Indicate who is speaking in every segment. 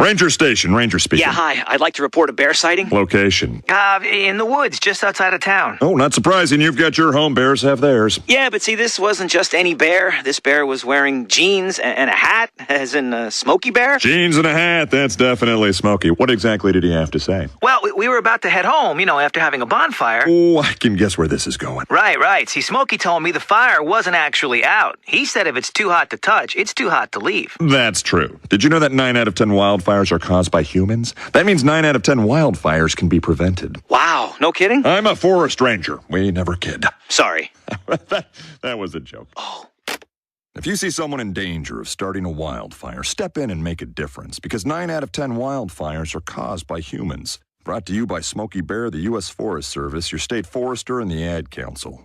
Speaker 1: Ranger Station, Ranger speaking.
Speaker 2: Yeah, hi. I'd like to report a bear sighting.
Speaker 1: Location.
Speaker 2: In the woods, just outside of town.
Speaker 1: Oh, not surprising. You've got your home. Bears have theirs.
Speaker 2: Yeah, but see, this wasn't just any bear. This bear was wearing jeans and a hat, as in a Smokey Bear.
Speaker 1: Jeans and a hat. That's definitely Smokey. What exactly did he have to say?
Speaker 2: Well, we were about to head home, after having a bonfire.
Speaker 1: Oh, I can guess where this is going.
Speaker 2: Right. See, Smokey told me the fire wasn't actually out. He said if it's too hot to touch, it's too hot to leave.
Speaker 1: That's true. Did you know that 9 out of 10 wildfires are caused by humans? That means 9 out of 10 wildfires can be prevented.
Speaker 2: Wow, no kidding?
Speaker 1: I'm a forest ranger. We never kid.
Speaker 2: Sorry.
Speaker 1: that was a joke.
Speaker 2: Oh.
Speaker 1: If you see someone in danger of starting a wildfire, step in and make a difference, because 9 out of 10 wildfires are caused by humans. Brought to you by Smokey Bear, the U.S. Forest Service, your state forester, and the Ad Council.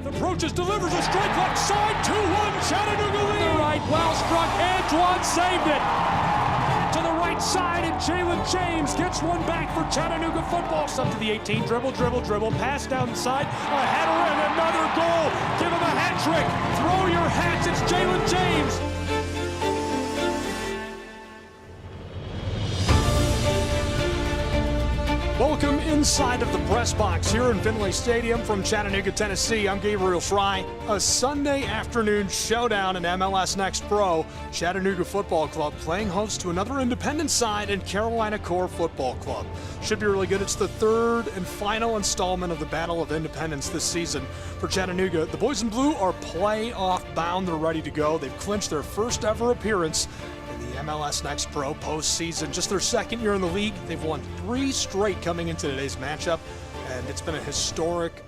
Speaker 3: Approaches, delivers a strike left side, 2-1, Chattanooga lead. The right, well struck, Antoine saved it. To the right side, and Jalen James gets one back for Chattanooga football. Up to the 18, dribble, pass down the side, a header and another goal. Give him a hat trick, throw your hats, it's Jalen James. Welcome inside of the press box here in Finley Stadium from Chattanooga, Tennessee. I'm Gabriel Fry. A Sunday afternoon showdown in MLS Next Pro. Chattanooga Football Club playing host to another independent side in Carolina Core Football Club. Should be really good. It's the third and final installment of the Battle of Independence this season for Chattanooga. The boys in blue are playoff bound. They're ready to go. They've clinched their first ever appearance in the MLS Next Pro postseason. Just their second year in the league. They've won 3 straight coming into today's matchup, and it's been a historic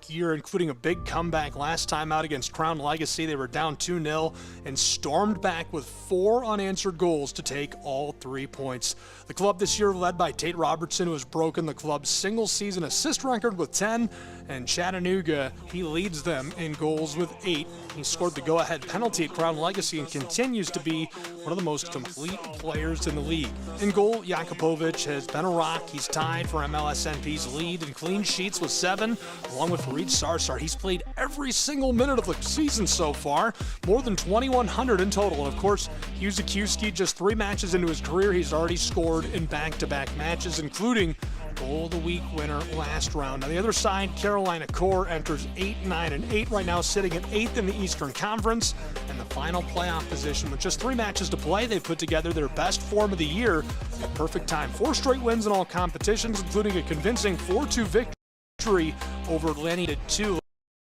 Speaker 3: year, including a big comeback last time out against Crown Legacy. They were down 2-0 and stormed back with 4 unanswered goals to take all 3 points. The club this year led by Tate Robertson, who has broken the club's single-season assist record with 10, and Chattanooga, he leads them in goals with 8. He scored the go-ahead penalty at Crown Legacy and continues to be one of the most complete players in the league. In goal, Jakupovic has been a rock. He's tied for MLSNP's lead in clean sheets with 7, along with Fareed Sarsar. He's played every single minute of the season so far, more than 2,100 in total. And of course, Hugh Zakuski, just 3 matches into his career, he's already scored in back-to-back matches, including Goal of the Week winner last round. On the other side, Carolina Core enters 8, 9, and 8 right now, sitting at 8th in the Eastern Conference and the final playoff position. With just 3 matches to play, they've put together their best form of the year at perfect time. 4 straight wins in all competitions, including a convincing 4-2 victory over Lenny at 2.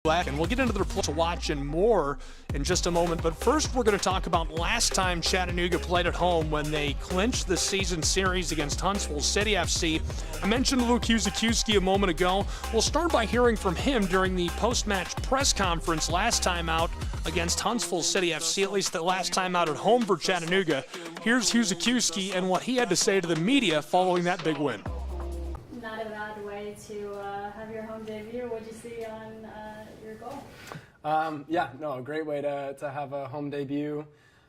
Speaker 3: And we'll get into their play to watch and more in just a moment. But first, we're going to talk about last time Chattanooga played at home when they clinched the season series against Huntsville City FC. I mentioned Luke Zakuski a moment ago. We'll start by hearing from him during the post-match press conference last time out against Huntsville City FC, at least the last time out at home for Chattanooga. Here's Hugh Zakuski and what he had to say to the media following that big win.
Speaker 4: Not a bad way to have your home debut. What'd you see on your goal?
Speaker 5: A great way to have a home debut.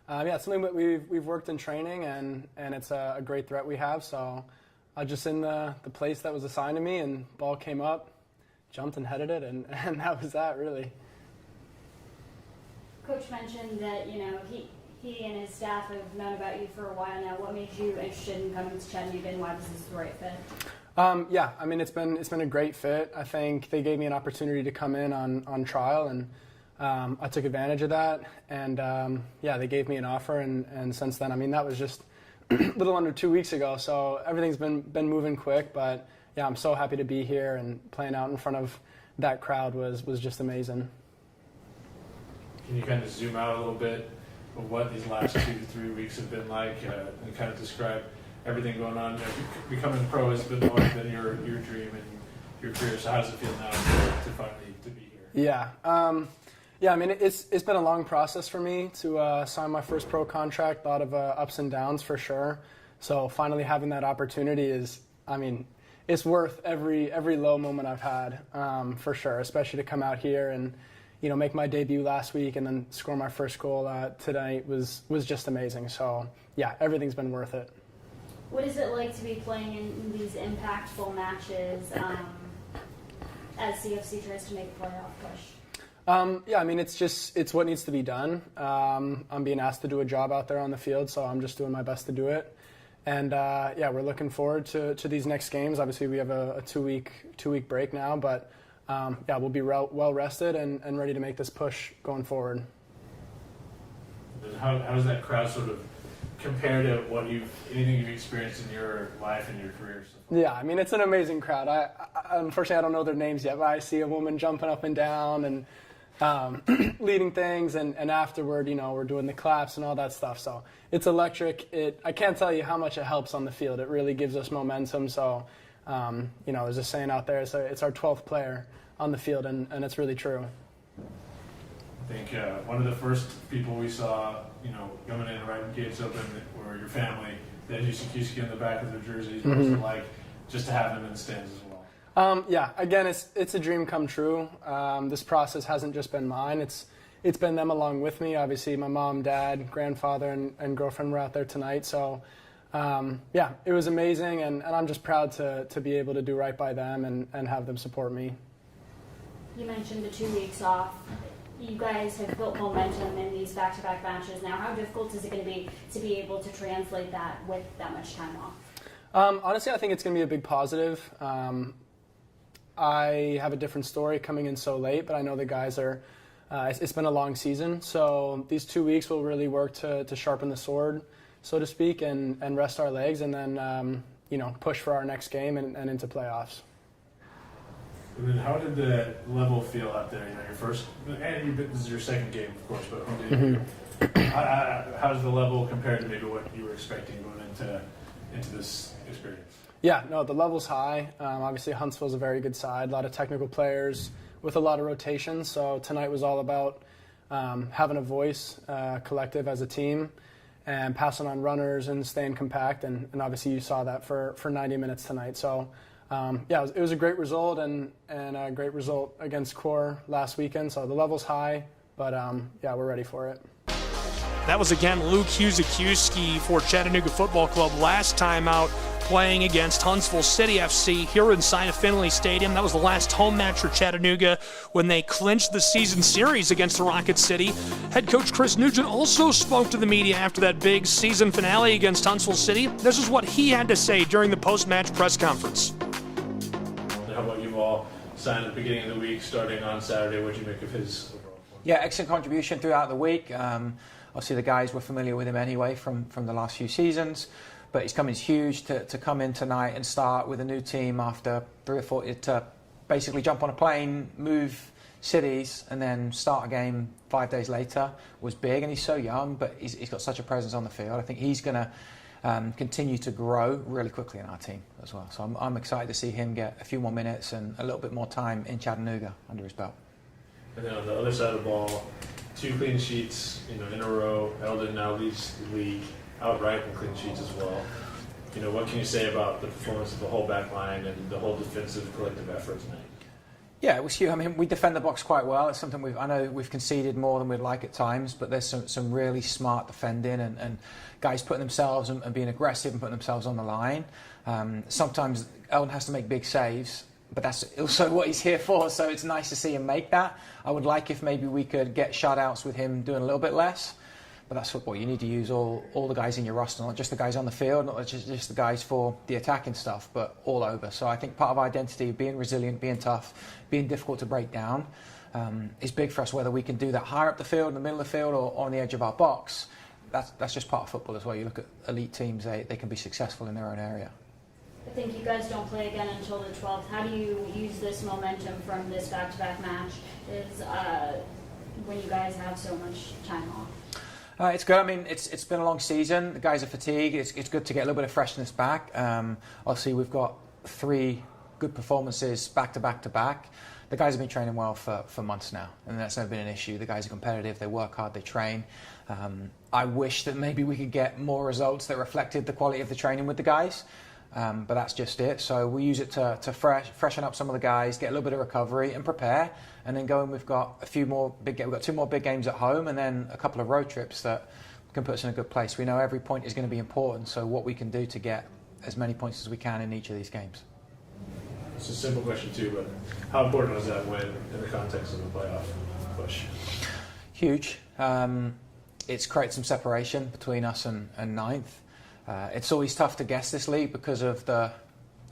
Speaker 5: It's something that we've worked in training, and it's a great threat we have. So I just in the place that was assigned to me, and ball came up, jumped and headed it, and that was that really.
Speaker 4: Coach mentioned that he and his staff have known about you for a while now. What made you interested in coming to Chattanooga, and why was this the right fit?
Speaker 5: It's been a great fit. I think they gave me an opportunity to come in on trial, and I took advantage of that. And they gave me an offer, and since then, that was just a little under 2 weeks ago. So everything's been moving quick, but yeah, I'm so happy to be here, and playing out in front of that crowd was just amazing.
Speaker 6: Can you kind of zoom out a little bit of what these last 2 to 3 weeks have been like, and kind of describe everything going on? Becoming pro has always been your dream and your career. So how does it feel now to finally to be here? It's been a long process for me to sign my first pro contract. A lot of ups and downs for sure. So finally having that opportunity it's worth every low moment I've had for sure. Especially to come out here and make my debut last week and then score my first goal tonight was just amazing. So yeah, everything's been worth it.
Speaker 4: What is it like to be playing in these impactful matches as CFC tries to make a playoff push?
Speaker 5: Yeah, I mean, it's what needs to be done. I'm being asked to do a job out there on the field, so I'm just doing my best to do it. And yeah, we're looking forward to these next games. Obviously, we have a two-week break now, but yeah, we'll be well rested and ready to make this push going forward.
Speaker 6: And how does that crowd sort of compare to anything you've experienced in your life and your career so far?
Speaker 5: Yeah, I mean, it's an amazing crowd. I unfortunately, I don't know their names yet, but I see a woman jumping up and down and leading things, and afterward, we're doing the claps and all that stuff. So it's electric. I can't tell you how much it helps on the field. It really gives us momentum. So, there's a saying out there, it's our 12th player on the field, and it's really true.
Speaker 6: I think one of the first people we saw, coming in right when gates open were your family. They had Yusuke in the back of their jerseys. What was it like just to have them in the stands as well?
Speaker 5: Yeah, again, it's a dream come true. This process hasn't just been mine. It's been them along with me. Obviously, my mom, dad, grandfather, and girlfriend were out there tonight. So, yeah, it was amazing, and I'm just proud to be able to do right by them and have them support me.
Speaker 4: You mentioned the 2 weeks off. You guys have built momentum in these back-to-back matches now. How difficult is it going to be able to translate that with that much time off?
Speaker 5: Honestly, I think it's going to be a big positive. I have a different story coming in so late, but I know the guys are. It's been a long season, so these 2 weeks will really work to sharpen the sword, so to speak, and rest our legs, and then push for our next game and into playoffs.
Speaker 6: And then how did the level feel out there? Your first, and this is your second game, of course, but home debut. How does the level compare to maybe what you were expecting going into this experience?
Speaker 5: Yeah, no, the level's high. Obviously, Huntsville's a very good side, a lot of technical players with a lot of rotations. So tonight was all about having a voice, collective as a team, and passing on runners and staying compact. And obviously, you saw that for 90 minutes tonight. So. Yeah, it was a great result and a great result against Core last weekend. So the level's high, but yeah, we're ready for it.
Speaker 3: That was again Luke Huzik for Chattanooga Football Club last time out playing against Huntsville City FC here inside of Finley Stadium. That was the last home match for Chattanooga when they clinched the season series against the Rocket City. Head coach Chris Nugent also spoke to the media after that big season finale against Huntsville City. This is what he had to say during the post-match press conference.
Speaker 6: How about you all signed at the beginning of the week, starting on Saturday? What did you make of his overall performance?
Speaker 7: Yeah, excellent contribution throughout the week. Obviously, the guys were familiar with him anyway from the last few seasons, but he's huge to come in tonight and start with a new team after 3 or 4 to basically jump on a plane, move cities, and then start a game 5 days later was big. And he's so young, but he's got such a presence on the field. I think he's going to continue to grow really quickly in our team as well. So I'm excited to see him get a few more minutes and a little bit more time in Chattanooga under his belt.
Speaker 6: And then on the other side of the ball, 2 clean sheets in a row. Eldon now leads the league outright in clean sheets as well. What can you say about the performance of the whole back line and the whole defensive collective effort tonight?
Speaker 7: Yeah, it was huge. I mean, we defend the box quite well. It's something I know we've conceded more than we'd like at times, but there's some really smart defending and guys putting themselves and being aggressive and putting themselves on the line. Sometimes Eldon has to make big saves, but that's also what he's here for, so it's nice to see him make that. I would like if maybe we could get shutouts with him doing a little bit less, but that's football. You need to use all the guys in your roster, not just the guys on the field, not just the guys for the attacking stuff, but all over. So I think part of identity, being resilient, being tough, being difficult to break down, is big for us, whether we can do that higher up the field, in the middle of the field, or on the edge of our box. That's just part of football as well. You look at elite teams, they can be successful in their own area.
Speaker 4: I think you guys don't play again until the 12th. How do you use this momentum from this back-to-back match when you guys have so much time off?
Speaker 7: It's good. I mean, it's been a long season. The guys are fatigued. It's good to get a little bit of freshness back. Obviously, we've got 3 good performances back to back to back. The guys have been training well for months now, and that's never been an issue. The guys are competitive. They work hard. They train. I wish that maybe we could get more results that reflected the quality of the training with the guys. But that's just it. So we use it to freshen up some of the guys, get a little bit of recovery and prepare, and then go. And we've got a few more we've got 2 more big games at home, and then a couple of road trips that can put us in a good place. We know every point is going to be important, so what we can do to get as many points as we can in each of these games.
Speaker 6: It's a simple question too, but how important was that win in the context of the playoff? push?
Speaker 7: Huge. It's created some separation between us and ninth. It's always tough to guess this league because of the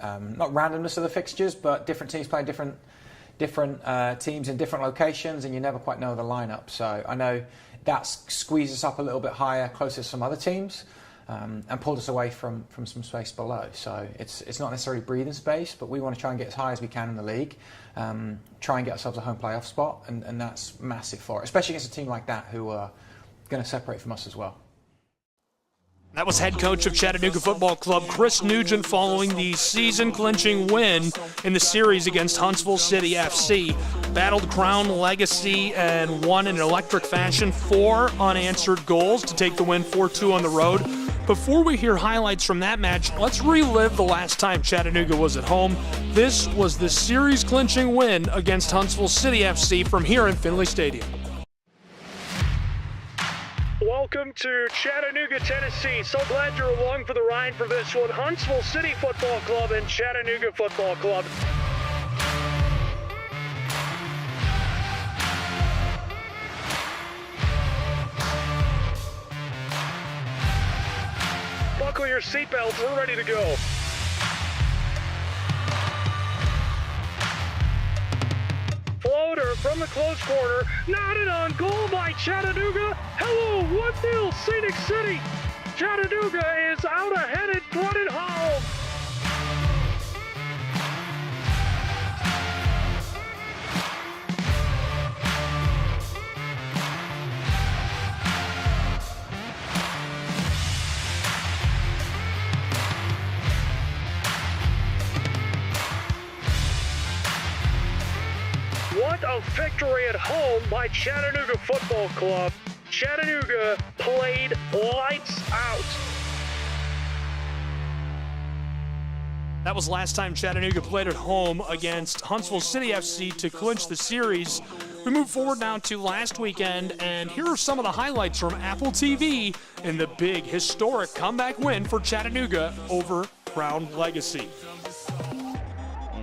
Speaker 7: not randomness of the fixtures, but different teams play different teams in different locations, and you never quite know the lineup. So I know that squeezes us up a little bit higher, closer to some other teams, and pulled us away from some space below. So it's not necessarily breathing space, but we want to try and get as high as we can in the league, try and get ourselves a home playoff spot, and that's massive for it, especially against a team like that who are going to separate from us as well.
Speaker 3: That was head coach of Chattanooga Football Club, Chris Nugent, following the season-clinching win in the series against Huntsville City FC. Battled Crown Legacy and won in an electric fashion, 4 unanswered goals to take the win 4-2 on the road. Before we hear highlights from that match, let's relive the last time Chattanooga was at home. This was the series-clinching win against Huntsville City FC from here in Finley Stadium. Welcome to Chattanooga, Tennessee. So glad you're along for the ride for this one. Huntsville City Football Club and Chattanooga Football Club. Buckle your seatbelts, we're ready to go. Floater from the close corner, knotted on goal by Chattanooga. Hello, 1-0 Scenic City. Chattanooga is out ahead and brought it home. What a victory at home by Chattanooga Football Club. Chattanooga played lights out. That was last time Chattanooga played at home against Huntsville City FC to clinch the series. We move forward now to last weekend, and here are some of the highlights from Apple TV in the big historic comeback win for Chattanooga over Crown Legacy.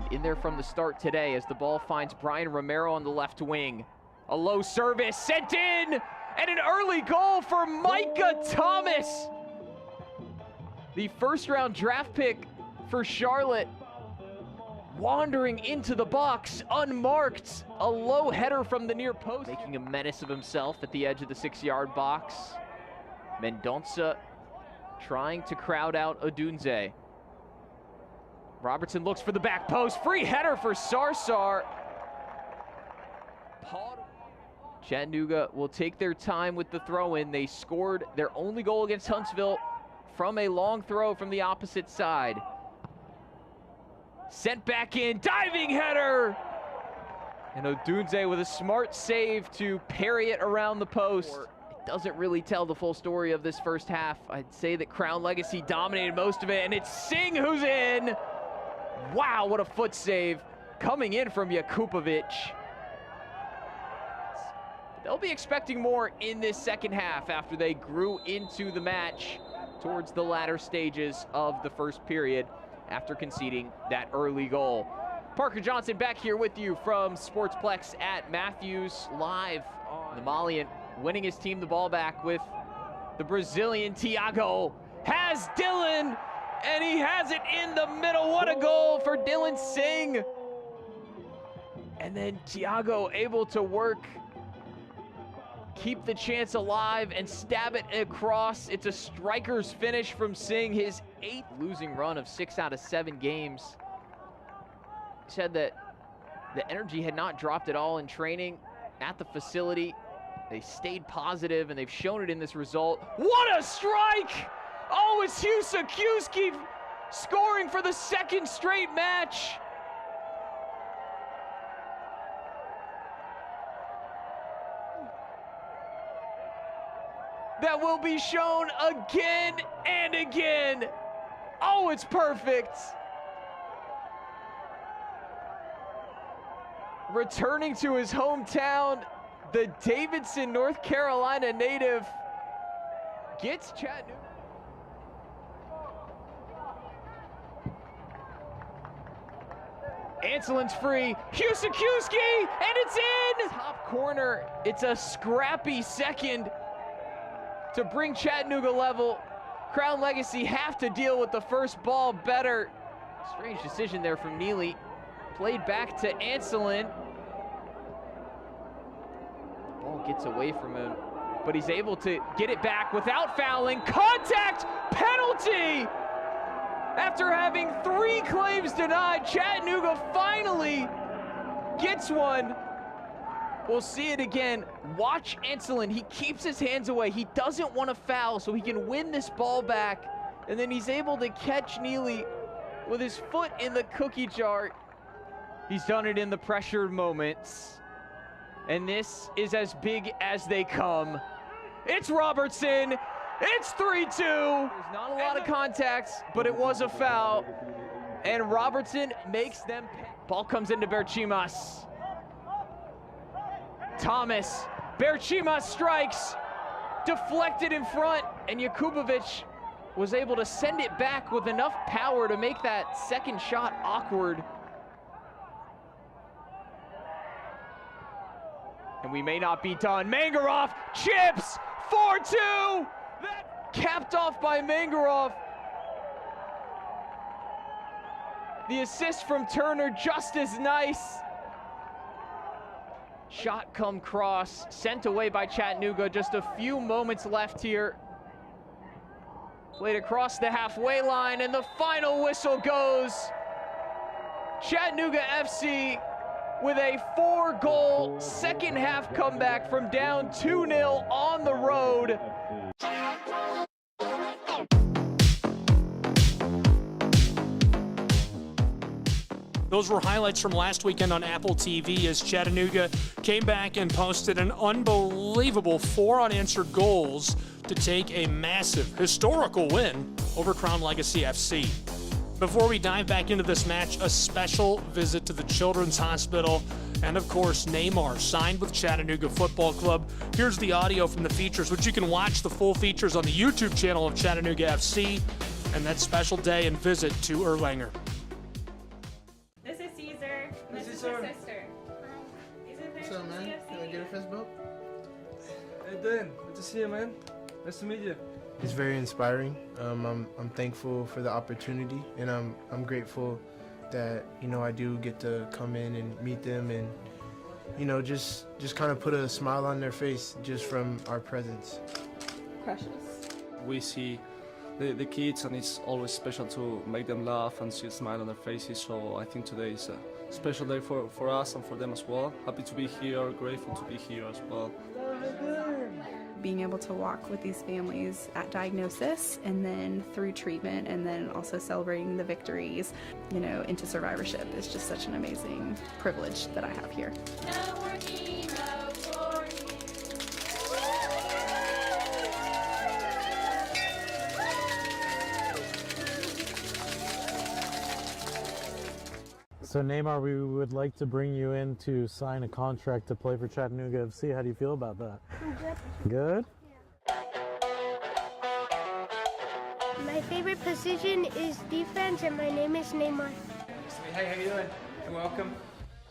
Speaker 8: In there from the start today as the ball finds Brian Romero on the left wing. A low service sent in, and an early goal for Micah Thomas. The first-round draft pick for Charlotte, wandering into the box unmarked. A low header from the near post, making a menace of himself at the edge of the 6-yard box. Mendonça trying to crowd out Odunze. Robertson looks for the back post. Free header for Sarsar. Chattanooga will take their time with the throw-in. They scored their only goal against Huntsville from a long throw from the opposite side. Sent back in, diving header! And Odunze with a smart save to parry it around the post. It doesn't really tell the full story of this first half. I'd say that Crown Legacy dominated most of it, and it's Singh who's in! Wow, what a foot save coming in from Jakupovic. They'll be expecting more in this second half after they grew into the match towards the latter stages of the first period after conceding that early goal. Parker Johnson back here with you from Sportsplex at Matthews, live on the Malian, winning his team the ball back with the Brazilian Thiago. Has Dylan, and he has it in the middle. What a goal for Dylan Singh. And then Thiago able to work, keep the chance alive, and stab it across. It's a striker's finish from Singh, his 8th losing run of 6 out of 7 games. He said that the energy had not dropped at all in training at the facility. They stayed positive, and they've shown it in this result. What a strike! Oh, it's Husakuski scoring for the 2nd straight match. That will be shown again and again. Oh, it's perfect. Returning to his hometown, the Davidson, North Carolina native gets Chattanooga. Anselin's free. Husikowski, and it's in! Top corner. It's a scrappy second to bring Chattanooga level. Crown Legacy have to deal with the first ball better. Strange decision there from Neely. Played back to Anselin. The ball gets away from him, but he's able to get it back without fouling. Contact penalty! After having 3 claims denied, Chattanooga finally gets one. We'll see it again. Watch Anselin. He keeps his hands away. He doesn't want to foul so he can win this ball back. And then he's able to catch Neely with his foot in the cookie jar. He's done it in the pressured moments. And this is as big as they come. It's Robertson. It's 3-2. There's not a lot of contacts, but it was a foul. And Robertson makes them pay. Ball comes into Berchimas. Thomas. Berchimas strikes. Deflected in front. And Jakubovic was able to send it back with enough power to make that second shot awkward. And we may not be done. Mangaroff chips. 4-2. That capped off by Mangaroff. The assist from Turner just as nice. Shot come cross, sent away by Chattanooga. Just a few moments left here. Played across the halfway line, and the final whistle goes. Chattanooga FC with a 4-goal second half comeback from down 2-0 on the road.
Speaker 3: Those were highlights from last weekend on Apple TV as Chattanooga came back and posted an unbelievable 4 unanswered goals to take a massive, historical win over Crown Legacy FC. Before we dive back into this match, a special visit to the Children's Hospital and, of course, Neymar signed with Chattanooga Football Club. Here's the audio from the features, which you can watch the full features on the YouTube channel of Chattanooga FC, and that special day and visit to Erlanger.
Speaker 9: This is Caesar. This is her sister. These are
Speaker 10: What's up, man? Can I get a fist bump?
Speaker 11: Hey, Dan. Good to see you, man. Nice to meet you.
Speaker 10: It's very inspiring. I'm thankful for the opportunity, and I'm grateful that I do get to come in and meet them, and just kind of put a smile on their face just from our presence.
Speaker 9: Precious.
Speaker 11: We see the kids, and it's always special to make them laugh and see a smile on their faces. So I think today is a special day for us and for them as well. Happy to be here, grateful to be here as well.
Speaker 12: Being able to walk with these families at diagnosis and then through treatment and then also celebrating the victories, into survivorship is just such an amazing privilege that I have here.
Speaker 13: So Neymar, we would like to bring you in to sign a contract to play for Chattanooga FC. How do you feel about that? Good.
Speaker 14: My favorite position is defense, and my name is Neymar.
Speaker 7: Hey, how you doing? And welcome.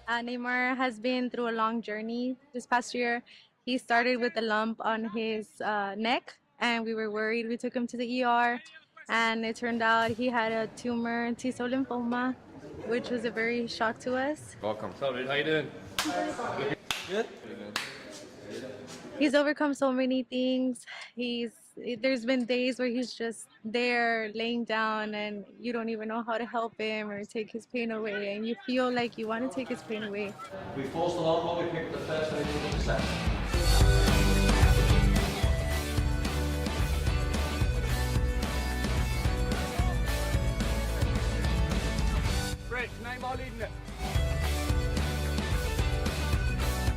Speaker 12: Neymar has been through a long journey this past year. He started with a lump on his neck, and we were worried. We took him to the ER, and it turned out he had a tumor, T-cell lymphoma, which was a very shock to us.
Speaker 11: Welcome. So, how you doing? Good?
Speaker 12: He's overcome so many things. There's been days where he's just there laying down and you don't even know how to help him or take his pain away, and you feel like you want to take his pain away.
Speaker 11: We forced the long ball, we picked the first, and we moved to the second.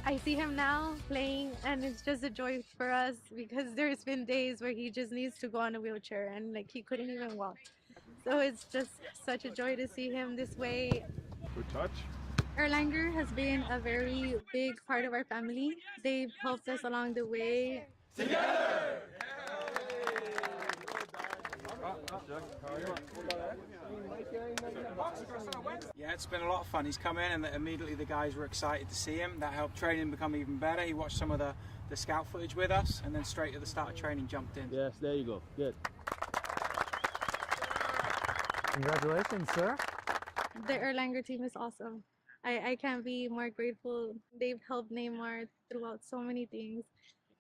Speaker 12: I see him now playing, and it's just a joy for us because there's been days where he just needs to go on a wheelchair and he couldn't even walk. So it's just such a joy to see him this way.
Speaker 11: Good touch.
Speaker 12: Erlanger has been a very big part of our family. They've helped us along the way.
Speaker 11: Together!
Speaker 15: Yeah, it's been a lot of fun. He's come in and immediately the guys were excited to see him. That helped training become even better. He watched some of the scout footage with us and then straight at the start of training jumped in.
Speaker 16: Yes, there you go. Good.
Speaker 13: Congratulations, sir.
Speaker 12: The Erlanger team is awesome. I can't be more grateful. They've helped Neymar throughout so many things,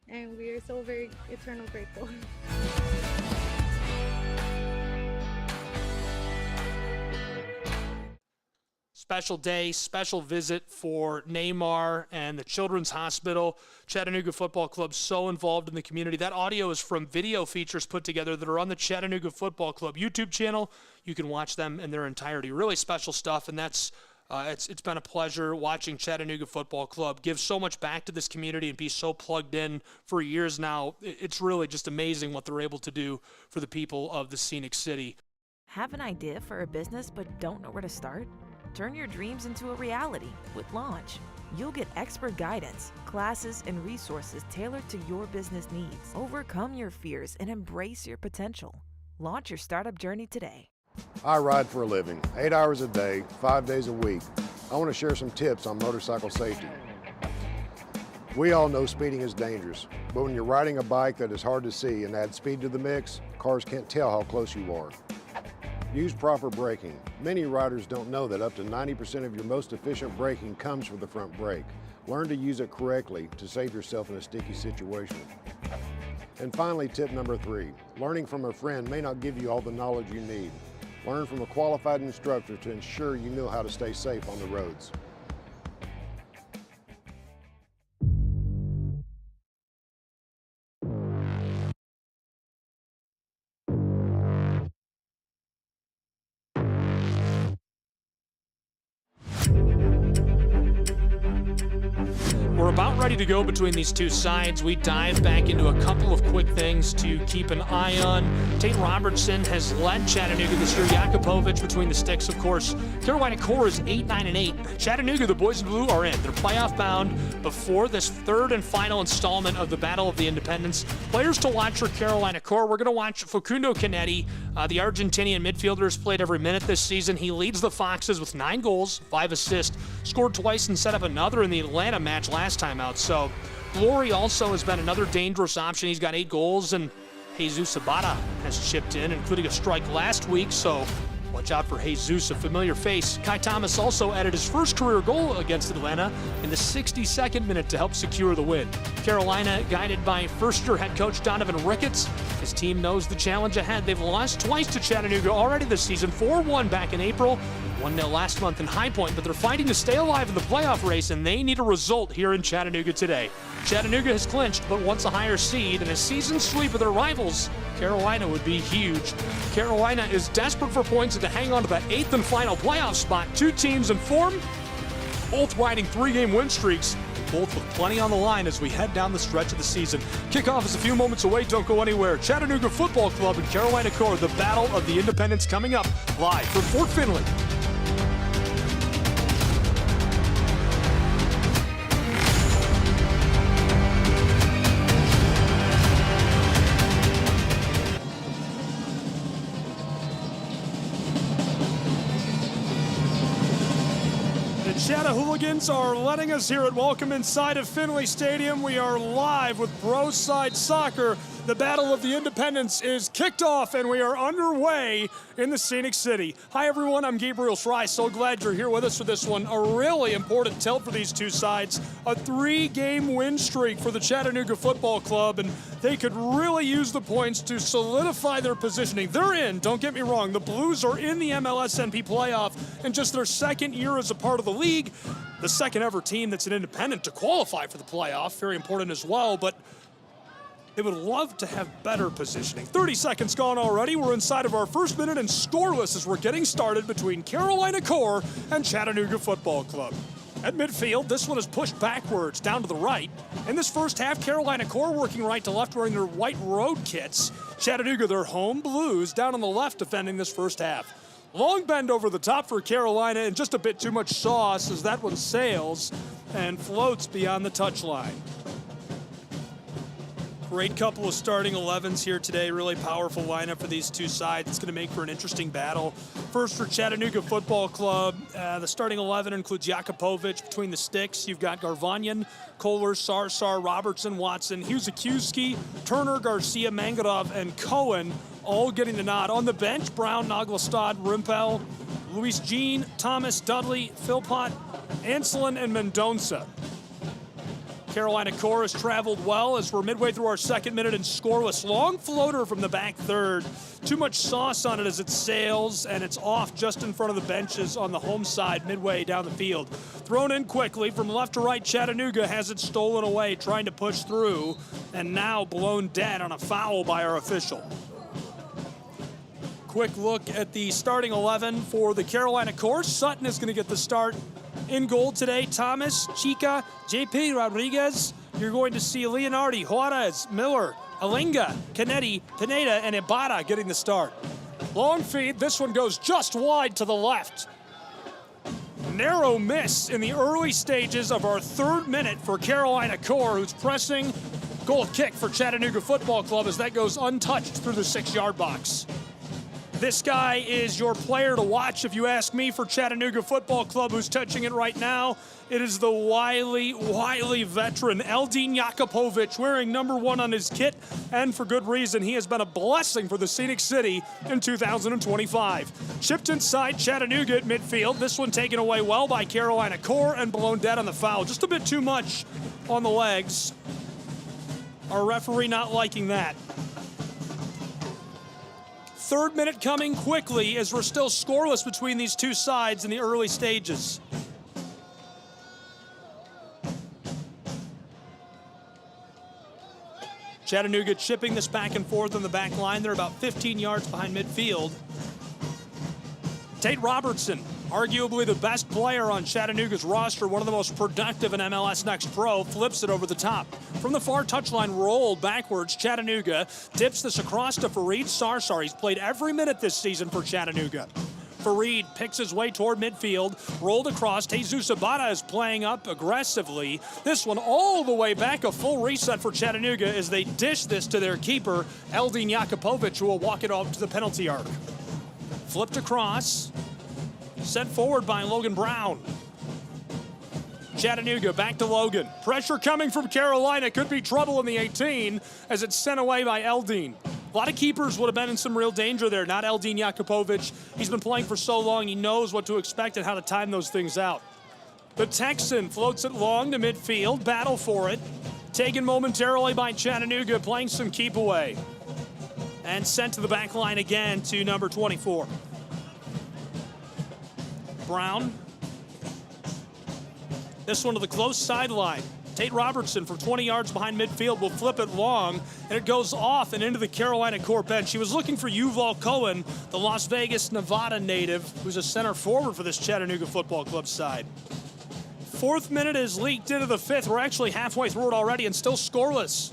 Speaker 12: and we are so very eternal grateful.
Speaker 3: Special day, special visit for Neymar and the Children's Hospital. Chattanooga Football Club so involved in the community. That audio is from video features put together that are on the Chattanooga Football Club YouTube channel. You can watch them in their entirety. Really special stuff, and that's it's been a pleasure watching Chattanooga Football Club give so much back to this community and be so plugged in for years now. It's really just amazing what they're able to do for the people of the scenic city.
Speaker 17: Have an idea for a business but don't know where to start? Turn your dreams into a reality with Launch. You'll get expert guidance, classes, and resources tailored to your business needs. Overcome your fears and embrace your potential. Launch your startup journey today.
Speaker 18: I ride for a living, 8 hours a day, 5 days a week. I want to share some tips on motorcycle safety. We all know speeding is dangerous, but when you're riding a bike that is hard to see and add speed to the mix, cars can't tell how close you are. Use proper braking. Many riders don't know that up to 90% of your most efficient braking comes from the front brake. Learn to use it correctly to save yourself in a sticky situation. And finally, tip number 3, learning from a friend may not give you all the knowledge you need. Learn from a qualified instructor to ensure you know how to stay safe on the roads.
Speaker 3: We're about ready to go between these two sides. We dive back into a couple of quick things to keep an eye on. Tate Robertson has led Chattanooga this year. Jakupovic between the sticks, of course. Carolina Core is 8-9-8. Chattanooga, the boys in blue, are in. They're playoff bound before this third and final installment of the Battle of the Independents. Players to watch for Carolina Core. We're going to watch Facundo Canetti. The Argentinian midfielder has played every minute this season. He leads the Foxes with 9 goals, 5 assists, scored twice and set up another in the Atlanta match last time out. So Glory also has been another dangerous option. He's got 8 goals, and Jesus Sabata has chipped in, including a strike last week. So watch out for Jesus, a familiar face. Kai Thomas also added his first career goal against Atlanta in the 62nd minute to help secure the win. Carolina, guided by first-year head coach Donovan Ricketts. His team knows the challenge ahead. They've lost twice to Chattanooga already this season, 4-1 back in April, 1-0 last month in High Point, but they're fighting to stay alive in the playoff race, and they need a result here in Chattanooga today. Chattanooga has clinched, but wants a higher seed, and a season sweep of their rivals, Carolina, would be huge. Carolina is desperate for points and to hang on to that 8th and final playoff spot. 2 teams in form, both riding 3-game win streaks, both with plenty on the line as we head down the stretch of the season. Kickoff is a few moments away. Don't go anywhere. Chattanooga Football Club and Carolina Core, the Battle of the Independents, coming up live from Fort Finley. Chattahooligans are letting us hear it. Welcome inside of Finley Stadium. We are live with Bro Side Soccer. The Battle of the Independents is kicked off, and we are underway in the Scenic City. Hi, everyone. I'm Gabriel Fry. So glad you're here with us for this one. A really important tilt for these two sides. A 3-game win streak for the Chattanooga Football Club, and they could really use the points to solidify their positioning. They're in, don't get me wrong. The Blues are in the MLSNP playoff in just their 2nd year as a part of the league. The second ever team that's an independent to qualify for the playoff. Very important as well, but they would love to have better positioning. 30 seconds gone already. We're inside of our first minute and scoreless as we're getting started between Carolina Core and Chattanooga Football Club. At midfield, this one is pushed backwards down to the right. In this first half, Carolina Core working right to left wearing their white road kits. Chattanooga, their home Blues, down on the left defending this first half. Long bend over the top for Carolina, and just a bit too much sauce as that one sails and floats beyond the touchline. Great couple of starting 11s here today. Really powerful lineup for these two sides. It's going to make for an interesting battle. First for Chattanooga Football Club, the starting 11 includes Jakupovic between the sticks. You've got Garvanyan, Kohler, Sarsar, Robertson, Watson, Huzakiewski, Turner, Garcia, Mangarov, and Cohen all getting the nod. On the bench, Brown, Naglestad, Rimpel, Luis Jean, Thomas, Dudley, Philpott, Anselin, and Mendonça. Carolina Core has traveled well as we're midway through our second minute and scoreless. Long floater from the back third. Too much sauce on it as it sails, and it's off just in front of the benches on the home side midway down the field. Thrown in quickly from left to right, Chattanooga has it stolen away, trying to push through, and now blown dead on a foul by our official. Quick look at the starting 11 for the Carolina Core. Sutton is going to get the start. In goal today, Thomas, Chica, JP Rodriguez. You're going to see Leonardi, Juarez, Miller, Alinga, Canetti, Pineda, and Ibarra getting the start. Long feed. This one goes just wide to the left. Narrow miss in the early stages of our third minute for Carolina Core, who's pressing. Goal kick for Chattanooga Football Club as that goes untouched through the 6-yard box. This guy is your player to watch, if you ask me, for Chattanooga Football Club, who's touching it right now. It is the wily veteran, Eldin Jakupovic, wearing number 1 on his kit, and for good reason. He has been a blessing for the Scenic City in 2025. Chipped inside Chattanooga at midfield. This one taken away well by Carolina Core and blown dead on the foul. Just a bit too much on the legs. Our referee not liking that. Third minute coming quickly as we're still scoreless between these two sides in the early stages. Chattanooga chipping this back and forth on the back line. They're about 15 yards behind midfield. Tate Robertson, arguably the best player on Chattanooga's roster, one of the most productive in MLS Next Pro, flips it over the top. From the far touchline, rolled backwards, Chattanooga tips this across to Fareed Sarsar. He's played every minute this season for Chattanooga. Fareed picks his way toward midfield, rolled across. Jesus Ibarra is playing up aggressively. This one all the way back, a full reset for Chattanooga as they dish this to their keeper, Eldin Jakupovic, who will walk it off to the penalty arc. Flipped across, sent forward by Logan Brown. Chattanooga back to Logan. Pressure coming from Carolina. Could be trouble in the 18 as it's sent away by Eldin. A lot of keepers would have been in some real danger there. Not Eldin Jakupovic. He's been playing for so long, he knows what to expect and how to time those things out. The Texan floats it long to midfield. Battle for it. Taken momentarily by Chattanooga, playing some keep away. And sent to the back line again to number 24. Brown. This one to the close sideline. Tate Robertson from 20 yards behind midfield will flip it long, and it goes off and into the Carolina Core bench. He was looking for Yuval Cohen, the Las Vegas, Nevada native, who's a center forward for this Chattanooga Football Club side. Fourth minute is leaked into the fifth. We're actually halfway through it already and still scoreless.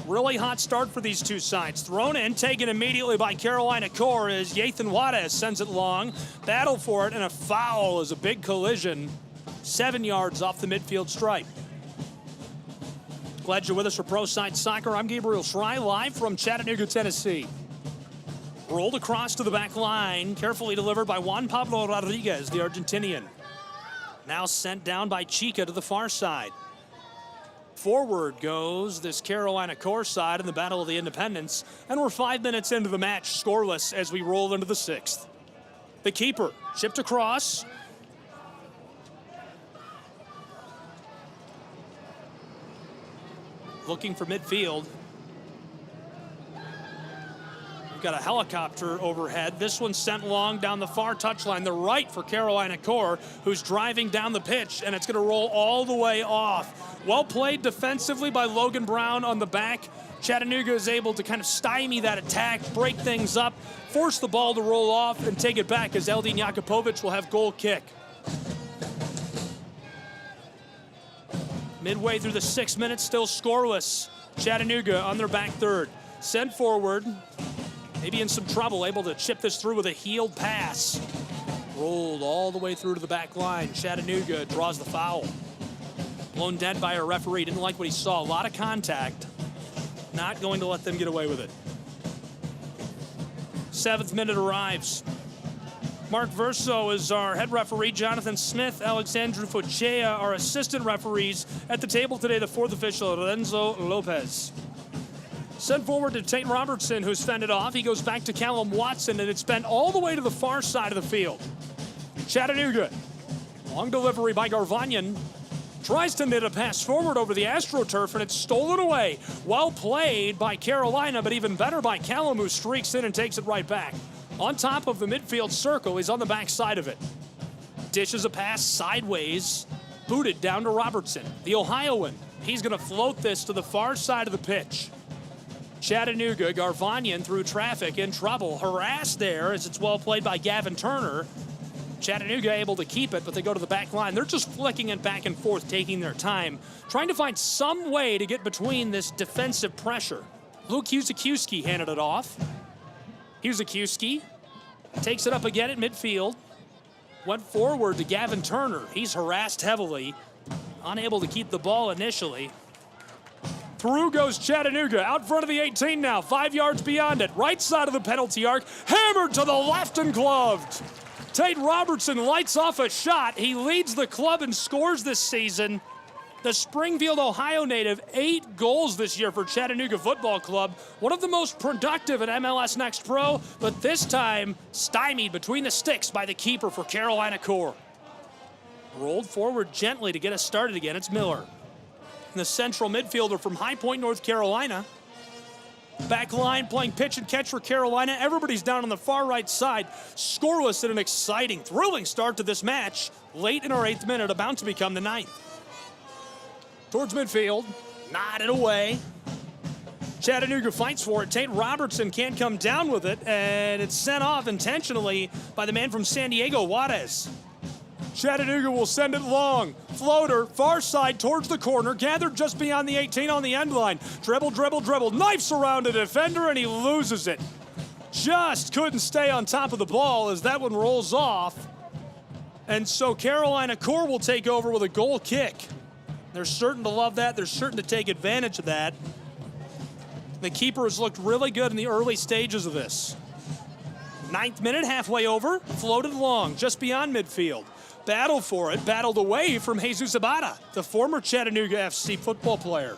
Speaker 3: Really hot start for these two sides. Thrown in, taken immediately by Carolina Core as Yathan Juarez sends it long. Battle for it, and a foul is a big collision. 7 yards off the midfield stripe. Glad you're with us for Pro Side Soccer. I'm Gabriel Schrei, live from Chattanooga, Tennessee. Rolled across to the back line, carefully delivered by Juan Pablo Rodriguez, the Argentinian. Now sent down by Chica to the far side. Forward goes this Carolina Core side in the Battle of the Independents, and we're 5 minutes into the match, scoreless as we roll into the sixth. The keeper chipped across. Looking for midfield. We've got a helicopter overhead. This one's sent long down the far touchline, the right for Carolina Core, who's driving down the pitch, and it's going to roll all the way off. Well played defensively by Logan Brown on the back. Chattanooga is able to kind of stymie that attack, break things up, force the ball to roll off, and take it back as Eldin Jakupovic will have goal kick. Midway through the 6 minutes, still scoreless. Chattanooga on their back third. Sent forward, maybe in some trouble, able to chip this through with a heeled pass. Rolled all the way through to the back line. Chattanooga draws the foul. Blown dead by a referee. Didn't like what he saw. A lot of contact. Not going to let them get away with it. 7th minute arrives. Mark Verso is our head referee. Jonathan Smith, Alexandru Fochea, our assistant referees. At the table today, the 4th official, Lorenzo Lopez. Sent forward to Tate Robertson, who's fended off. He goes back to Callum Watson, and it's been all the way to the far side of the field. Chattanooga. Long delivery by Garvanyan. Tries to knit a pass forward over the AstroTurf, and it's stolen away. Well played by Carolina, but even better by Callum, who streaks in and takes it right back. On top of the midfield circle, he's on the back side of it. Dishes a pass sideways, booted down to Robertson. The Ohioan, he's going to float this to the far side of the pitch. Chattanooga, Garvanyan through traffic, in trouble. Harassed there as it's well played by Gavin Turner. Chattanooga able to keep it, but they go to the back line. They're just flicking it back and forth, taking their time, trying to find some way to get between this defensive pressure. Luke Husakiewski handed it off. Husakiewski takes it up again at midfield. Went forward to Gavin Turner. He's harassed heavily, unable to keep the ball initially. Through goes Chattanooga, out front of the 18 now, 5 yards beyond it. Right side of the penalty arc, hammered to the left and gloved. Tate Robertson lights off a shot. He leads the club in scores this season. The Springfield, Ohio native, 8 goals this year for Chattanooga Football Club. One of the most productive at MLS Next Pro, but this time stymied between the sticks by the keeper for Carolina Core. Rolled forward gently to get us started again. It's Miller. The central midfielder from High Point, North Carolina. Back line playing pitch and catch for Carolina. Everybody's down on the far right side. Scoreless in an exciting, thrilling start to this match. Late in our 8th minute, about to become the 9th. Towards midfield, nodded away. Chattanooga fights for it. Tate Robertson can't come down with it, and it's sent off intentionally by the man from San Diego, Juarez. Chattanooga will send it long. Floater, far side towards the corner, gathered just beyond the 18 on the end line. Dribble, dribble, dribble, knifes around a defender, and he loses it. Just couldn't stay on top of the ball as that one rolls off. And so Carolina Core will take over with a goal kick. They're certain to love that. They're certain to take advantage of that. The keeper has looked really good in the early stages of this. 9th minute, halfway over, floated long, just beyond midfield. Battled for it, battled away from Jesus Abada, the former Chattanooga FC football player.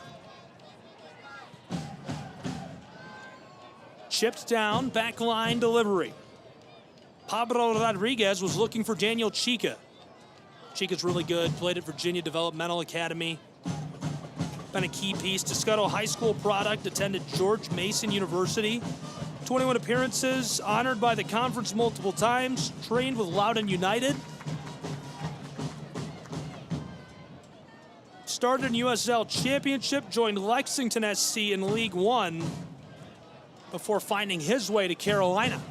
Speaker 3: Chipped down, back line delivery. Pablo Rodriguez was looking for Daniel Chica. Chica's really good, played at Virginia Developmental Academy. Been a key piece. Tuscano High School product, attended George Mason University. 21 appearances, honored by the conference multiple times, trained with Loudoun United. Started in USL Championship, joined Lexington SC in League One before finding his way to Carolina.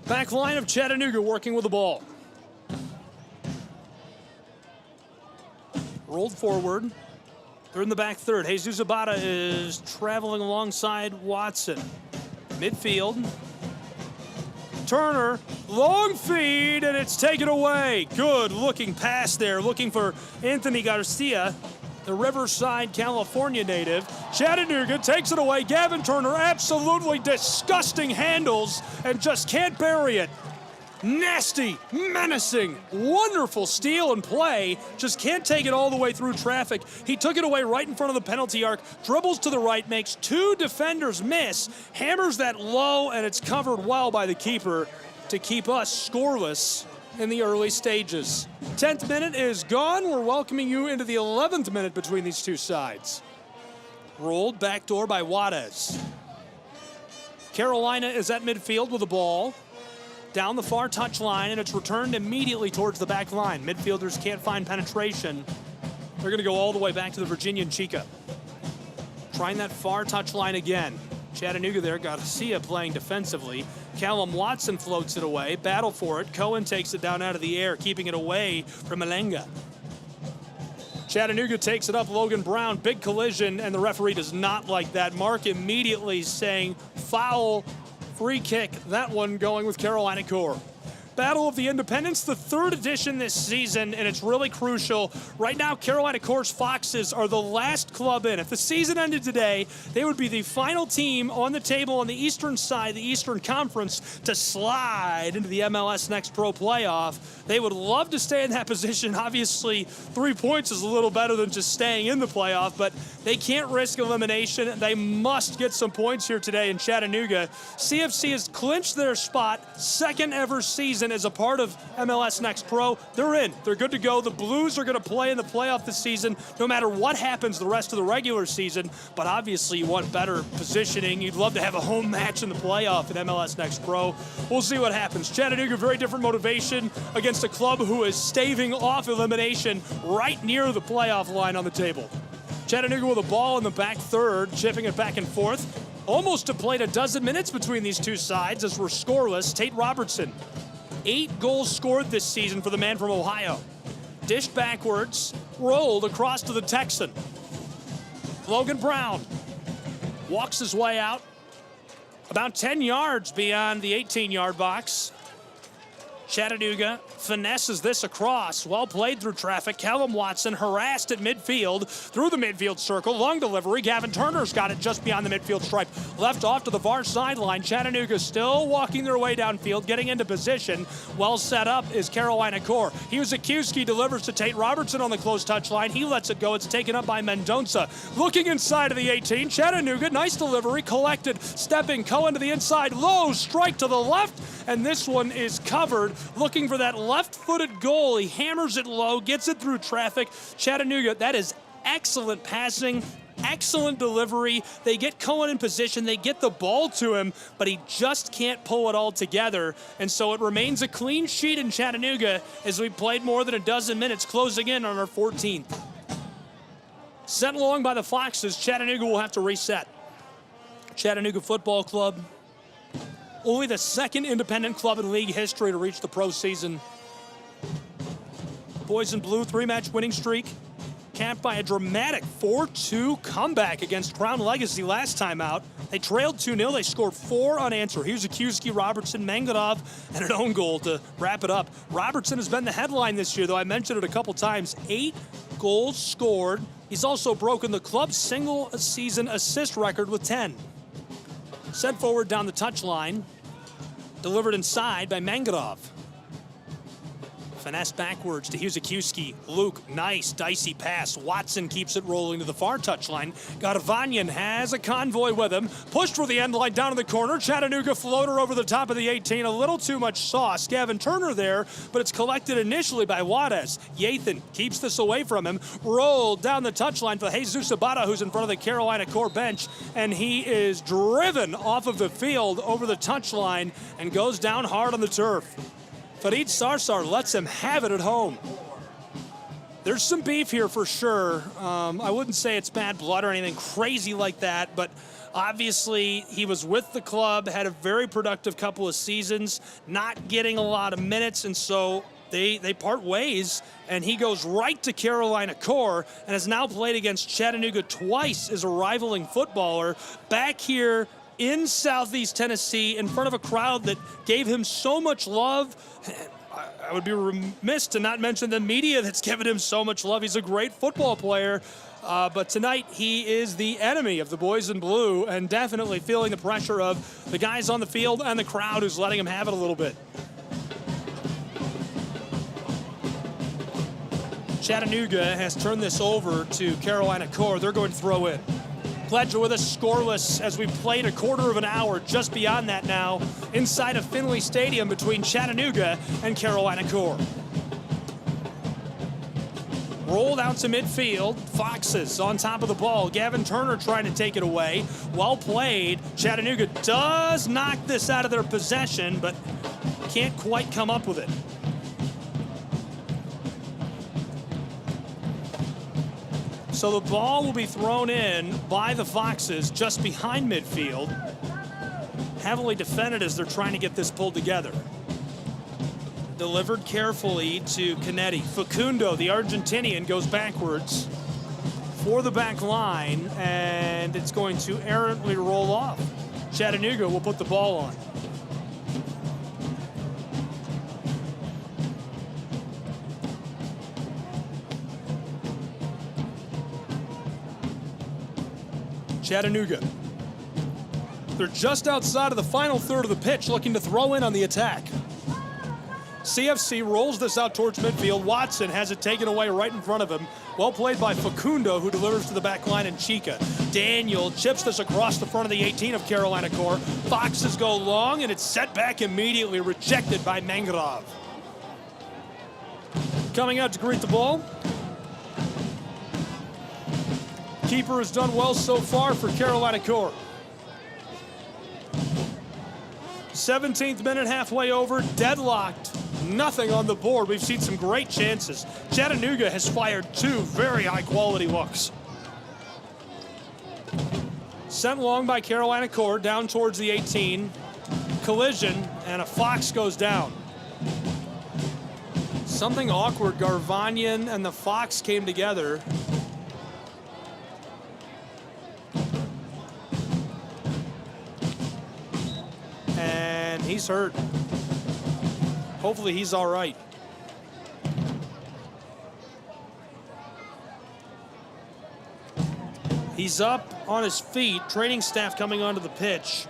Speaker 3: Back line of Chattanooga working with the ball. Rolled forward. They're in the back third. Jesus Abada is traveling alongside Watson. Midfield. Turner, long feed, and it's taken away. Good looking pass there, looking for Anthony Garcia, the Riverside, California native. Chattanooga takes it away. Gavin Turner, absolutely disgusting handles and just can't bury it. Nasty, menacing, wonderful steal and play. Just can't take it all the way through traffic. He took it away right in front of the penalty arc, dribbles to the right, makes 2 defenders miss, hammers that low, and it's covered well by the keeper to keep us scoreless in the early stages. 10th minute is gone. We're welcoming you into the 11th minute between these two sides. Rolled backdoor by Juarez. Carolina is at midfield with the ball. Down the far touchline, and it's returned immediately towards the back line. Midfielders can't find penetration. They're going to go all the way back to the Virginian Chica. Trying that far touchline again. Chattanooga there, Garcia playing defensively. Callum Watson floats it away. Battle for it. Cohen takes it down out of the air, keeping it away from Malenga. Chattanooga takes it up. Logan Brown, big collision, and the referee does not like that. Mark immediately saying foul. Free kick, that one going with Carolina Core. Battle of the Independents, the third edition this season, and it's really crucial. Right now, Carolina Corps Foxes are the last club in. If the season ended today, they would be the final team on the table on the eastern side, the Eastern Conference, to slide into the MLS Next Pro playoff. They would love to stay in that position. Obviously, 3 points is a little better than just staying in the playoff, but they can't risk elimination. They must get some points here today in Chattanooga. CFC has clinched their spot, second ever season as a part of MLS Next Pro. They're in. They're good to go. The Blues are going to play in the playoff this season no matter what happens the rest of the regular season, but obviously you want better positioning. You'd love to have a home match in the playoff in MLS Next Pro. We'll see what happens. Chattanooga, very different motivation against a club who is staving off elimination right near the playoff line on the table. Chattanooga with a ball in the back third, chipping it back and forth. Almost have played a dozen minutes between these two sides as we're scoreless. Tate Robertson, 8 goals scored this season for the man from Ohio. Dished backwards, rolled across to the Texan. Logan Brown walks his way out about 10 yards beyond the 18-yard box. Chattanooga finesses this across. Well played through traffic. Callum Watson harassed at midfield, through the midfield circle. Long delivery. Gavin Turner's got it just beyond the midfield stripe. Left off to the far sideline. Chattanooga still walking their way downfield, getting into position. Well set up is Carolina Corps. Huzakiewski delivers to Tate Robertson on the close touchline. He lets it go. It's taken up by Mendoza. Looking inside of the 18. Chattanooga, nice delivery, collected, stepping Cohen to the inside. Low strike to the left, and this one is covered. Looking for that left-footed goal. He hammers it low, gets it through traffic. Chattanooga, that is excellent passing, excellent delivery. They get Cohen in position, they get the ball to him, but he just can't pull it all together. And so it remains a clean sheet in Chattanooga as we played more than a dozen minutes, closing in on our 14th. Sent along by the Foxes, Chattanooga will have to reset. Chattanooga Football Club, only the second independent club in league history to reach the pro season. Boys in Blue, 3-match winning streak, capped by a dramatic 4-2 comeback against Crown Legacy last time out. They trailed 2-0. They scored 4 unanswered. Here's Huzakiewski, Robertson, Mangadov, and an own goal to wrap it up. Robertson has been the headline this year, though I mentioned it a couple times. 8 goals scored. He's also broken the club's single-season assist record with 10. Sent forward down the touchline. Delivered inside by Mangadov. Finesse backwards to Huzakiewski. Luke, nice, dicey pass. Watson keeps it rolling to the far touchline. Garvanyan has a convoy with him. Pushed for the end line down in the corner. Chattanooga floater over the top of the 18. A little too much sauce. Gavin Turner there, but it's collected initially by Juarez. Yathan keeps this away from him. Rolled down the touchline for Jesus Abada, who's in front of the Carolina Corps bench, and he is driven off of the field over the touchline and goes down hard on the turf. Farid Sarsar lets him have it at home. There's some beef here for sure. I wouldn't say it's bad blood or anything crazy like that, but obviously he was with the club, had a very productive couple of seasons, not getting a lot of minutes, and so they part ways, and he goes right to Carolina Corps and has now played against Chattanooga twice as a rivaling footballer. Back here in Southeast Tennessee, in front of a crowd that gave him so much love. I would be remiss to not mention the media that's given him so much love. He's a great football player, but tonight he is the enemy of the boys in blue and definitely feeling the pressure of the guys on the field and the crowd who's letting him have it a little bit. Chattanooga has turned this over to Carolina Corps. They're going to throw in. Glad you're with us, scoreless, as we played a quarter of an hour, just beyond that now, inside of Finley Stadium between Chattanooga and Carolina Corps. Rolled out to midfield. Foxes on top of the ball. Gavin Turner trying to take it away. Well played. Chattanooga does knock this out of their possession, but can't quite come up with it. So the ball will be thrown in by the Foxes just behind midfield. Heavily defended as they're trying to get this pulled together. Delivered carefully to Canetti. Facundo, the Argentinian, goes backwards for the back line, and it's going to errantly roll off. Chattanooga will put the ball on. Chattanooga. They're just outside of the final third of the pitch, looking to throw in on the attack. CFC rolls this out towards midfield. Watson has it taken away right in front of him. Well played by Facundo, who delivers to the back line, and Chica. Daniel chips this across the front of the 18 of Carolina Core. Foxes go long, and it's set back immediately, rejected by Mangrove. Coming out to greet the ball. Keeper has done well so far for Carolina Core. 17th minute, halfway over, deadlocked. Nothing on the board. We've seen some great chances. Chattanooga has fired 2 very high-quality looks. Sent long by Carolina Core, down towards the 18. Collision, and a Fox goes down. Something awkward. Garvanian and the Fox came together. And he's hurt. Hopefully he's all right. He's up on his feet. Training staff coming onto the pitch.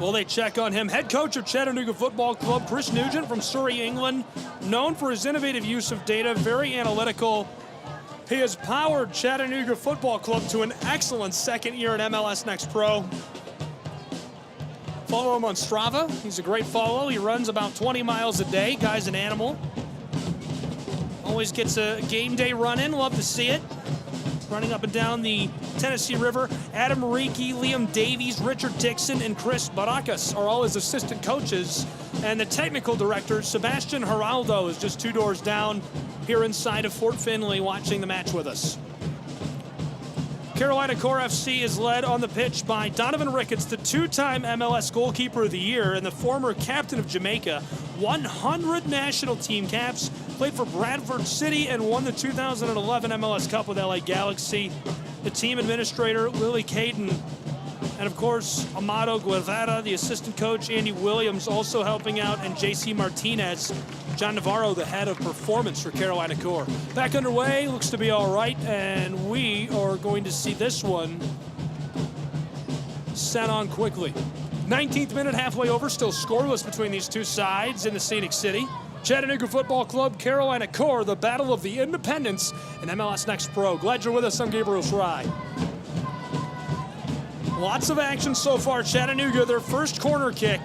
Speaker 3: Well, they check on him. Head coach of Chattanooga Football Club, Chris Nugent from Surrey, England, known for his innovative use of data, very analytical. He has powered Chattanooga Football Club to an excellent second year in MLS Next Pro. Follow him on Strava. He's a great follow. He runs about 20 miles a day. Guy's an animal. Always gets a game day run in. Love to see it. Running up and down the Tennessee River. Adam Reiki, Liam Davies, Richard Dixon, and Chris Baracus are all his assistant coaches. And the technical director, Sebastian Geraldo, is just 2 doors down here inside of Fort Finley watching the match with us. Carolina Core FC is led on the pitch by Donovan Ricketts, the 2-time MLS Goalkeeper of the Year and the former captain of Jamaica. 100 national team caps, played for Bradford City and won the 2011 MLS Cup with LA Galaxy. The team administrator, Lily Caden, and of course, Amado Guevara, the assistant coach, Andy Williams also helping out, and JC Martinez. John Navarro, the head of performance for Carolina Core. Back underway, looks to be all right, and we are going to see this one set on quickly. 19th minute, halfway over, still scoreless between these two sides in the Scenic City. Chattanooga Football Club, Carolina Core, the battle of the independents in MLS Next Pro. Glad you're with us. I'm Gabriel Fry. Lots of action so far. Chattanooga, their first corner kick.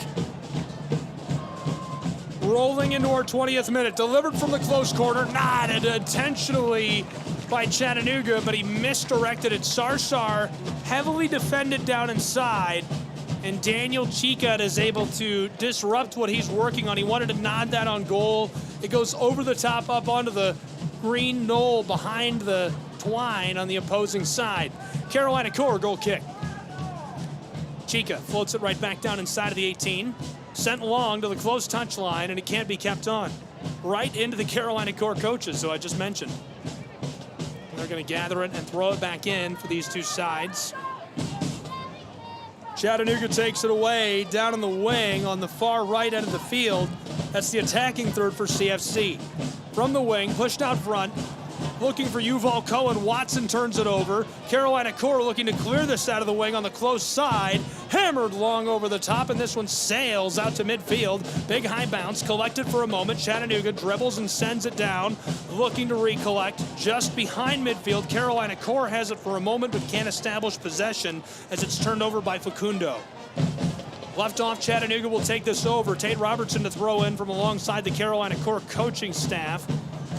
Speaker 3: Rolling into our 20th minute. Delivered from the close corner. Not intentionally by Chattanooga, but he misdirected it. Sarsar heavily defended down inside. And Daniel Chica is able to disrupt what he's working on. He wanted to nod that on goal. It goes over the top up onto the green knoll behind the twine on the opposing side. Carolina Core goal kick. Chica floats it right back down inside of the 18. Sent long to the close touch line, and it can't be kept on. Right into the Carolina Core coaches, who I just mentioned. They're going to gather it and throw it back in for these two sides. Chattanooga takes it away down in the wing on the far right end of the field. That's the attacking third for CFC. From the wing, pushed out front, looking for Yuval Cohen. Watson turns it over. Carolina Core looking to clear this out of the wing on the close side. Hammered long over the top, and this one sails out to midfield. Big high bounce, collected for a moment. Chattanooga dribbles and sends it down, looking to recollect just behind midfield. Carolina Core has it for a moment, but can't establish possession as it's turned over by Facundo. Left off, Chattanooga will take this over. Tate Robertson to throw in from alongside the Carolina Core coaching staff.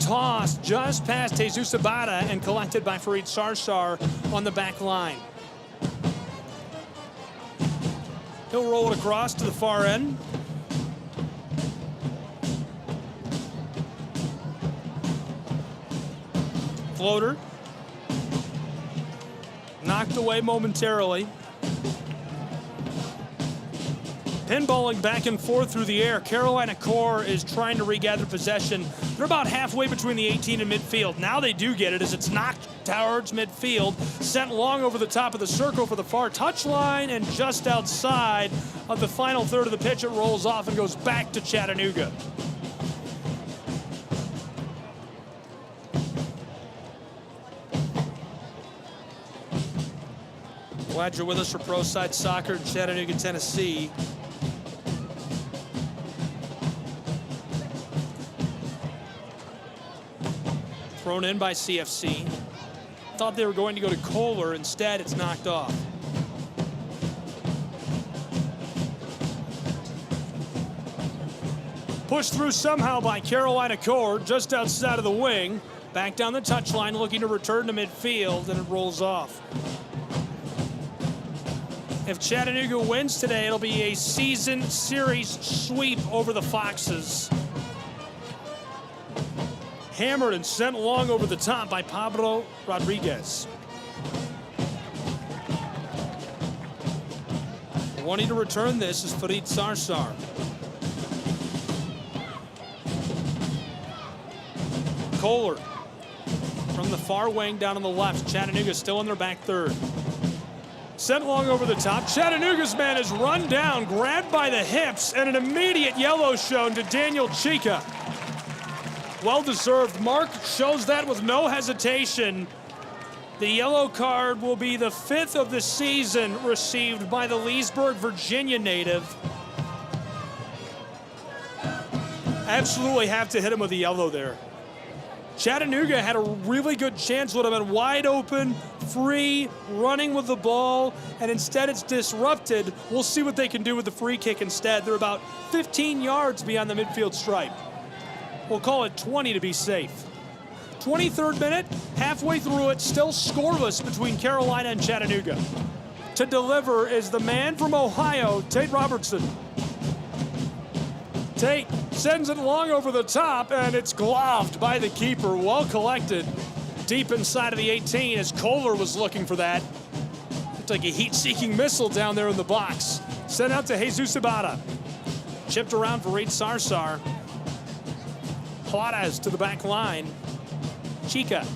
Speaker 3: Tossed just past Jesus Abada and collected by Farid Sarsar on the back line. He'll roll it across to the far end. Floater. Knocked away momentarily. Pinballing back and forth through the air. Carolina Core is trying to regather possession. They're about halfway between the 18 and midfield. Now they do get it as it's knocked towards midfield. Sent long over the top of the circle for the far touchline, and just outside of the final third of the pitch, it rolls off and goes back to Chattanooga. Glad you're with us for Pro Side Soccer in Chattanooga, Tennessee. Thrown in by CFC. Thought they were going to go to Kohler. Instead, it's knocked off. Pushed through somehow by Carolina Core, just outside of the wing. Back down the touchline, looking to return to midfield, and it rolls off. If Chattanooga wins today, it'll be a season series sweep over the Foxes. Hammered and sent long over the top by Pablo Rodriguez. Wanting to return this is Farid Sarsar. Kohler from the far wing down on the left. Chattanooga still in their back third. Sent long over the top. Chattanooga's man is run down, grabbed by the hips, and an immediate yellow shown to Daniel Chica. Well-deserved. Mark shows that with no hesitation. The yellow card will be the 5th of the season received by the Leesburg, Virginia native. Absolutely have to hit him with a yellow there. Chattanooga had a really good chance, would have been wide open, free, running with the ball, and instead it's disrupted. We'll see what they can do with the free kick instead. They're about 15 yards beyond the midfield stripe. We'll call it 20 to be safe. 23rd minute, halfway through it, still scoreless between Carolina and Chattanooga. To deliver is the man from Ohio, Tate Robertson. Tate sends it long over the top, and it's gloved by the keeper. Well collected deep inside of the 18 as Kohler was looking for that. Looked like a heat-seeking missile down there in the box. Sent out to Jesus Ibarra. Chipped around for Reed Sarsar. Juarez to the back line. Chica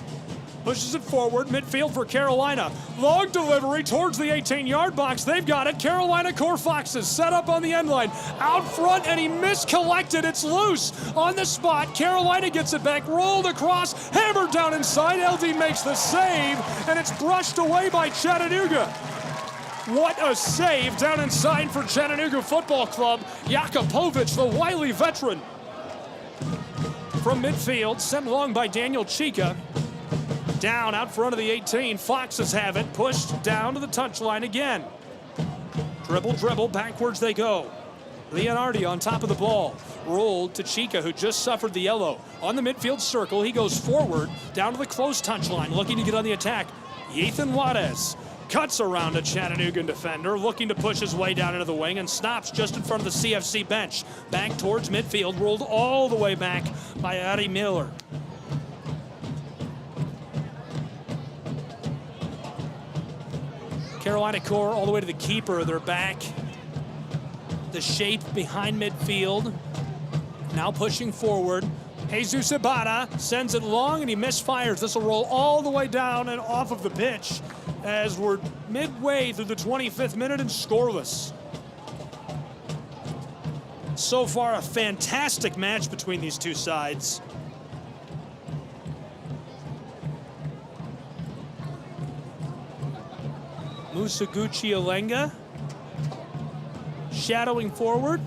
Speaker 3: pushes it forward, midfield for Carolina. Long delivery towards the 18-yard box. They've got it. Carolina Core Foxes set up on the end line. Out front, and he miscollected. It's loose on the spot. Carolina gets it back, rolled across, hammered down inside. LD makes the save, and it's brushed away by Chattanooga. What a save down inside for Chattanooga Football Club. Jakupovic, the wily veteran. From midfield, sent long by Daniel Chica. Down out front of the 18. Foxes have it. Pushed down to the touchline again. Dribble, backwards they go. Leonardi on top of the ball. Rolled to Chica, who just suffered the yellow. On the midfield circle, he goes forward, down to the close touchline, looking to get on the attack. Ethan Juarez cuts around a Chattanooga defender, looking to push his way down into the wing, and stops just in front of the CFC bench. Back towards midfield, rolled all the way back by Ari Miller. Carolina Core all the way to the keeper. They're back. The shape behind midfield. Now pushing forward. Jesus Ibarra sends it long and he misfires. This will roll all the way down and off of the pitch as we're midway through the 25th minute and scoreless. So far, a fantastic match between these two sides. Musaguchi Alenga shadowing forward.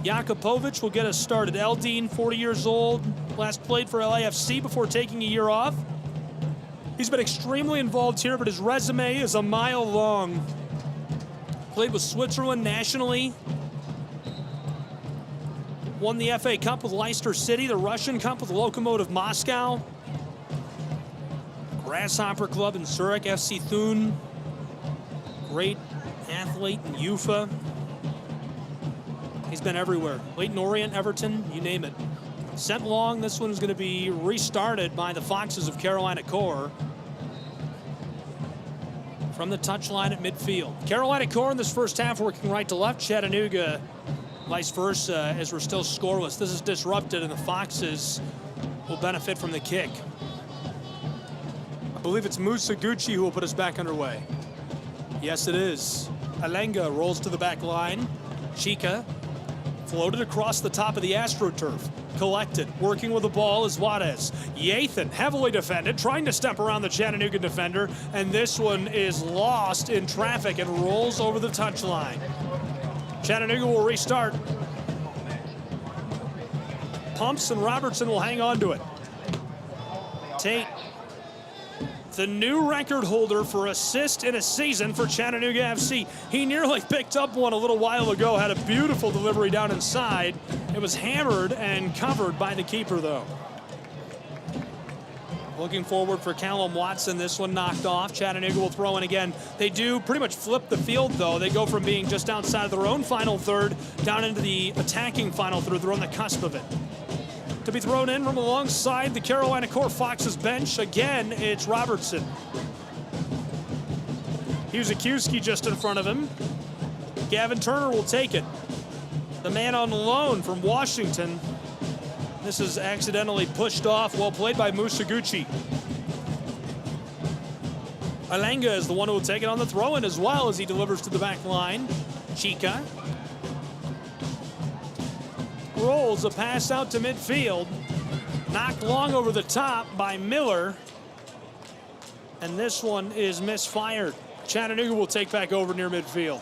Speaker 3: Jakupovic will get us started. Eldine, 40 years old, last played for LAFC before taking a year off. He's been extremely involved here, but his resume is a mile long. Played with Switzerland nationally. Won the FA Cup with Leicester City, the Russian Cup with Lokomotiv Moscow. Grasshopper Club in Zurich, FC Thun. Great athlete in UFA. He's been everywhere. Leyton Orient, Everton, you name it. Sent long, this one's going to be restarted by the Foxes of Carolina Core. From the touchline at midfield. Carolina Core in this first half working right to left. Chattanooga vice versa as we're still scoreless. This is disrupted and the Foxes will benefit from the kick. I believe it's Musaguchi who will put us back underway. Yes, it is. Alenga rolls to the back line. Chica floated across the top of the AstroTurf. collected. Working with the ball is Juarez. Yathan, heavily defended, trying to step around the Chattanooga defender, and this one is lost in traffic and rolls over the touchline. Chattanooga will restart. Pumps and Robertson will hang on to it. Tate, the new record holder for assists in a season for Chattanooga FC. He nearly picked up one a little while ago, had a beautiful delivery down inside. It was hammered and covered by the keeper, though. Looking forward for Callum Watson. This one knocked off. Chattanooga will throw in again. They do pretty much flip the field, though. They go from being just outside of their own final third down into the attacking final third. They're on the cusp of it. To be thrown in from alongside the Carolina Core Foxes bench. Again, it's Robertson. Huzakiewski just in front of him. Gavin Turner will take it. The man on loan from Washington. This is accidentally pushed off. Well played by Musaguchi. Alanga is the one who will take it on the throw-in as well as he delivers to the back line. Chica. Rolls a pass out to midfield. Knocked long over the top by Miller. And this one is misfired. Chattanooga will take back over near midfield.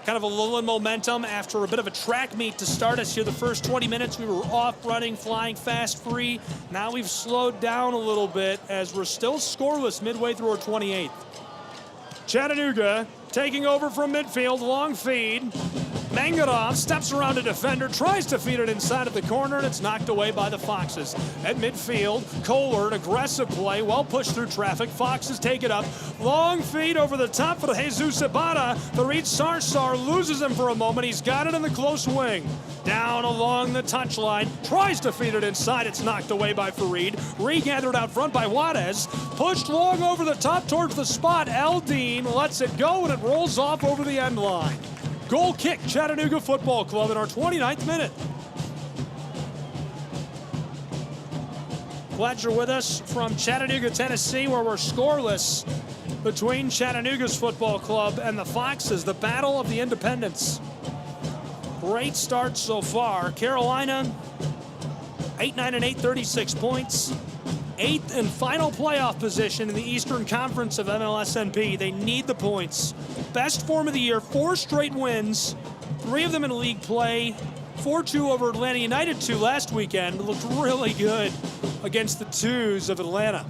Speaker 3: Kind of a lull in momentum after a bit of a track meet to start us here. The first 20 minutes we were off, running, flying, fast, free. Now we've slowed down a little bit as we're still scoreless midway through our 28th. Chattanooga taking over from midfield, long feed. Mangadov steps around a defender, tries to feed it inside of the corner, and it's knocked away by the Foxes. At midfield, Kohler, an aggressive play, well pushed through traffic. Foxes take it up. Long feed over the top for Jesus Ibarra. Farid Sarsar loses him for a moment. He's got it in the close wing. Down along the touchline, tries to feed it inside. It's knocked away by Farid. Regathered out front by Juarez. Pushed long over the top towards the spot. Eldine lets it go, and it rolls off over the end line. Goal kick, Chattanooga Football Club in our 29th minute. Glad you're with us from Chattanooga, Tennessee, where we're scoreless between Chattanooga's football club and the Foxes, the battle of the independents. Great start so far. Carolina, 8-9-8, 36 points. 8th and final playoff position in the Eastern Conference of MLSNP. They need the points. Best form of the year, 4 straight wins, 3 of them in league play. 4-2 over Atlanta United 2 last weekend. Looked really good against the twos of Atlanta.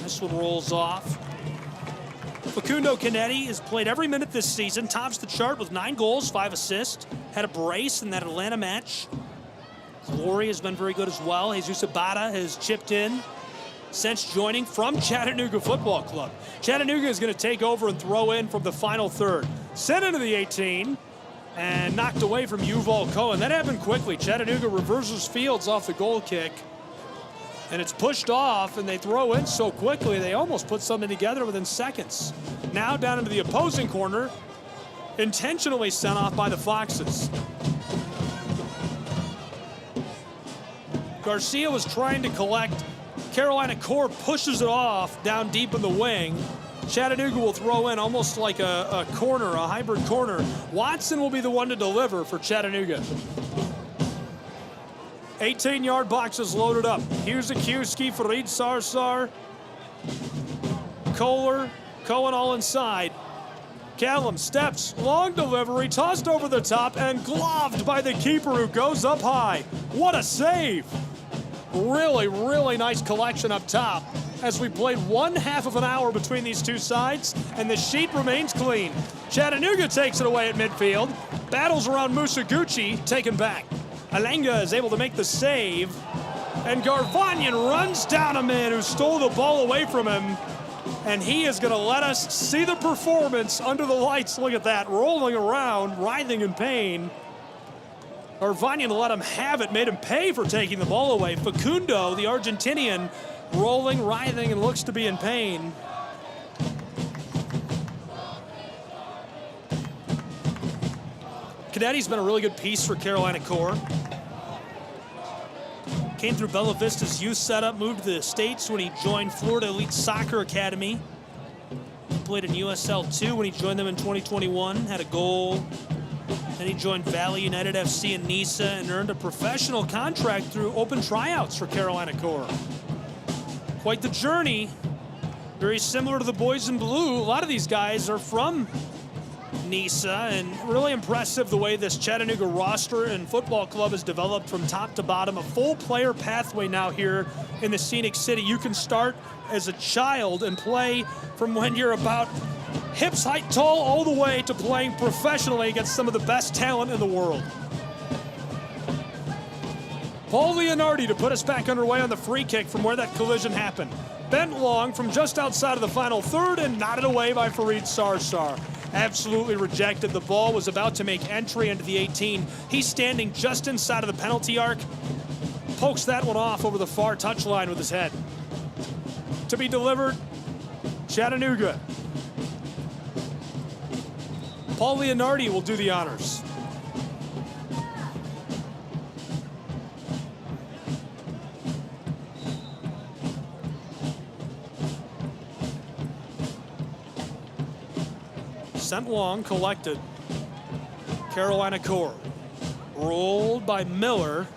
Speaker 3: This one rolls off. Facundo Canetti has played every minute this season, tops the chart with 9 goals, 5 assists. Had a brace in that Atlanta match. Glory has been very good as well. Jesus Ibarra has chipped in since joining from Chattanooga Football Club. Chattanooga is going to take over and throw in from the final third. Sent into the 18 and knocked away from Yuval Cohen. That happened quickly. Chattanooga reverses fields off the goal kick. And it's pushed off, and they throw in so quickly they almost put something together within seconds. Now down into the opposing corner, intentionally sent off by the Foxes. Garcia was trying to collect. Carolina Core pushes it off down deep in the wing. Chattanooga will throw in almost like a corner, a hybrid corner. Watson will be the one to deliver for Chattanooga. 18-yard box is loaded up. Huzakiewski, Farid Sarsar, Kohler, Cohen all inside. Callum steps, long delivery, tossed over the top and gloved by the keeper who goes up high. What a save! Really, really nice collection up top as we played 1/2 of an hour between these two sides, and the sheet remains clean. Chattanooga takes it away at midfield, battles around Musaguchi, taken back. Alanga is able to make the save, and Garvanyan runs down a man who stole the ball away from him, and he is going to let us see the performance under the lights. Look at that, rolling around, writhing in pain. Garvanyan let him have it, made him pay for taking the ball away. Facundo, the Argentinian, rolling, writhing, and looks to be in pain. Cadetti's been a really good piece for Carolina Core. Came through Bella Vista's youth setup, moved to the States when he joined Florida Elite Soccer Academy. Played in USL 2 when he joined them in 2021, had a goal, Then he joined Valley United FC in Nisa and earned a professional contract through open tryouts for Carolina Core. Quite the journey. Very similar to the boys in blue. A lot of these guys are from Nisa, and really impressive the way this Chattanooga roster and football club has developed from top to bottom. A full player pathway now here in the Scenic City. You can start as a child and play from when you're about hips height tall all the way to playing professionally against some of the best talent in the world. Paul Leonardi to put us back underway on the free kick from where that collision happened. Bent long from just outside of the final third and knotted away by Fareed Sarsar. Absolutely rejected. The ball was about to make entry into the 18. He's standing just inside of the penalty arc. Pokes that one off over the far touchline with his head. To be delivered, Chattanooga. Paul Leonardi will do the honors. Sent long, collected. Carolina Core. Rolled by Miller.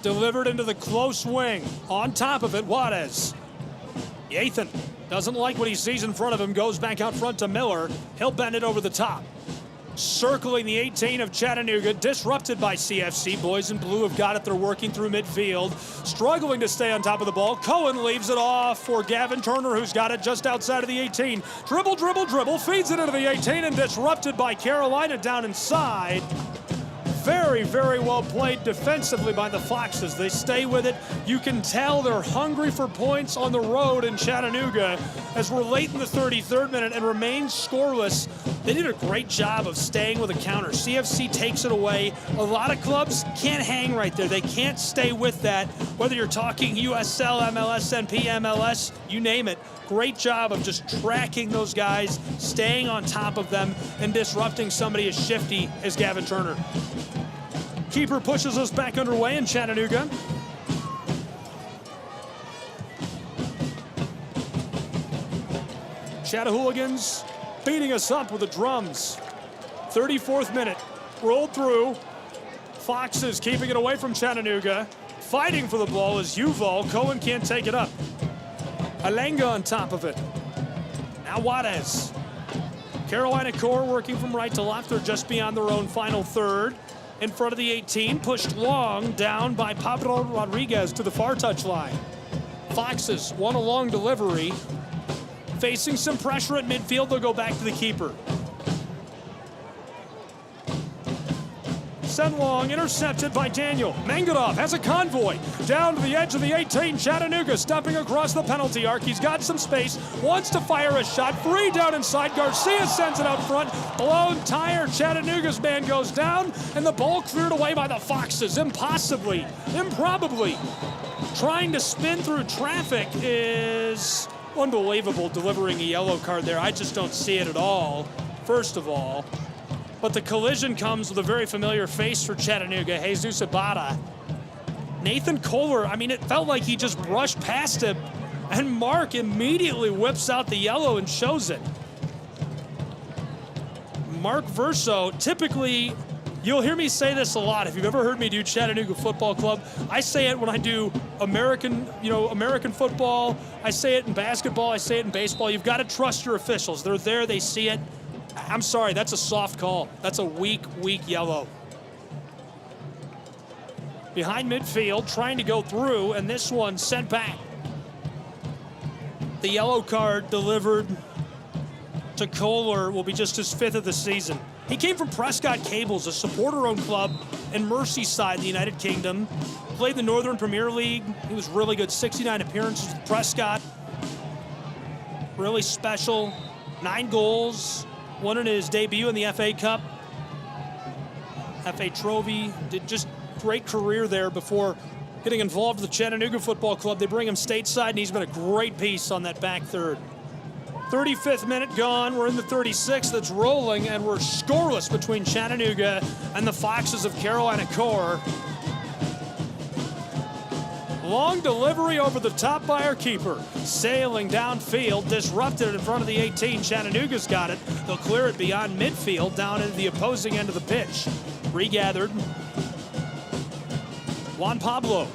Speaker 3: Delivered into the close wing. On top of it, Juarez. Yathan doesn't like what he sees in front of him. Goes back out front to Miller. He'll bend it over the top. Circling the 18 of Chattanooga, disrupted by CFC. Boys in blue have got it. They're working through midfield, struggling to stay on top of the ball. Cohen leaves it off for Gavin Turner, who's got it just outside of the 18. Dribble, dribble, dribble, feeds it into the 18 and disrupted by Carolina down inside. Very, very well played defensively by the Foxes. They stay with it. You can tell they're hungry for points on the road in Chattanooga as we're late in the 33rd minute and remain scoreless. They did a great job of staying with a counter. CFC takes it away. A lot of clubs can't hang right there. They can't stay with that. Whether you're talking USL, MLS, NP, MLS, you name it. Great job of just tracking those guys, staying on top of them, and disrupting somebody as shifty as Gavin Turner. Keeper pushes us back underway in Chattanooga. Chattahooligans beating us up with the drums. 34th minute, rolled through. Foxes keeping it away from Chattanooga. Fighting for the ball is Yuval. Cohen can't take it up. Alenga on top of it. Now Juarez. Carolina Core working from right to left. They're just beyond their own final third. In front of the 18, pushed long, down by Pablo Rodriguez to the far touchline. Foxes want a long delivery. Facing some pressure at midfield, they'll go back to the keeper. Sent long, intercepted by Daniel. Mangadov has a convoy down to the edge of the 18. Chattanooga stepping across the penalty arc. He's got some space, wants to fire a shot. Free down inside. Garcia sends it out front. Blown tire. Chattanooga's man goes down, and the ball cleared away by the Foxes. Improbably, trying to spin through traffic is unbelievable, delivering a yellow card there. I just don't see it at all, first of all. But the collision comes with a very familiar face for Chattanooga, Jesus Ibarra. Nathan Kohler, I mean, it felt like he just brushed past him, and Mark immediately whips out the yellow and shows it. Mark Verso, typically, you'll hear me say this a lot. If you've ever heard me do Chattanooga Football Club, I say it when I do American football. I say it in basketball. I say it in baseball. You've got to trust your officials. They're there. They see it. I'm sorry, that's a soft call. That's a weak yellow. Behind midfield, trying to go through, and this one sent back. The yellow card delivered to Kohler will be just his 5th of the season. He came from Prescott Cables, a supporter-owned club in Merseyside, the United Kingdom. Played the Northern Premier League. He was really good, 69 appearances with Prescott. Really special, 9 goals. Won in his debut in the FA Cup, FA Trophy. Did just great career there before getting involved with the Chattanooga Football Club. They bring him stateside, and he's been a great piece on that back third. 35th minute gone. We're in the 36th. That's rolling, and we're scoreless between Chattanooga and the Foxes of Carolina Core. Long delivery over the top by our keeper. Sailing downfield, disrupted it in front of the 18. Chattanooga's got it. They'll clear it beyond midfield, down into the opposing end of the pitch. Regathered. Juan Pablo.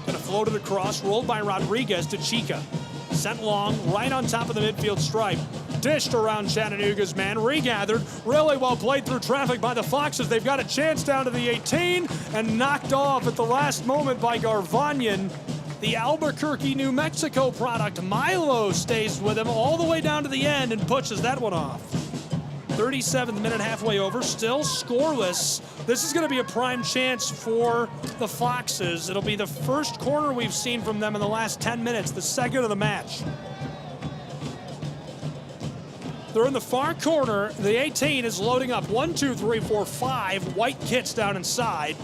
Speaker 3: Gonna float it across, rolled by Rodriguez to Chica. Sent long, right on top of the midfield stripe. Dished around Chattanooga's man, regathered, really well played through traffic by the Foxes. They've got a chance down to the 18 and knocked off at the last moment by Garvanyan. The Albuquerque, New Mexico product, Milo, stays with him all the way down to the end and pushes that one off. 37th minute, halfway over, still scoreless. This is going to be a prime chance for the Foxes. It'll be the first corner we've seen from them in the last 10 minutes, the second of the match. They're in the far corner. The 18 is loading up 1, 2, 3, 4, 5 white kits down inside.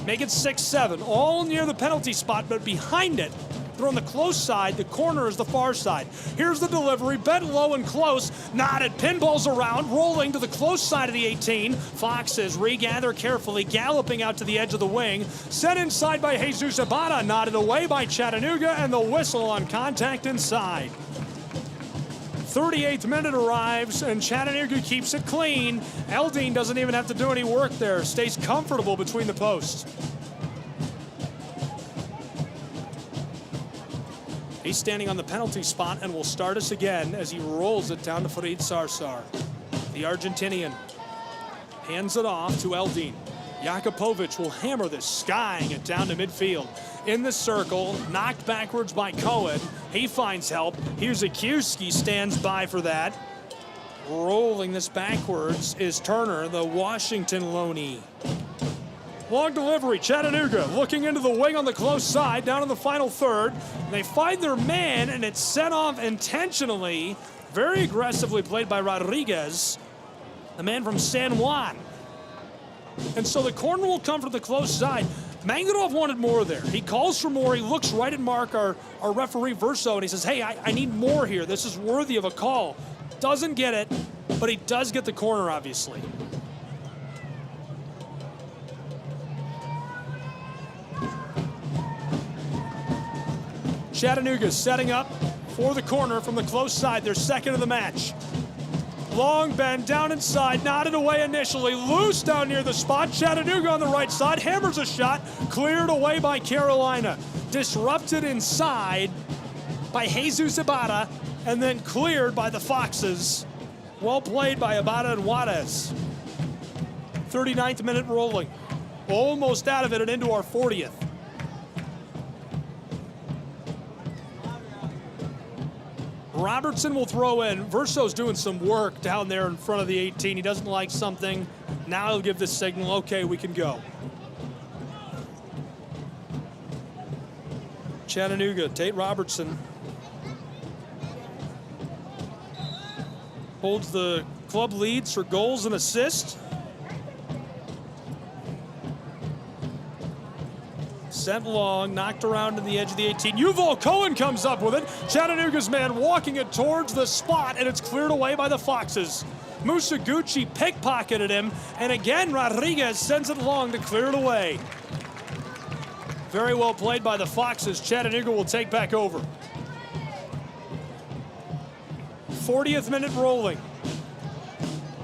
Speaker 3: Make it 6, 7, all near the penalty spot, but behind it, they're on the close side. The corner is the far side. Here's the delivery, bent low and close, knotted, pinballs around, rolling to the close side of the 18. Foxes regather carefully, galloping out to the edge of the wing. Sent inside by Jesus Abada, knotted away by Chattanooga, and the whistle on contact inside. 38th minute arrives, and Chattanooga keeps it clean. Eldine doesn't even have to do any work there. Stays comfortable between the posts. He's standing on the penalty spot and will start us again as he rolls it down to Farid Sarsar. The Argentinian hands it off to Eldine. Jakupovic will hammer this, skying it down to midfield. In the circle, knocked backwards by Cohen. He finds help. Here's Akiuski, stands by for that. Rolling this backwards is Turner, the Washington loanee. Long delivery, Chattanooga looking into the wing on the close side, down in the final third. They find their man, and it's sent off intentionally. Very aggressively played by Rodriguez, the man from San Juan. And so the corner will come from the close side. Mangadov wanted more there. He calls for more. He looks right at Mark, our referee, Verso, and he says, hey, I need more here. This is worthy of a call. Doesn't get it, but he does get the corner, obviously. Chattanooga setting up for the corner from the close side. Their second of the match. Long bend down inside, knotted away initially, loose down near the spot. Chattanooga on the right side, hammers a shot, cleared away by Carolina. Disrupted inside by Jesus Abada, and then cleared by the Foxes. Well played by Abada and Juarez. 39th minute rolling. Almost out of it and into our 40th. Robertson will throw in. Verso's doing some work down there in front of the 18. He doesn't like something. Now he'll give the signal, okay, we can go. Chattanooga, Tate Robertson holds the club leads for goals and assists. Sent long, knocked around to the edge of the 18. Yuval Cohen comes up with it. Chattanooga's man walking it towards the spot, and it's cleared away by the Foxes. Musaguchi pickpocketed him, and again Rodriguez sends it long to clear it away. Very well played by the Foxes. Chattanooga will take back over. 40th minute rolling.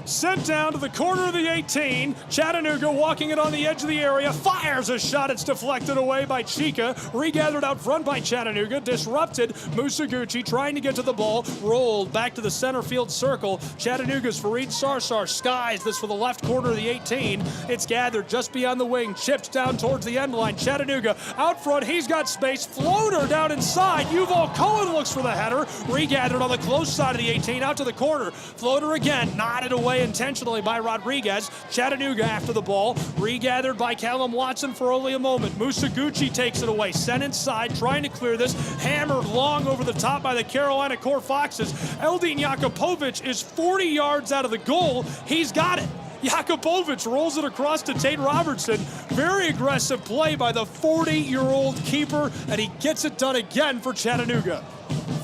Speaker 3: Sent down to the corner of the 18. Chattanooga walking it on the edge of the area. Fires a shot. It's deflected away by Chica. Regathered out front by Chattanooga. Disrupted. Musaguchi trying to get to the ball. Rolled back to the center field circle. Chattanooga's Farid Sarsar skies this for the left corner of the 18. It's gathered just beyond the wing. Chipped down towards the end line. Chattanooga out front. He's got space. Floater down inside. Yuval Cohen looks for the header. Regathered on the close side of the 18. Out to the corner. Floater again. Knotted away intentionally by Rodriguez. Chattanooga after the ball. Regathered by Callum Watson for only a moment. Musaguchi takes it away. Sent inside, trying to clear this. Hammered long over the top by the Carolina Core Foxes. Eldine Jakupovic is 40 yards out of the goal. He's got it. Jakupovic rolls it across to Tate Robertson. Very aggressive play by the 40-year-old keeper, and he gets it done again for Chattanooga.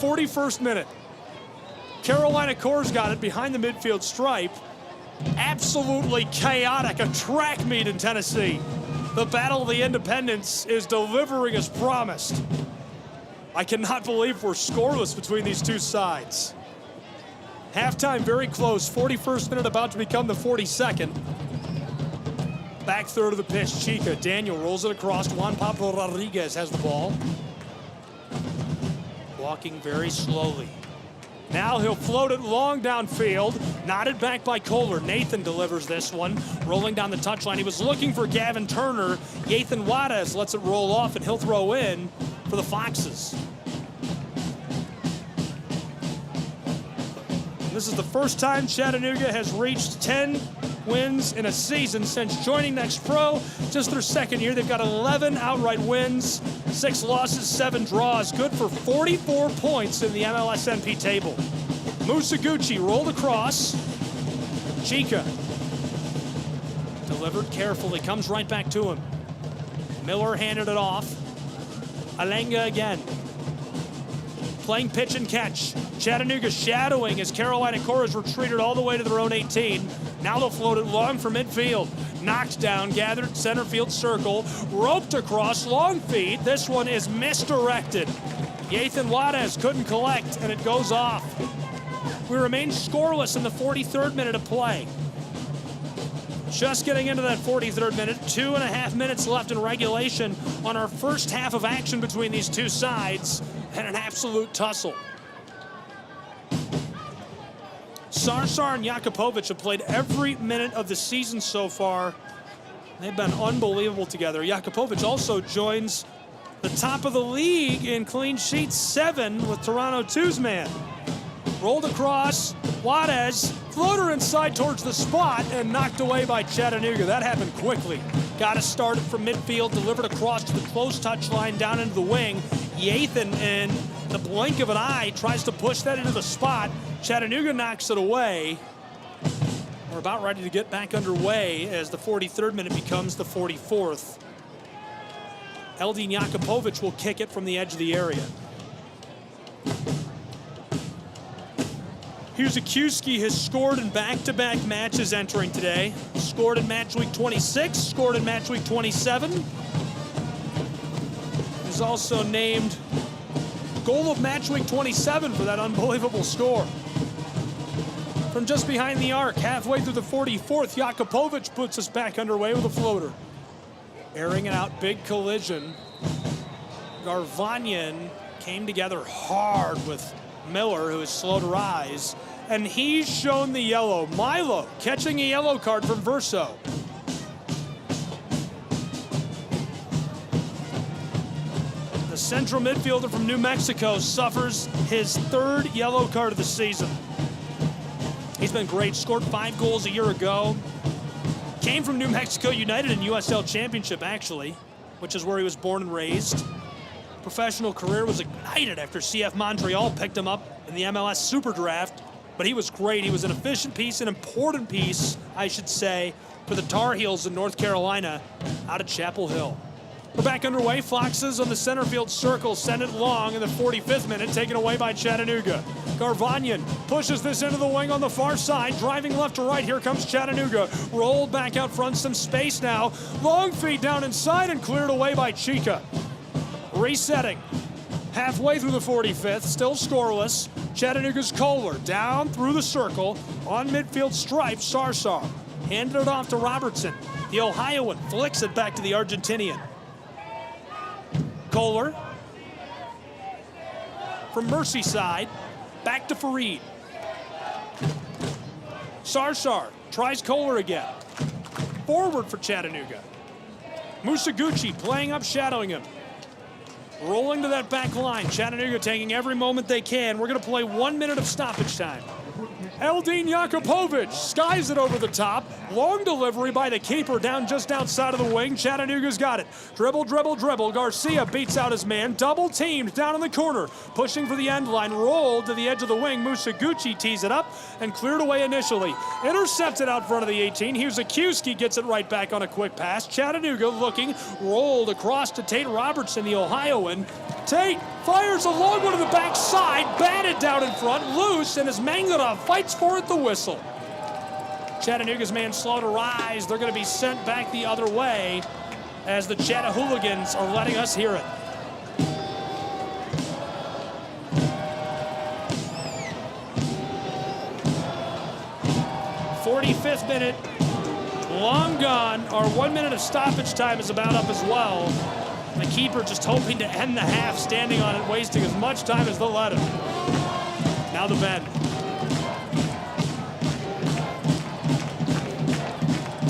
Speaker 3: 41st minute. Carolina Core's got it behind the midfield stripe. Absolutely chaotic, a track meet in Tennessee. The Battle of the Independents is delivering as promised. I cannot believe we're scoreless between these two sides. Halftime very close, 41st minute about to become the 42nd. Back third of the pitch, Chica. Daniel rolls it across. Juan Pablo Rodriguez has the ball. Walking very slowly. Now he'll float it long downfield. Knotted back by Kohler. Nathan delivers this one. Rolling down the touchline. He was looking for Gavin Turner. Yathan Juarez lets it roll off, and he'll throw in for the Foxes. This is the first time Chattanooga has reached 10 wins in a season since joining Next Pro. Just their second year. They've got 11 outright wins, 6 losses, 7 draws. Good for 44 points in the MLS NP table. Musaguchi rolled across. Chica delivered carefully, comes right back to him. Miller handed it off. Alenga again. Playing pitch and catch. Chattanooga shadowing as Carolina Coras retreated all the way to their own 18. Now they'll float it long for midfield. Knocked down, gathered center field circle, roped across, long feed. This one is misdirected. Yathan Juarez couldn't collect, and it goes off. We remain scoreless in the 43rd minute of play. Just getting into that 43rd minute, 2.5 minutes left in regulation on our first half of action between these two sides, and an absolute tussle. Sarsar and Jakupovic have played every minute of the season so far. They've been unbelievable together. Jakupovic also joins the top of the league in clean sheets, 7 with Toronto 2's man. Rolled across, Juarez, floater inside towards the spot, and knocked away by Chattanooga. That happened quickly. Got to start it from midfield, delivered across to the close touchline, down into the wing. Yathan, in the blink of an eye, tries to push that into the spot. Chattanooga knocks it away. We're about ready to get back underway as the 43rd minute becomes the 44th. Eldin Jakupovic will kick it from the edge of the area. Huzakuski has scored in back-to-back matches entering today. Scored in match week 26, scored in match week 27. He's also named goal of match week 27 for that unbelievable score. From just behind the arc, halfway through the 44th, Jakupovic puts us back underway with a floater. Airing it out, big collision. Garvanyan came together hard with Miller, who is slow to rise, and he's shown the yellow. Milo catching a yellow card from Verso. The central midfielder from New Mexico suffers his 3rd yellow card of the season. He's been great, scored 5 goals a year ago. Came from New Mexico United in USL Championship, actually, which is where he was born and raised. Professional career was ignited after CF Montreal picked him up in the MLS Super Draft, but he was great. He was an efficient piece, an important piece, I should say, for the Tar Heels in North Carolina out of Chapel Hill. We're back underway. Foxes on the center field circle send it long in the 45th minute, taken away by Chattanooga. Garvanyan pushes this into the wing on the far side, driving left to right. Here comes Chattanooga. Rolled back out front, some space now. Long feed down inside and cleared away by Chica. Resetting. Halfway through the 45th, still scoreless. Chattanooga's Kohler down through the circle. On midfield stripe, Sarsar. Handed it off to Robertson. The Ohioan flicks it back to the Argentinian. Kohler from Merseyside, back to Farid. Sarsar tries Kohler again. Forward for Chattanooga. Musaguchi playing up, shadowing him. Rolling to that back line. Chattanooga taking every moment they can. We're going to play 1 minute of stoppage time. Eldin Jakupovic skies it over the top. Long delivery by the keeper down just outside of the wing. Chattanooga's got it. Dribble, dribble, dribble. Garcia beats out his man. Double teamed down in the corner. Pushing for the end line. Rolled to the edge of the wing. Musaguchi tees it up and cleared away initially. Intercepted out front of the 18. Huzakuski gets it right back on a quick pass. Chattanooga looking. Rolled across to Tate Robertson, the Ohioan. Tate fires a long one to the backside. Batted down in front. Loose, and as Mangala fights for it, the whistle. Chattanooga's man slow to rise. They're going to be sent back the other way. as the Chatahooligans are letting us hear it. 45th minute, long gone. Our 1 minute of stoppage time is about up as well. The keeper just hoping to end the half, standing on it, wasting as much time as they'll let him. Now the bend.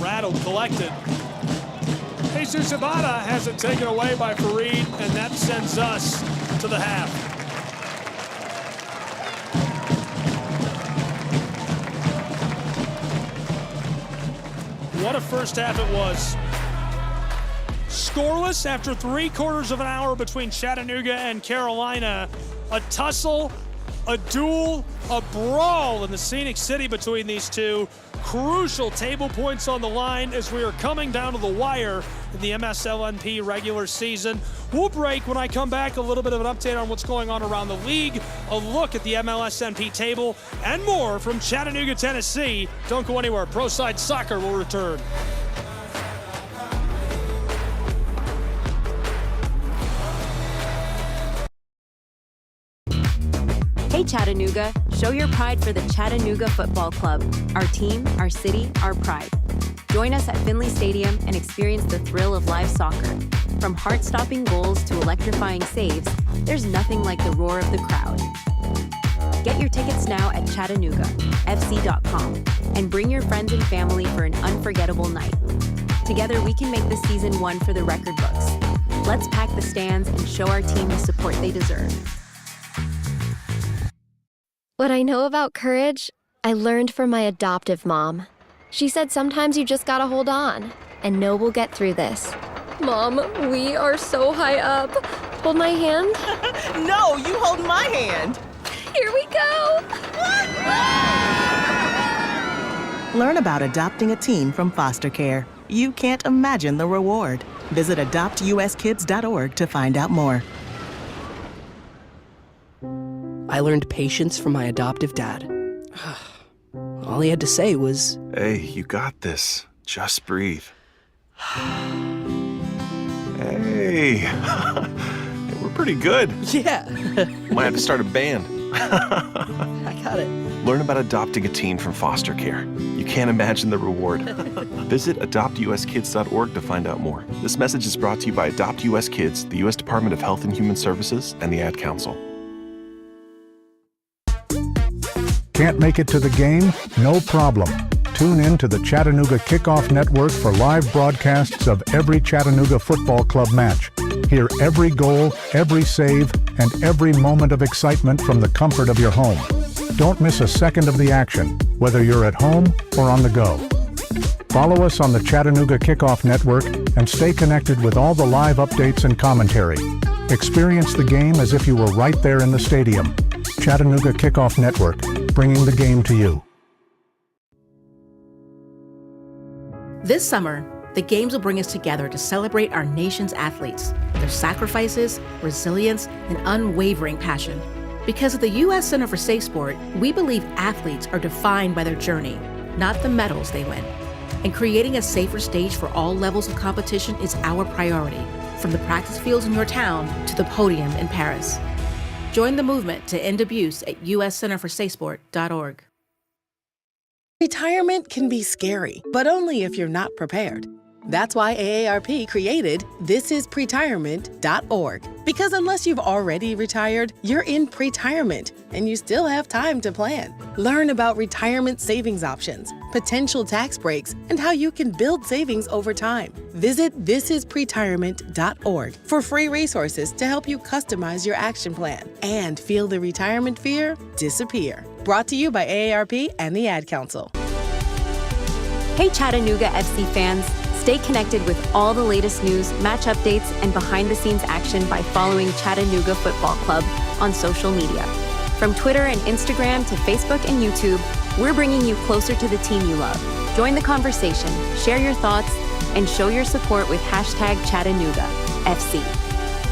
Speaker 3: Rattled, collected. Jesus Abada has it taken away by Fareed, and that sends us to the half. What a first half it was. Scoreless after 3/4 of an hour between Chattanooga and Carolina. A tussle, a duel, a brawl in the Scenic City between these two. Crucial table points on the line as we are coming down to the wire in the MSLNP regular season. We'll break. When I come back, a little bit of an update on what's going on around the league, a look at the MLSNP table, and more from Chattanooga, Tennessee. Don't go anywhere. Pro Side Soccer will return.
Speaker 16: Hey Chattanooga, show your pride for the Chattanooga Football Club. Our team, our city, our pride. Join us at Finley Stadium and experience the thrill of live soccer. From heart-stopping goals to electrifying saves, there's nothing like the roar of the crowd. Get your tickets now at ChattanoogaFC.com and bring your friends and family for an unforgettable night. Together we can make this season one for the record books. Let's pack the stands and show our team the support they deserve.
Speaker 19: What I know about courage, I learned from my adoptive mom. She said sometimes you just gotta hold on and know we'll get through this. Mom, we are so high up. Hold my hand.
Speaker 20: No, you hold my hand.
Speaker 19: Here we go.
Speaker 20: Learn about adopting a teen from foster care. You can't imagine the reward. Visit adoptuskids.org to find out more.
Speaker 21: I learned patience from my adoptive dad. All he had to say was,
Speaker 22: "Hey, you got this. Just breathe." Hey, we're pretty good.
Speaker 21: Yeah.
Speaker 22: Might have to start a band.
Speaker 21: I got it.
Speaker 22: Learn about adopting a teen from foster care. You can't imagine the reward. Visit adoptuskids.org to find out more. This message is brought to you by Adopt US Kids, the U.S. Department of Health and Human Services, and the Ad Council.
Speaker 23: Can't make it to the game? No problem. Tune in to the Chattanooga Kickoff Network for live broadcasts of every Chattanooga Football Club match. Hear every goal, every save, and every moment of excitement from the comfort of your home. Don't miss a second of the action, whether you're at home or on the go. Follow us on the Chattanooga Kickoff Network and stay connected with all the live updates and commentary. Experience the game as if you were right there in the stadium. Chattanooga Kickoff Network, bringing the game to you.
Speaker 24: This summer, the Games will bring us together to celebrate our nation's athletes, their sacrifices, resilience, and unwavering passion. Because at the U.S. Center for Safe Sport, we believe athletes are defined by their journey, not the medals they win. And creating a safer stage for all levels of competition is our priority, from the practice fields in your town to the podium in Paris. Join the movement to end abuse at uscenterforsafesport.org.
Speaker 25: Retirement can be scary, but only if you're not prepared. That's why AARP created thisispretirement.org. Because unless you've already retired, you're in pretirement, and you still have time to plan. Learn about retirement savings options, potential tax breaks, and how you can build savings over time. Visit thisispretirement.org for free resources to help you customize your action plan and feel the retirement fear disappear. Brought to you by AARP and the Ad Council.
Speaker 16: Hey Chattanooga FC fans, stay connected with all the latest news, match updates, and behind-the-scenes action by following Chattanooga Football Club on social media. From Twitter and Instagram to Facebook and YouTube, we're bringing you closer to the team you love. Join the conversation, share your thoughts, and show your support with #ChattanoogaFC.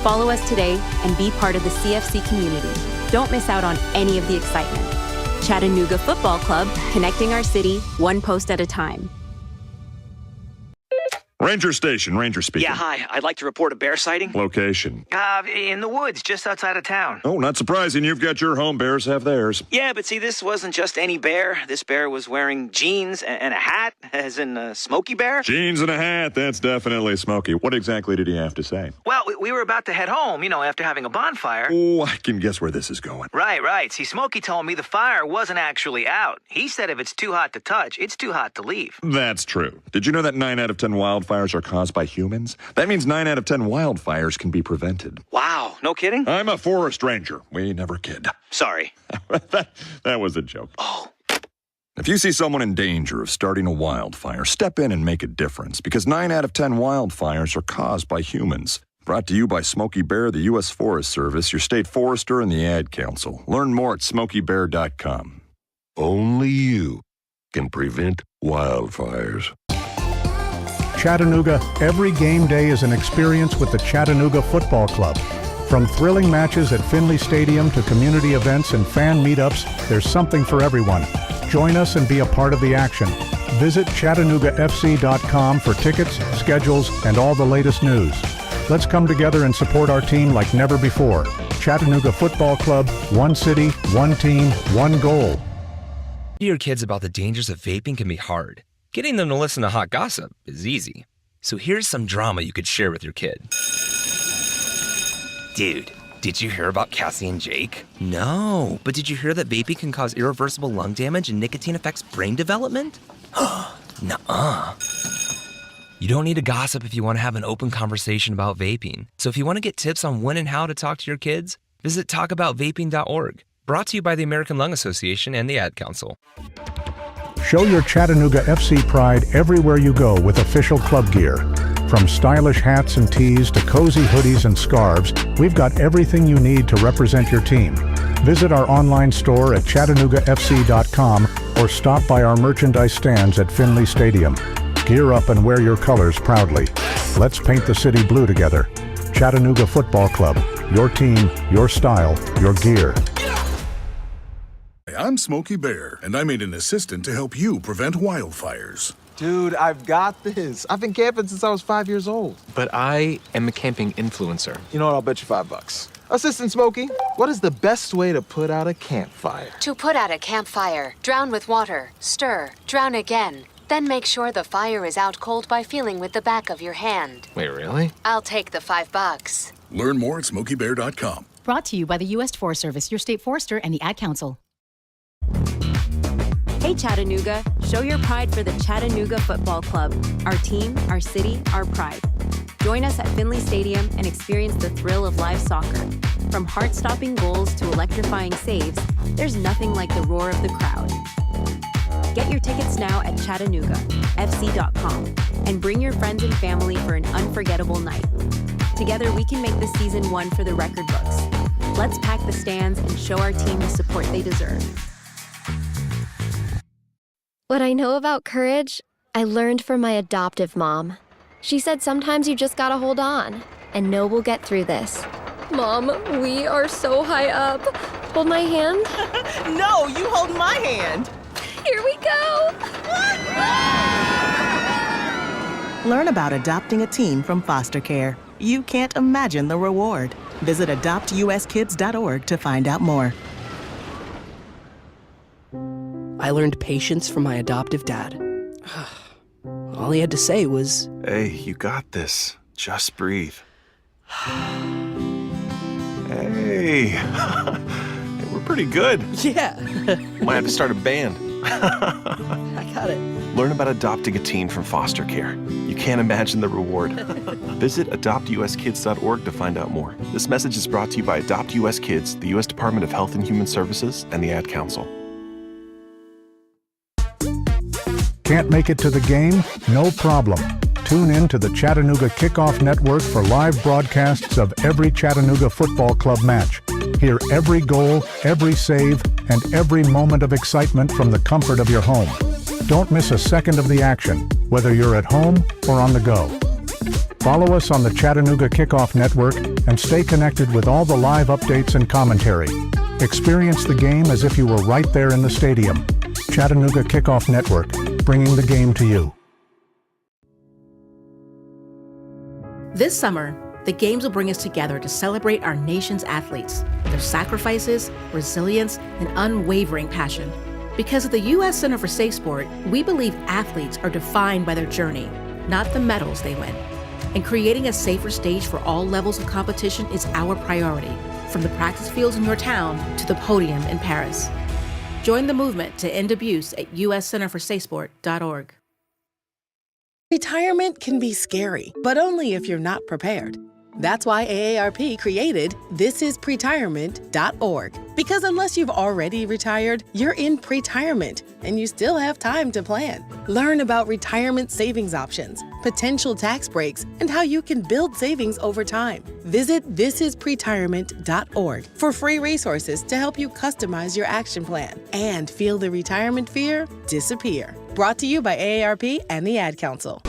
Speaker 16: Follow us today and be part of the CFC community. Don't miss out on any of the excitement. Chattanooga Football Club, connecting our city one post at a time.
Speaker 1: Ranger Station, Ranger speaking.
Speaker 2: Yeah, hi. I'd like to report a bear sighting.
Speaker 1: Location.
Speaker 2: In the woods, just outside of town.
Speaker 1: Oh, not surprising. You've got your home. Bears have theirs.
Speaker 2: Yeah, but see, this wasn't just any bear. This bear was wearing jeans and a hat, as in a Smokey Bear.
Speaker 1: Jeans and a hat. That's definitely Smokey. What exactly did he have to say?
Speaker 2: Well, we were about to head home, after having a bonfire.
Speaker 1: Oh, I can guess where this is going.
Speaker 2: Right. See, Smokey told me the fire wasn't actually out. He said if it's too hot to touch, it's too hot to leave.
Speaker 1: That's true. Did you know that 9 out of 10 wildfires are caused by humans? That means 9 out of 10 wildfires can be prevented.
Speaker 2: Wow, no kidding?
Speaker 1: I'm a forest ranger. We never kid.
Speaker 2: Sorry.
Speaker 1: that was a joke. Oh. If you see someone in danger of starting a wildfire, step in and make a difference, because 9 out of 10 wildfires are caused by humans. Brought to you by Smokey Bear, the U.S. Forest Service, your state forester, and the Ad Council. Learn more at smokeybear.com.
Speaker 4: Only you can prevent wildfires.
Speaker 23: Chattanooga, every game day is an experience with the Chattanooga Football Club. From thrilling matches at Finley Stadium to community events and fan meetups, there's something for everyone. Join us and be a part of the action. Visit ChattanoogaFC.com for tickets, schedules, and all the latest news. Let's come together and support our team like never before. Chattanooga Football Club, one city, one team, one goal.
Speaker 5: Your kids about the dangers of vaping can be hard. Getting them to listen to hot gossip is easy. So here's some drama you could share with your kid. Dude, did you hear about Cassie and Jake? No, but did you hear that vaping can cause irreversible lung damage and nicotine affects brain development? Nuh-uh. You don't need to gossip if you want to have an open conversation about vaping. So if you want to get tips on when and how to talk to your kids, visit talkaboutvaping.org. Brought to you by the American Lung Association and the Ad Council.
Speaker 23: Show your Chattanooga FC pride everywhere you go with official club gear. From stylish hats and tees to cozy hoodies and scarves, we've got everything you need to represent your team. Visit our online store at ChattanoogaFC.com or stop by our merchandise stands at Finley Stadium. Gear up and wear your colors proudly. Let's paint the city blue together. Chattanooga Football Club. Your team, your style, your gear.
Speaker 6: I'm Smokey Bear, and I made an assistant to help you prevent wildfires.
Speaker 26: Dude, I've got this. I've been camping since I was 5 years old.
Speaker 27: But I am a camping influencer.
Speaker 26: You know what? I'll bet you $5. Assistant Smokey, what is the best way to put out a campfire?
Speaker 28: To put out a campfire, drown with water, stir, drown again. Then make sure the fire is out cold by feeling with the back of your hand.
Speaker 27: Wait, really?
Speaker 28: I'll take the $5.
Speaker 6: Learn more at smokeybear.com.
Speaker 29: Brought to you by the U.S. Forest Service, your state forester, and the Ad Council.
Speaker 16: Hey Chattanooga, show your pride for the Chattanooga Football Club. Our team, our city, our pride. Join us at Finley Stadium and experience the thrill of live soccer. From heart-stopping goals to electrifying saves, there's nothing like the roar of the crowd. Get your tickets now at ChattanoogaFC.com and bring your friends and family for an unforgettable night. Together we can make this season one for the record books. Let's pack the stands and show our team the support they deserve.
Speaker 19: What I know about courage, I learned from my adoptive mom. She said sometimes you just gotta hold on and know we'll get through this. Mom, we are so high up. Hold my hand.
Speaker 24: No, you hold my hand.
Speaker 19: Here we go.
Speaker 20: Learn about adopting a teen from foster care. You can't imagine the reward. Visit adoptuskids.org to find out more.
Speaker 21: I learned patience from my adoptive dad. All he had to say was,
Speaker 22: "Hey, you got this. Just breathe." Hey, we're pretty good.
Speaker 21: Yeah.
Speaker 22: Might have to start a band.
Speaker 21: I got it.
Speaker 22: Learn about adopting a teen from foster care. You can't imagine the reward. Visit adoptuskids.org to find out more. This message is brought to you by Adopt U.S. Kids, the U.S. Department of Health and Human Services, and the Ad Council.
Speaker 23: Can't make it to the game? No problem. Tune in to the Chattanooga Kickoff Network for live broadcasts of every Chattanooga Football Club match. Hear every goal, every save, and every moment of excitement from the comfort of your home. Don't miss a second of the action, whether you're at home or on the go. Follow us on the Chattanooga Kickoff Network and stay connected with all the live updates and commentary. Experience the game as if you were right there in the stadium. Chattanooga Kickoff Network, bringing the game to you.
Speaker 24: This summer, the Games will bring us together to celebrate our nation's athletes, their sacrifices, resilience, and unwavering passion. Because at the U.S. Center for Safe Sport, we believe athletes are defined by their journey, not the medals they win. And creating a safer stage for all levels of competition is our priority, from the practice fields in your town to the podium in Paris. Join the movement to end abuse at uscenterforsafesport.org.
Speaker 25: Retirement can be scary, but only if you're not prepared. That's why AARP created thisispretirement.org. Because unless you've already retired, you're in pretirement, and you still have time to plan. Learn about retirement savings options, potential tax breaks, and how you can build savings over time. Visit thisispretirement.org for free resources to help you customize your action plan and feel the retirement fear disappear. Brought to you by AARP and the Ad Council.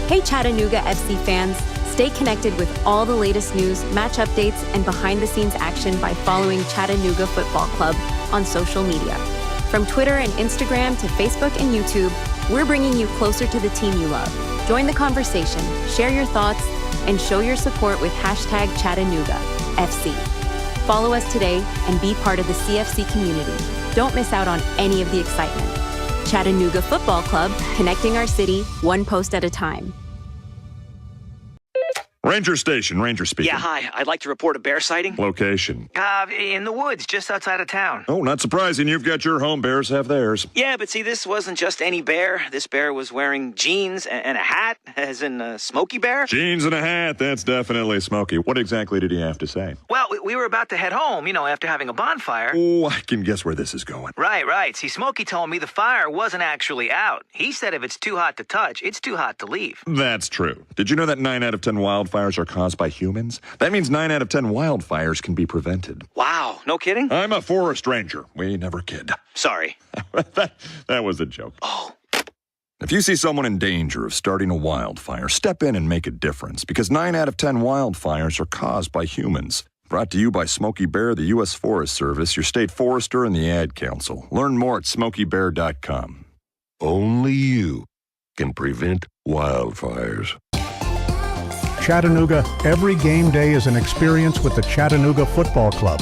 Speaker 16: Hey Chattanooga FC fans, stay connected with all the latest news, match updates, and behind-the-scenes action by following Chattanooga Football Club on social media. From Twitter and Instagram to Facebook and YouTube, we're bringing you closer to the team you love. Join the conversation, share your thoughts, and show your support with #ChattanoogaFC. Follow us today and be part of the CFC community. Don't miss out on any of the excitement. Chattanooga Football Club, connecting our city one post at a time.
Speaker 1: Ranger Station, Ranger speaking.
Speaker 2: Yeah, hi. I'd like to report a bear sighting.
Speaker 1: Location.
Speaker 2: In the woods, just outside of town.
Speaker 1: Oh, not surprising. You've got your home. Bears have theirs.
Speaker 2: Yeah, but see, this wasn't just any bear. This bear was wearing jeans and a hat, as in Smokey Bear.
Speaker 1: Jeans and a hat. That's definitely Smokey. What exactly did he have to say?
Speaker 2: Well, we were about to head home, after having a bonfire.
Speaker 1: Oh, I can guess where this is going.
Speaker 2: Right. See, Smokey told me the fire wasn't actually out. He said if it's too hot to touch, it's too hot to leave.
Speaker 1: That's true. Did you know that 9 out of 10 wildfires are caused by humans? That means 9 out of 10 wildfires can be prevented.
Speaker 2: Wow, no kidding?
Speaker 1: I'm a forest ranger. We never kid.
Speaker 2: Sorry.
Speaker 1: that was a joke. Oh. If you see someone in danger of starting a wildfire, step in and make a difference, because 9 out of 10 wildfires are caused by humans. Brought to you by Smokey Bear, the U.S. Forest Service, your state forester, and the Ad Council. Learn more at smokeybear.com.
Speaker 4: Only you can prevent wildfires.
Speaker 23: Chattanooga, every game day is an experience with the Chattanooga Football Club.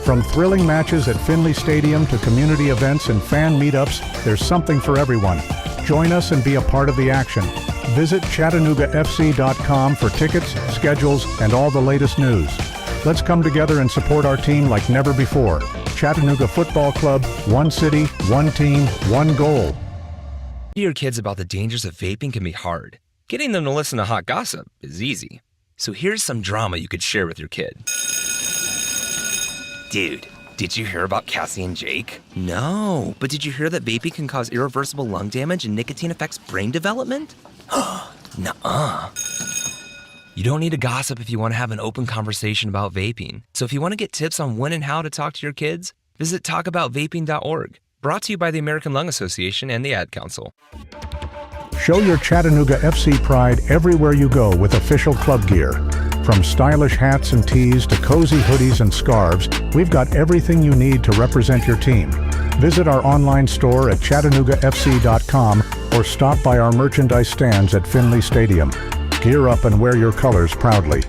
Speaker 23: From thrilling matches at Finley Stadium to community events and fan meetups, there's something for everyone. Join us and be a part of the action. Visit ChattanoogaFC.com for tickets, schedules, and all the latest news. Let's come together and support our team like never before. Chattanooga Football Club, one city, one team, one goal.
Speaker 5: To your kids about the dangers of vaping can be hard. Getting them to listen to hot gossip is easy. So here's some drama you could share with your kid. Dude, did you hear about Cassie and Jake? No, but did you hear that vaping can cause irreversible lung damage and nicotine affects brain development? Nuh-uh. You don't need to gossip if you want to have an open conversation about vaping. So if you want to get tips on when and how to talk to your kids, visit talkaboutvaping.org. Brought to you by the American Lung Association and the Ad Council.
Speaker 23: Show your Chattanooga FC pride everywhere you go with official club gear. From stylish hats and tees to cozy hoodies and scarves, we've got everything you need to represent your team. Visit our online store at ChattanoogaFC.com or stop by our merchandise stands at Finley Stadium. Gear up and wear your colors proudly.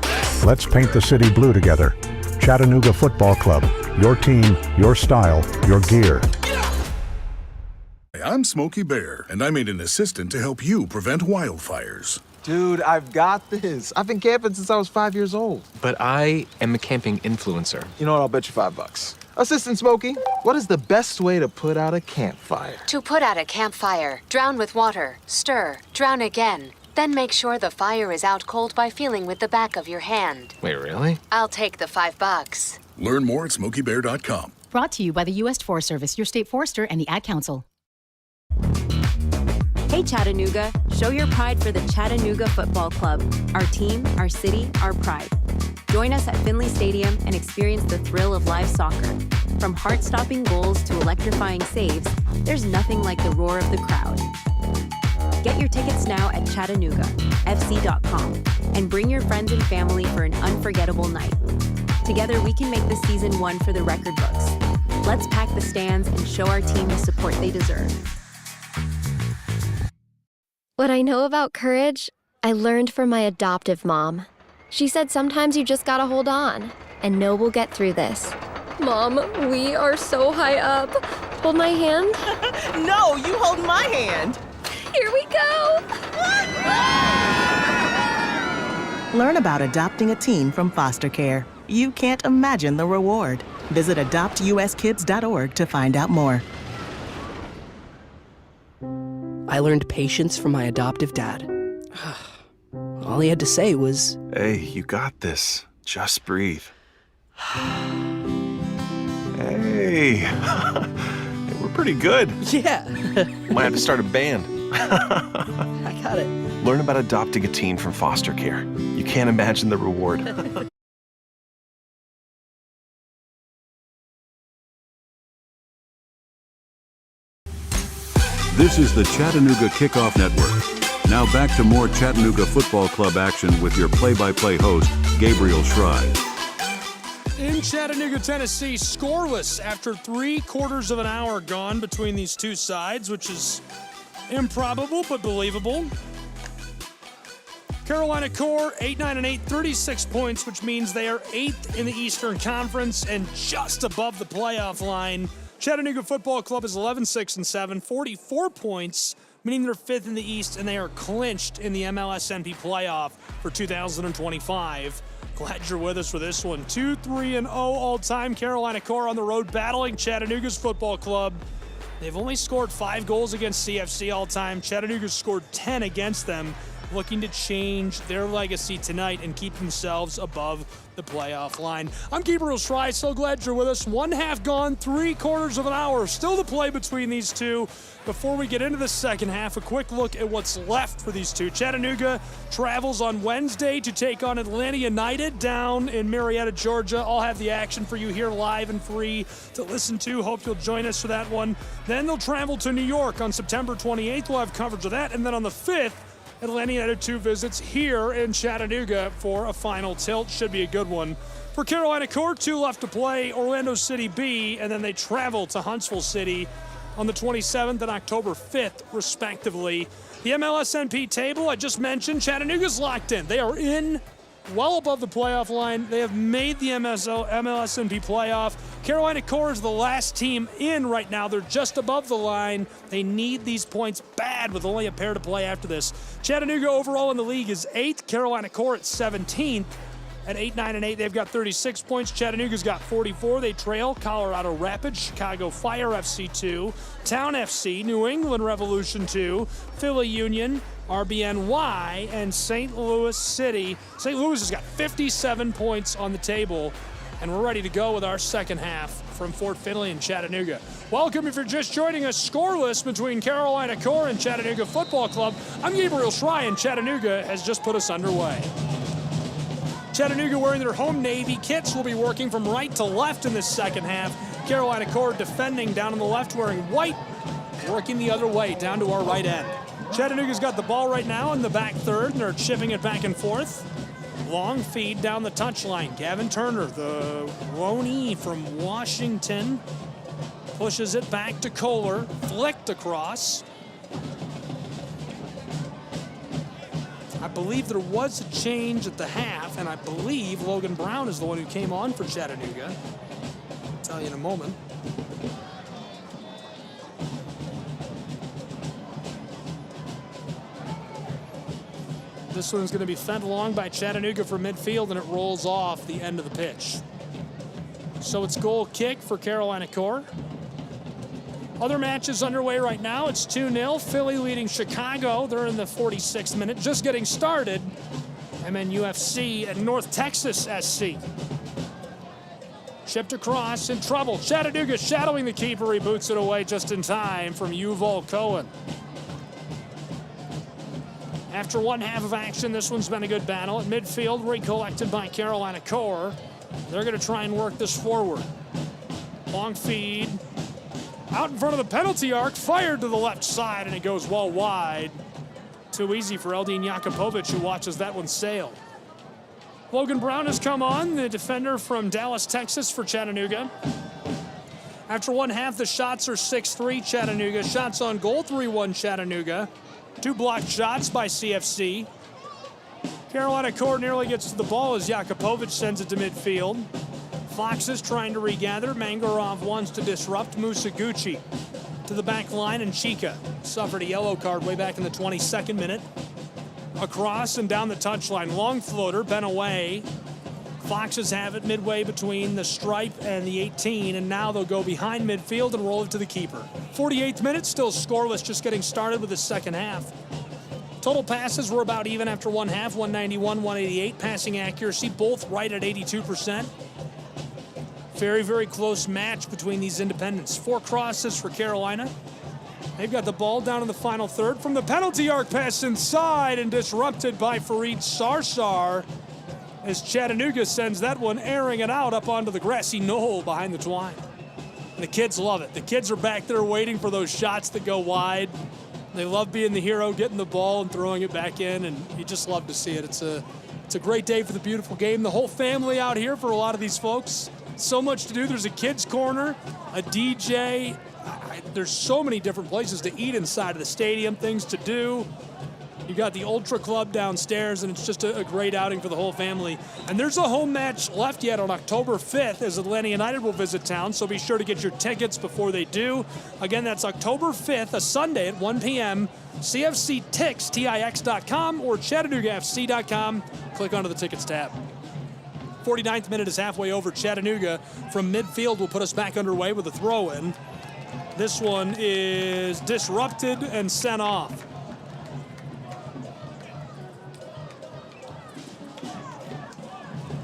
Speaker 23: Let's paint the city blue together. Chattanooga Football Club. Your team, your style, your gear.
Speaker 6: I'm Smokey Bear, and I made an assistant to help you prevent wildfires.
Speaker 26: Dude, I've got this. I've been camping since I was 5 years old.
Speaker 27: But I am a camping influencer.
Speaker 26: You know what? I'll bet you $5. Assistant Smokey, what is the best way to put out a campfire?
Speaker 28: To put out a campfire, drown with water, stir, drown again. Then make sure the fire is out cold by feeling with the back of your hand.
Speaker 27: Wait, really?
Speaker 28: I'll take the $5.
Speaker 6: Learn more at smokeybear.com.
Speaker 29: Brought to you by the U.S. Forest Service, your state forester, and the Ad Council.
Speaker 16: Hey Chattanooga, show your pride for the Chattanooga Football Club. Our team, our city, our pride. Join us at Finley Stadium and experience the thrill of live soccer. From heart-stopping goals to electrifying saves, there's nothing like the roar of the crowd. Get your tickets now at ChattanoogaFC.com and bring your friends and family for an unforgettable night. Together we can make this season one for the record books. Let's pack the stands and show our team the support they deserve.
Speaker 19: What I know about courage, I learned from my adoptive mom. She said sometimes you just gotta hold on and know we'll get through this. Mom, we are so high up. Hold my hand.
Speaker 20: No, you hold my hand.
Speaker 19: Here we go.
Speaker 20: Learn about adopting a teen from foster care. You can't imagine the reward. Visit adoptuskids.org to find out more.
Speaker 21: I learned patience from my adoptive dad. All he had to say was,
Speaker 22: Hey, you got this. Just breathe. Hey, we're pretty good.
Speaker 21: yeah,
Speaker 22: Might have to start a band.
Speaker 21: I got it.
Speaker 22: Learn about adopting a teen from foster care. You can't imagine the reward.
Speaker 7: This is the Chattanooga Kickoff Network. Now back to more Chattanooga Football Club action with your play-by-play host, Gabriel Schrei.
Speaker 3: In Chattanooga, Tennessee, scoreless after 3/4 of an hour gone between these two sides, which is improbable but believable. Carolina Core, 8-9-8, 36 points, which means they are 8th in the Eastern Conference and just above the playoff line. Chattanooga Football Club is 11-6-7, 44 points, meaning they're 5th in the East, and they are clinched in the MLS-NP playoff for 2025. Glad you're with us for this one. 2-3-0 all-time. Carolina Core on the road battling Chattanooga's football club. They've only scored 5 goals against CFC all-time. Chattanooga's scored 10 against them, looking to change their legacy tonight and keep themselves above the playoff line. I'm Gabriel Schrei. So glad you're with us. 1/2 gone, 3/4 of an hour. Still to play between these two. Before we get into the second half, a quick look at what's left for these two. Chattanooga travels on Wednesday to take on Atlanta United down in Marietta, Georgia. I'll have the action for you here live and free to listen to. Hope you'll join us for that one. Then they'll travel to New York on September 28th. We'll have coverage of that. And then on the 5th, Atlanta United 2 visits here in Chattanooga for a final tilt. Should be a good one. For Carolina Core, 2 left to play, Orlando City B, and then they travel to Huntsville City on the 27th and October 5th, respectively. The MLS-NP table, I just mentioned, Chattanooga's locked in. They are in well above the playoff line. They have made the MLS-NP playoff. Carolina Core is the last team in right now. They're just above the line. They need these points bad with only a pair to play after this. Chattanooga overall in the league is 8th. Carolina Core at 17th. At 8-9-8, they've got 36 points. Chattanooga's got 44. They trail Colorado Rapids, Chicago Fire FC 2, Town FC, New England Revolution 2, Philly Union, RBNY, and St. Louis City. St. Louis has got 57 points on the table, and we're ready to go with our second half from Fort Finley and Chattanooga. Welcome if you're just joining us. Scoreless between Carolina Core and Chattanooga Football Club. I'm Gabriel Schrei, and Chattanooga has just put us underway. Chattanooga wearing their home Navy kits will be working from right to left in this second half. Carolina Core defending down on the left wearing white, working the other way down to our right end. Chattanooga's got the ball right now in the back third, and they're chipping it back and forth. Long feed down the touchline. Gavin Turner, the loanee from Washington, pushes it back to Kohler, flicked across. I believe there was a change at the half, and I believe Logan Brown is the one who came on for Chattanooga. I'll tell you in a moment. This one's going to be fed along by Chattanooga for midfield, and it rolls off the end of the pitch. So it's goal kick for Carolina Core. Other matches underway right now. It's 2-0. Philly leading Chicago. They're in the 46th minute, just getting started. MNUFC and North Texas SC. Chipped across, in trouble. Chattanooga shadowing the keeper. He boots it away just in time from Yuval Cohen. After 1/2 of action, this one's been a good battle. At midfield, recollected by Carolina Core. They're going to try and work this forward. Long feed. Out in front of the penalty arc, fired to the left side, and it goes well wide. Too easy for Eldin Jakupovic, who watches that one sail. Logan Brown has come on, the defender from Dallas, Texas for Chattanooga. After 1/2, the shots are 6-3 Chattanooga. Shots on goal, 3-1 Chattanooga. 2 blocked shots by CFC. Carolina Core nearly gets to the ball as Jakupovic sends it to midfield. Foxes trying to regather. Mangarov wants to disrupt. Musaguchi to the back line, and Chica suffered a yellow card way back in the 22nd minute. Across and down the touchline. Long floater, bent away. Foxes have it midway between the stripe and the 18, and now they'll go behind midfield and roll it to the keeper. 48th minute, still scoreless, just getting started with the second half. Total passes were about even after one half, 191, 188. Passing accuracy, both right at 82%. Very, very close match between these independents. 4 crosses for Carolina. They've got the ball down in the final third from the penalty arc, pass inside and disrupted by Fareed Sarsar as Chattanooga sends that one airing it out up onto the grassy knoll behind the twine. The kids love it. The kids are back there waiting for those shots that go wide. They love being the hero, getting the ball and throwing it back in, and you just love to see it. It's a great day for the beautiful game. The whole family out here for a lot of these folks. So much to do. There's a kids corner, a DJ. There's so many different places to eat inside of the stadium, things to do. You got the Ultra Club downstairs, and it's just a great outing for the whole family. And there's a home match left yet on October 5th as Atlanta United will visit town, so be sure to get your tickets before they do. Again, that's October 5th, a Sunday at 1 p.m. CFCTix, TIX.com, or ChattanoogaFC.com. Click onto the tickets tab. 49th minute is halfway over. Chattanooga from midfield will put us back underway with a throw-in. This one is disrupted and sent off.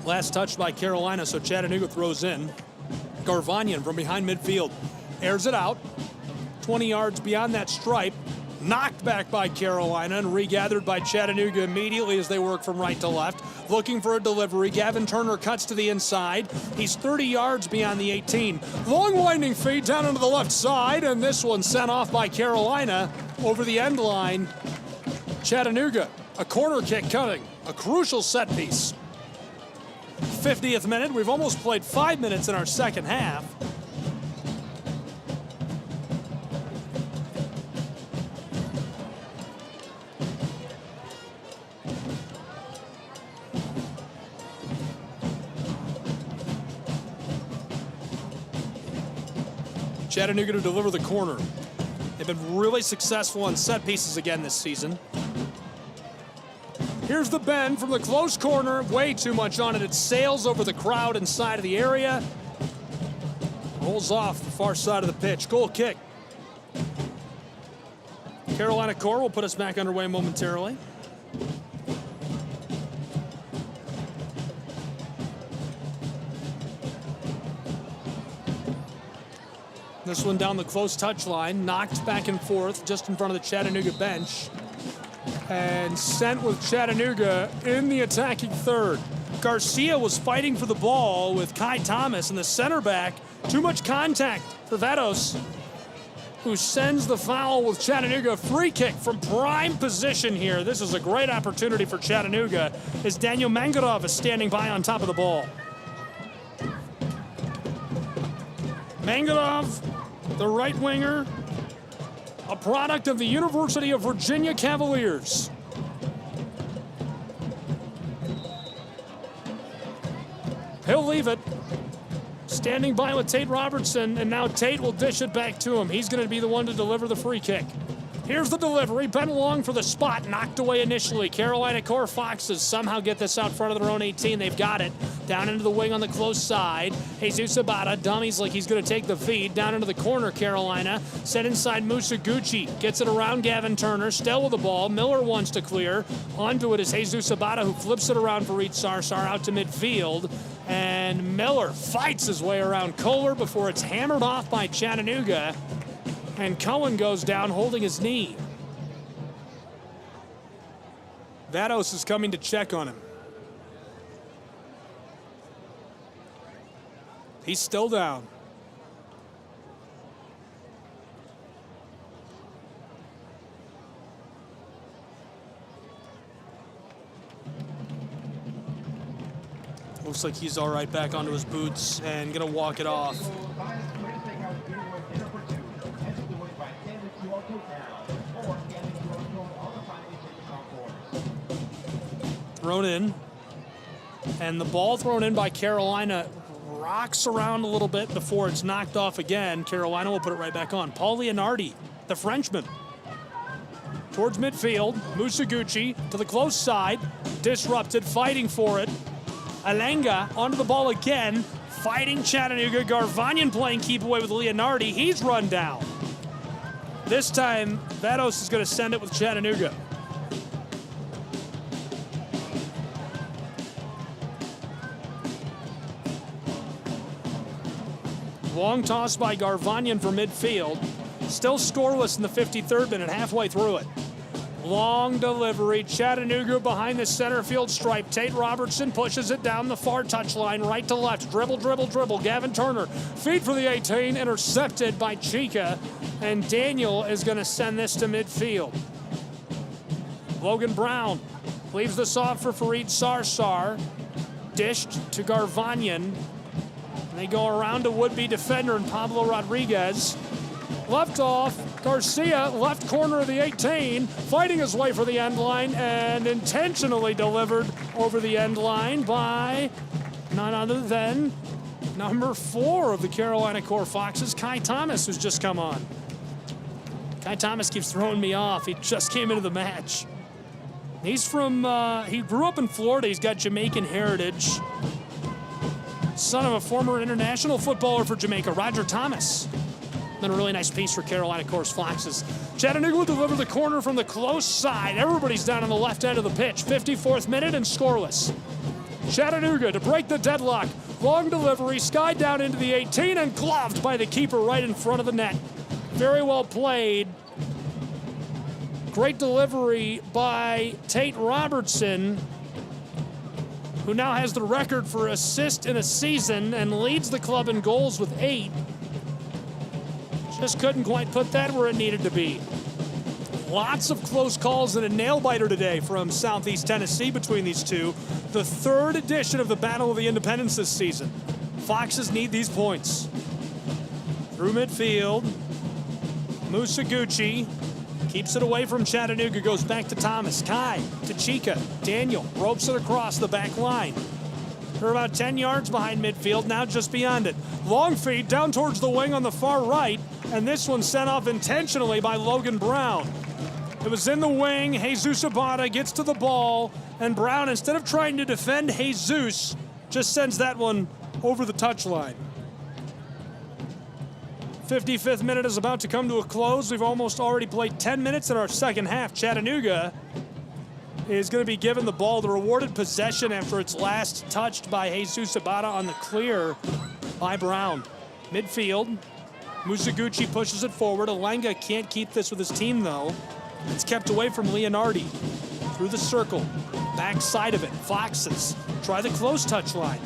Speaker 3: Last touch by Carolina, so Chattanooga throws in. Garvanyan from behind midfield airs it out. 20 yards beyond that stripe. Knocked back by Carolina and regathered by Chattanooga immediately as they work from right to left. Looking for a delivery. Gavin Turner cuts to the inside. He's 30 yards beyond the 18. Long winding feed down into the left side, and this one sent off by Carolina over the end line. Chattanooga, a corner kick coming. A crucial set piece. 50th minute. We've almost played 5 minutes in our second half. Chattanooga to deliver the corner. They've been really successful on set pieces again this season. Here's the bend from the close corner. Way too much on it. It sails over the crowd inside of the area. Rolls off the far side of the pitch. Goal kick. Carolina Core will put us back underway momentarily. This one down the close touchline, knocked back and forth just in front of the Chattanooga bench. And sent with Chattanooga in the attacking third. Garcia was fighting for the ball with Kai Thomas and the center back. Too much contact for Vados, who sends the foul with Chattanooga. Free kick from prime position here. This is a great opportunity for Chattanooga as Daniel Mangarov is standing by on top of the ball. Mangarov, the right winger, a product of the University of Virginia Cavaliers. He'll leave it. Standing by with Tate Robertson, and now Tate will dish it back to him. He's going to be the one to deliver the free kick. Here's the delivery. Bent along for the spot. Knocked away initially. Carolina Core Foxes somehow get this out front of their own 18. They've got it. Down into the wing on the close side. Jesus Abada dummies like he's going to take the feed. Down into the corner, Carolina. Set inside Musaguchi. Gets it around Gavin Turner. Still with the ball. Miller wants to clear. Onto it is Jesus Abada, who flips it around for Fareed Sarsar out to midfield. And Miller fights his way around Kohler before it's hammered off by Chattanooga. And Cohen goes down holding his knee. Vados is coming to check on him. He's still down. Looks like he's all right back onto his boots and gonna walk it off. thrown in. And the ball thrown in by Carolina rocks around a little bit before it's knocked off again. Carolina will put it right back on. Paul Leonardi, the Frenchman, towards midfield. Musaguchi to the close side. Disrupted, fighting for it. Alenga onto the ball again. Fighting Chattanooga. Garvanyan playing keep away with Leonardi. He's run down. This time, Vados is going to send it with Chattanooga. Long toss by Garvanyan for midfield. Still scoreless in the 53rd minute, halfway through it. Long delivery, Chattanooga behind the center field stripe. Tate Robertson pushes it down the far touchline, right to left. Dribble, dribble, dribble. Gavin Turner, feed for the 18, intercepted by Chica. And Daniel is going to send this to midfield. Logan Brown leaves this off for Fareed Sarsar. Dished to Garvanyan. And they go around a would-be defender in Pablo Rodriguez. Left off, Garcia, left corner of the 18, fighting his way for the end line and intentionally delivered over the end line by none other than number 4 of the Carolina Core Foxes, Kai Thomas, who's just come on. Kai Thomas keeps throwing me off. He just came into the match. He's from, he grew up in Florida. He's got Jamaican heritage. Son of a former international footballer for Jamaica, Roger Thomas. Then a really nice piece for Carolina Core Foxes. Chattanooga will deliver the corner from the close side. Everybody's down on the left end of the pitch. 54th minute and scoreless. Chattanooga to break the deadlock. Long delivery, skied down into the 18 and gloved by the keeper right in front of the net. Very well played. Great delivery by Tate Robertson, who now has the record for assist in a season and leads the club in goals with 8. Just couldn't quite put that where it needed to be. Lots of close calls and a nail-biter today from Southeast Tennessee between these two. The 3rd edition of the Battle of the Independents this season. Foxes need these points. Through midfield, Musaguchi keeps it away from Chattanooga, goes back to Thomas. Kai to Chica. Daniel ropes it across the back line. They're about 10 yards behind midfield, now just beyond it. Long feed down towards the wing on the far right, and this one sent off intentionally by Logan Brown. It was in the wing. Jesus Abada gets to the ball, and Brown, instead of trying to defend Jesus, just sends that one over the touchline. 55th minute is about to come to a close. We've almost already played 10 minutes in our second half. Chattanooga is going to be given the ball, the rewarded possession after it's last touched by Jesus Abada on the clear by Brown. Midfield, Musaguchi pushes it forward. Alenga can't keep this with his team, though. It's kept away from Leonardi. Through the circle, backside of it, Foxes try the close touch line.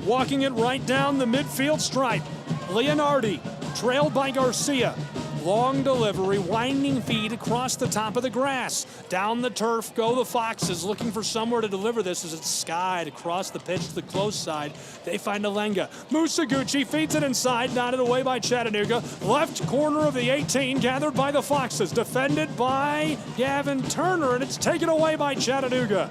Speaker 3: Walking it right down the midfield stripe. Leonardi, trailed by Garcia. Long delivery, winding feed across the top of the grass. Down the turf go the Foxes, looking for somewhere to deliver this as it's skied across the pitch to the close side. They find Alenga. Musaguchi feeds it inside, nodded away by Chattanooga. Left corner of the 18, gathered by the Foxes. Defended by Gavin Turner, and it's taken away by Chattanooga.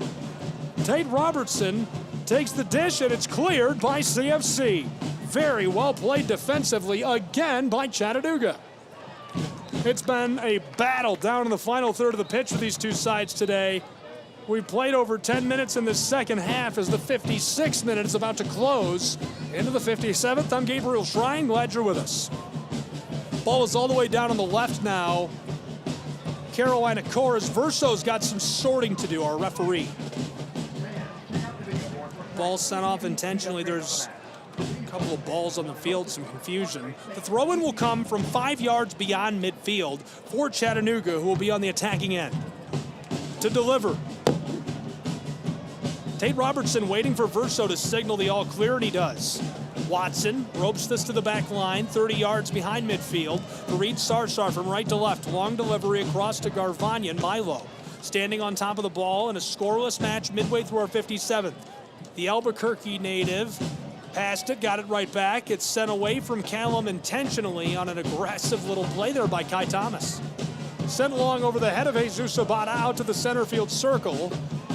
Speaker 3: Tate Robertson takes the dish, and it's cleared by CFC. Very well played defensively again by Chattanooga. It's been a battle down in the final third of the pitch for these two sides today. We've played over 10 minutes in the second half as the 56th minute is about to close. Into the 57th, I'm Gabriel Shrine. Glad you're with us. Ball is all the way down on the left now. Carolina Core, as Verso's got some sorting to do, our referee. Ball sent off intentionally. There's a couple of balls on the field, some confusion. The throw-in will come from 5 yards beyond midfield for Chattanooga, who will be on the attacking end. To deliver. Tate Robertson waiting for Verso to signal the all clear, and he does. Watson ropes this to the back line, 30 yards behind midfield. Fareed Sarsar from right to left. Long delivery across to Garvanyan. Milo standing on top of the ball in a scoreless match midway through our 57th. The Albuquerque native passed it, got it right back. It's sent away from Callum intentionally on an aggressive little play there by Kai Thomas. Sent along over the head of Jesus Abada out to the center field circle.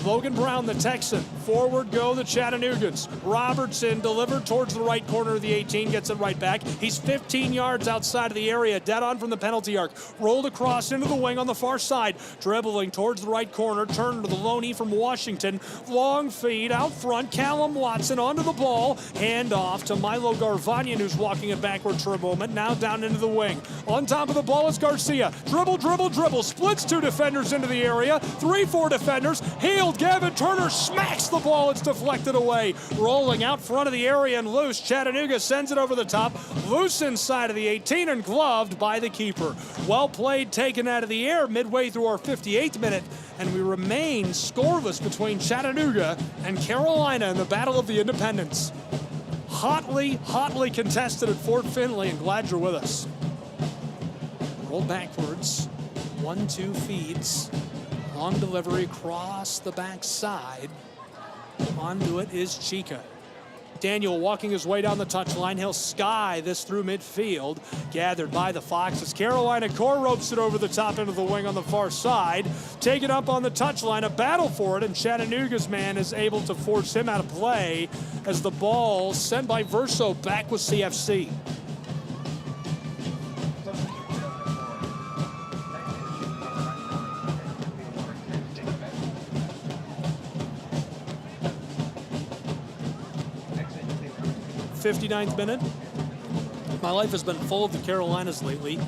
Speaker 3: Logan Brown, the Texan. Forward go the Chattanoogans. Robertson delivered towards the right corner of the 18, gets it right back. He's 15 yards outside of the area, dead on from the penalty arc. Rolled across into the wing on the far side. Dribbling towards the right corner, turned to the Loney from Washington. Long feed out front. Callum Watson onto the ball. Hand off to Milo Garvanyan, who's walking it backwards for a moment. Now down into the wing. On top of the ball is Garcia. Dribble, dribble, dribble. Splits 2 defenders into the area. 3-4 defenders. Healed. Gavin Turner smacks the ball. It's deflected away. Rolling out front of the area and loose. Chattanooga sends it over the top. Loose inside of the 18 and gloved by the keeper. Well played, taken out of the air midway through our 58th minute. And we remain scoreless between Chattanooga and Carolina in the Battle of the Independents. Hotly contested at Fort Finley, and glad you're with us. Roll backwards. 1-2 feeds. Long delivery across the backside. Onto it is Chica. Daniel walking his way down the touchline. He'll sky this through midfield. Gathered by the Foxes. Carolina core ropes it over the top into the wing on the far side. Taken up on the touchline. A battle for it, and Chattanooga's man is able to force him out of play as the ball sent by Verso back with CFC. '59th minute. My life has been full of the Carolinas lately.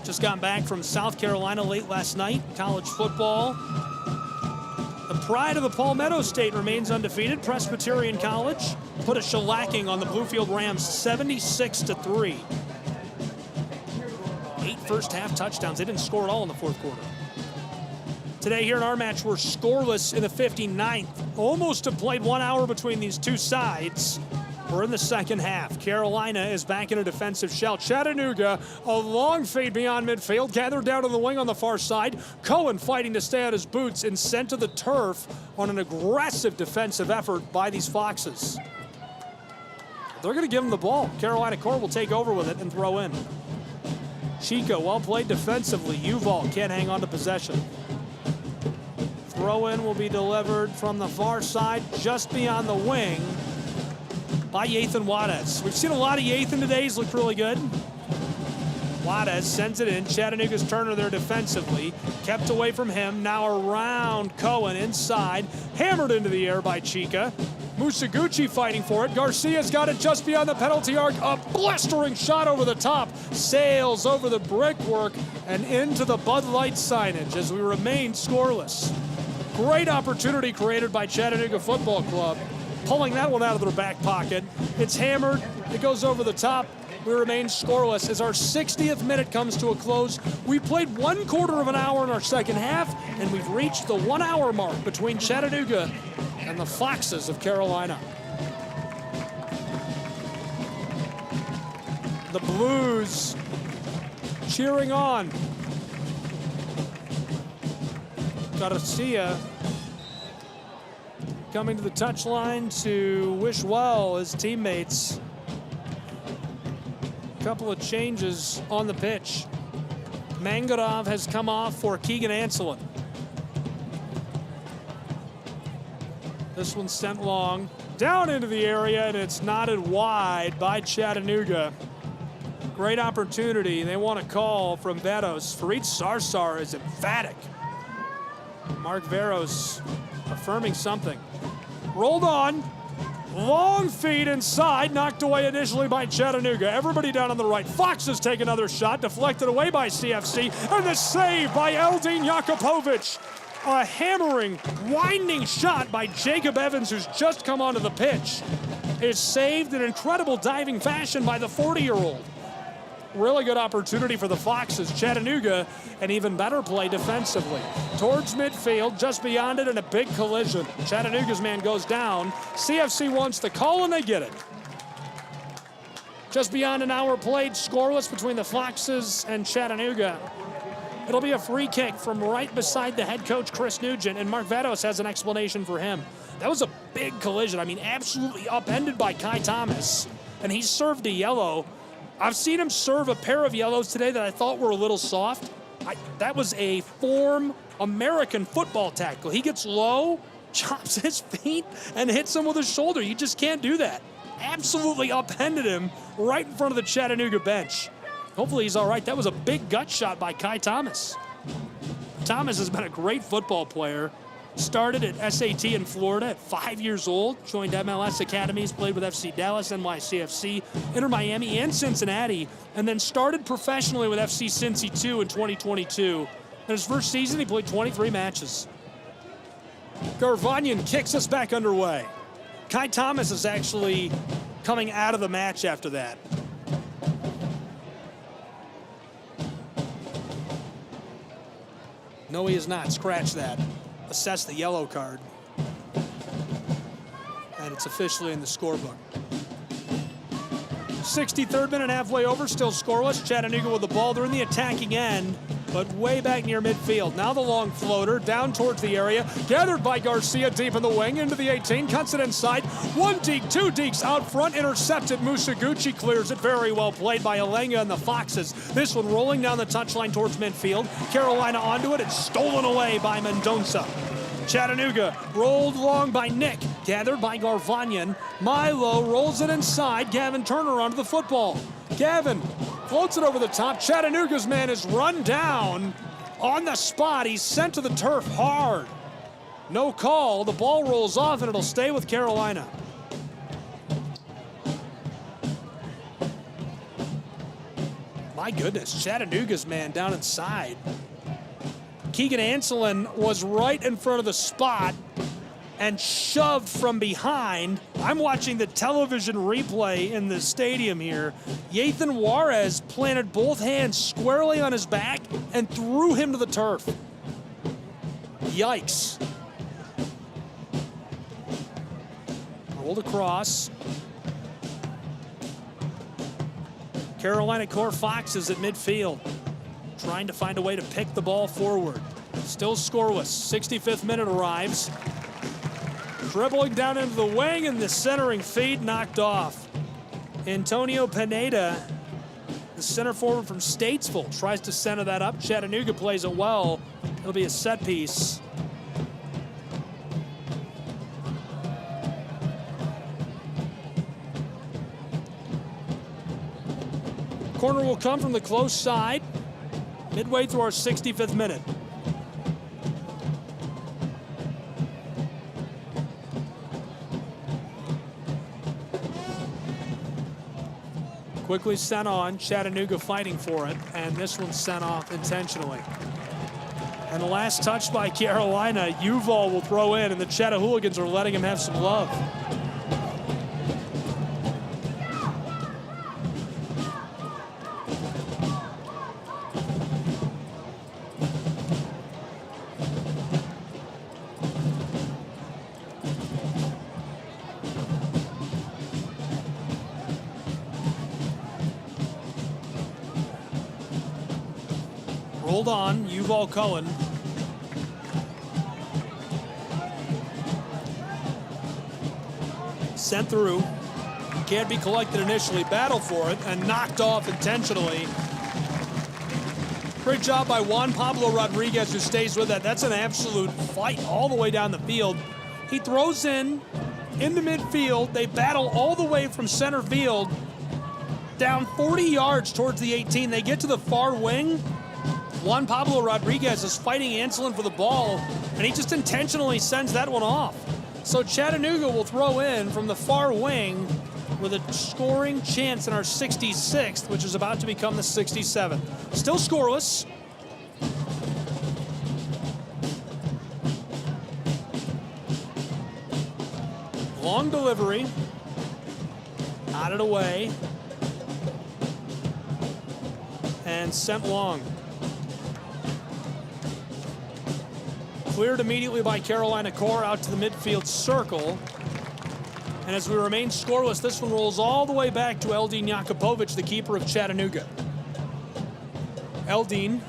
Speaker 3: Just got back from South Carolina late last night. College football. The pride of the Palmetto State remains undefeated. Presbyterian College put a shellacking on the Bluefield Rams 76-3. 8 first half touchdowns. They didn't score at all in the fourth quarter. Today here in our match, we're scoreless in the 59th. Almost have played 1 hour between these two sides. We're in the second half. Carolina is back in a defensive shell. Chattanooga, a long fade beyond midfield, gathered down to the wing on the far side. Cohen fighting to stay on his boots and sent to the turf on an aggressive defensive effort by these Foxes. They're going to give him the ball. Carolina core will take over with it and throw in. Chico, well played defensively. Uval can't hang on to possession. Throw in will be delivered from the far side, just beyond the wing, by Yathan Juarez. We've seen a lot of Yathan today. He's looked really good. Juarez sends it in. Chattanooga's Turner there defensively. Kept away from him. Now around Cohen inside. Hammered into the air by Chica. Musaguchi fighting for it. Garcia's got it just beyond the penalty arc. A blistering shot over the top. Sails over the brickwork and into the Bud Light signage as we remain scoreless. Great opportunity created by Chattanooga Football Club. Pulling that one out of their back pocket. It's hammered. It goes over the top. We remain scoreless as our 60th minute comes to a close. We played 1/4 of an hour in our second half, and we've reached the 1 hour mark between Chattanooga and the Foxes of Carolina. The Blues cheering on. Garcia coming to the touchline to wish well his teammates. A couple of changes on the pitch. Mangarov has come off for Keegan Anselin. This one's sent long down into the area, and it's knotted wide by Chattanooga. Great opportunity. They want a call from Veros. Farid Sarsar is emphatic. Mark Veros affirming something. Rolled on. Long feed inside. Knocked away initially by Chattanooga. Everybody down on the right. Foxes take another shot. Deflected away by CFC. And the save by Eldin Jakupovic. A hammering, winding shot by Jacob Evans, who's just come onto the pitch. Is saved in incredible diving fashion by the 40-year-old. Really good opportunity for the Foxes. Chattanooga, an even better play defensively. Towards midfield, just beyond it, and a big collision. Chattanooga's man goes down. CFC wants the call, and they get it. Just beyond an hour played, scoreless between the Foxes and Chattanooga. It'll be a free kick from right beside the head coach, Chris Nugent, and Mark Vedos has an explanation for him. That was a big collision. I mean, absolutely upended by Kai Thomas, and he served a yellow. I've seen him serve a pair of yellows today that I thought were a little soft. That was a form American football tackle. He gets low, chops his feet and hits him with his shoulder. You just can't do that. Absolutely upended him right in front of the Chattanooga bench. Hopefully he's all right. That was a big gut shot by Kai Thomas. Thomas has been a great football player. Started at SAT in Florida at 5 years old. Joined MLS academies, played with FC Dallas, NYCFC, Inter Miami, and Cincinnati. And then started professionally with FC Cincy 2 in 2022. In his first season, he played 23 matches. Garvanyan kicks us back underway. Kai Thomas is actually coming out of the match after that. No, he is not. Scratch that. Assess the yellow card. And it's officially in the scorebook. 63rd minute, halfway over, still scoreless. Chattanooga with the ball. They're in the attacking end, but way back near midfield. Now the long floater down towards the area. Gathered by Garcia deep in the wing into the 18. Cuts it inside. One deke, two dekes out front. Intercepted. Musaguchi clears it. Very well played by Alenga and the Foxes. This one rolling down the touchline towards midfield. Carolina onto it. It's stolen away by Mendonça. Chattanooga rolled along by Nick. Gathered by Garvanyan. Milo rolls it inside. Gavin Turner onto the football. Gavin floats it over the top. Chattanooga's man is run down on the spot. He's sent to the turf hard. No call. The ball rolls off and it'll stay with Carolina. My goodness, Chattanooga's man down inside. Keegan Anselin was right in front of the spot and shoved from behind. I'm watching the television replay in the stadium here. Yathan Juarez planted both hands squarely on his back and threw him to the turf. Yikes. Rolled across. Carolina Core Foxes at midfield, trying to find a way to pick the ball forward. Still scoreless. 65th minute arrives. Dribbling down into the wing, and the centering feed knocked off. Antonio Pineda, the center forward from Statesville, tries to center that up. Chattanooga plays it well. It'll be a set piece. Corner will come from the close side, midway through our 65th minute. Quickly sent on, Chattanooga fighting for it, and this one's sent off intentionally. And the last touch by Carolina, Yuval will throw in, and the Chattahooligans are letting him have some love. Rolled on, Yuval Cohen. Sent through. Can't be collected initially. Battle for it and knocked off intentionally. Great job by Juan Pablo Rodriguez, who stays with that. That's an absolute fight all the way down the field. He throws in the midfield. They battle all the way from center field down 40 yards towards the 18. They get to the far wing. Juan Pablo Rodriguez is fighting Anselin for the ball, and he just intentionally sends that one off. So Chattanooga will throw in from the far wing with a scoring chance in our 66th, which is about to become the 67th. Still scoreless. Long delivery. Nodded away. And sent long. Cleared immediately by Carolina Core out to the midfield circle. And as we remain scoreless, this one rolls all the way back to Eldin Jakupovic, the keeper of Chattanooga. Eldin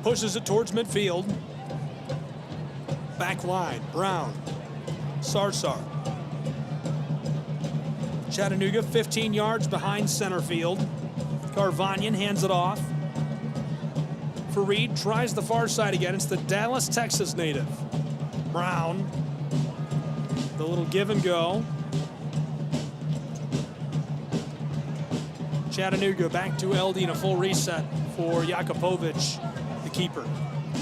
Speaker 3: pushes it towards midfield. Back line, Brown, Sarsar. Chattanooga 15 yards behind center field. Garvanyan hands it off. Fareed tries the far side again. It's the Dallas, Texas native. Brown. The little give and go. Chattanooga back to LD in a full reset for Jakupovic, the keeper.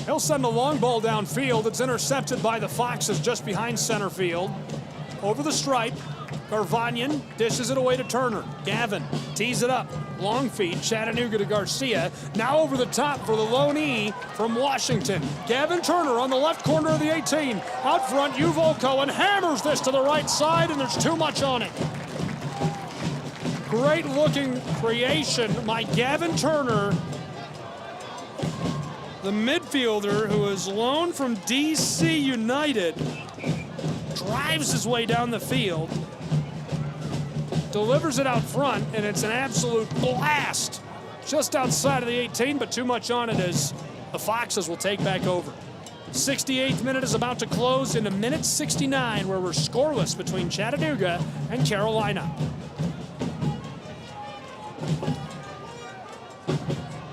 Speaker 3: He'll send a long ball downfield. It's intercepted by the Foxes just behind center field. Over the stripe, Garvanyan dishes it away to Turner. Gavin tees it up. Long feed, Chattanooga to Garcia. Now over the top for the low knee from Washington. Gavin Turner on the left corner of the 18. Out front, Yuval Cohen hammers this to the right side, and there's too much on it. Great looking creation by Gavin Turner, the midfielder who is loaned from DC United. Drives his way down the field, delivers it out front, and it's an absolute blast just outside of the 18, but too much on it as the Foxes will take back over. 68th minute is about to close into minute 69, where we're scoreless between Chattanooga and Carolina.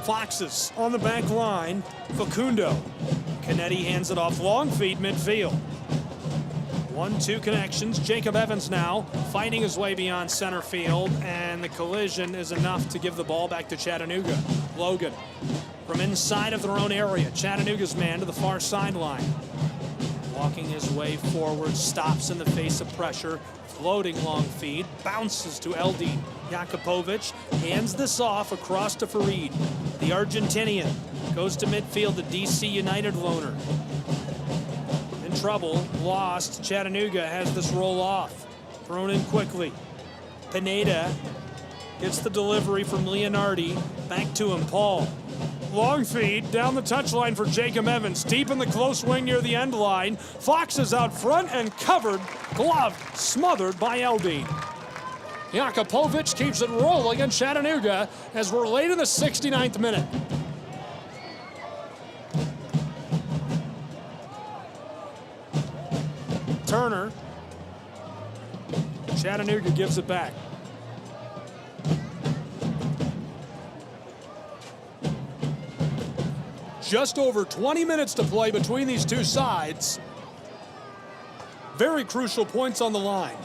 Speaker 3: Foxes on the back line. Facundo. Canetti hands it off. Long feed midfield. 1-2 connections. Jacob Evans now fighting his way beyond center field, and the collision is enough to give the ball back to Chattanooga. Logan from inside of their own area. Chattanooga's man to the far sideline. Walking his way forward, stops in the face of pressure. Floating long feed, bounces to LD. Jakupovic hands this off across to Farid. The Argentinian goes to midfield, the DC United loaner. In trouble, lost. Chattanooga has this roll off. Thrown in quickly. Pineda gets the delivery from Leonardi. Back to him, Paul. Long feed down the touchline for Jacob Evans. Deep in the close wing near the end line. Foxes out front and covered, gloved, smothered by LD. Jakupovic keeps it rolling in Chattanooga as we're late in the 69th minute. Turner. Chattanooga gives it back. Just over 20 minutes to play between these two sides. Very crucial points on the line.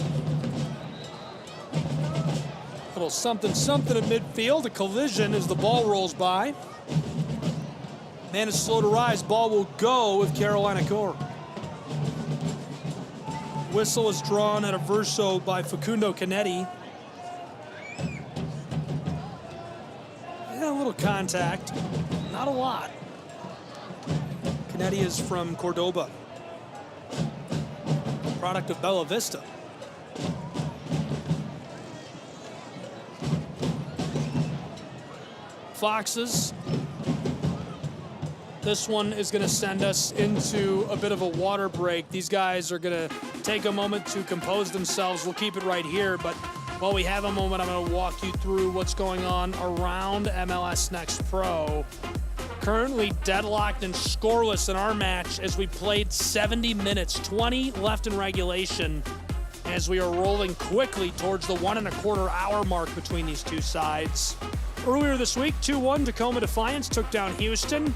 Speaker 3: Little something at midfield. A collision as the ball rolls by. Man is slow to rise. Ball will go with Carolina Core. Whistle is drawn at a verso by Facundo Canetti. Yeah, a little contact. Not a lot. Canetti is from Cordoba. Product of Bella Vista. Foxes. This one is going to send us into a bit of a water break. These guys are going to take a moment to compose themselves. We'll keep it right here, but while we have a moment, I'm going to walk you through what's going on around MLS Next Pro. Currently deadlocked and scoreless in our match as we played 70 minutes, 20 left in regulation, as we are rolling quickly towards the 1.25 hour mark between these two sides. Earlier this week, 2-1 Tacoma Defiance took down Houston.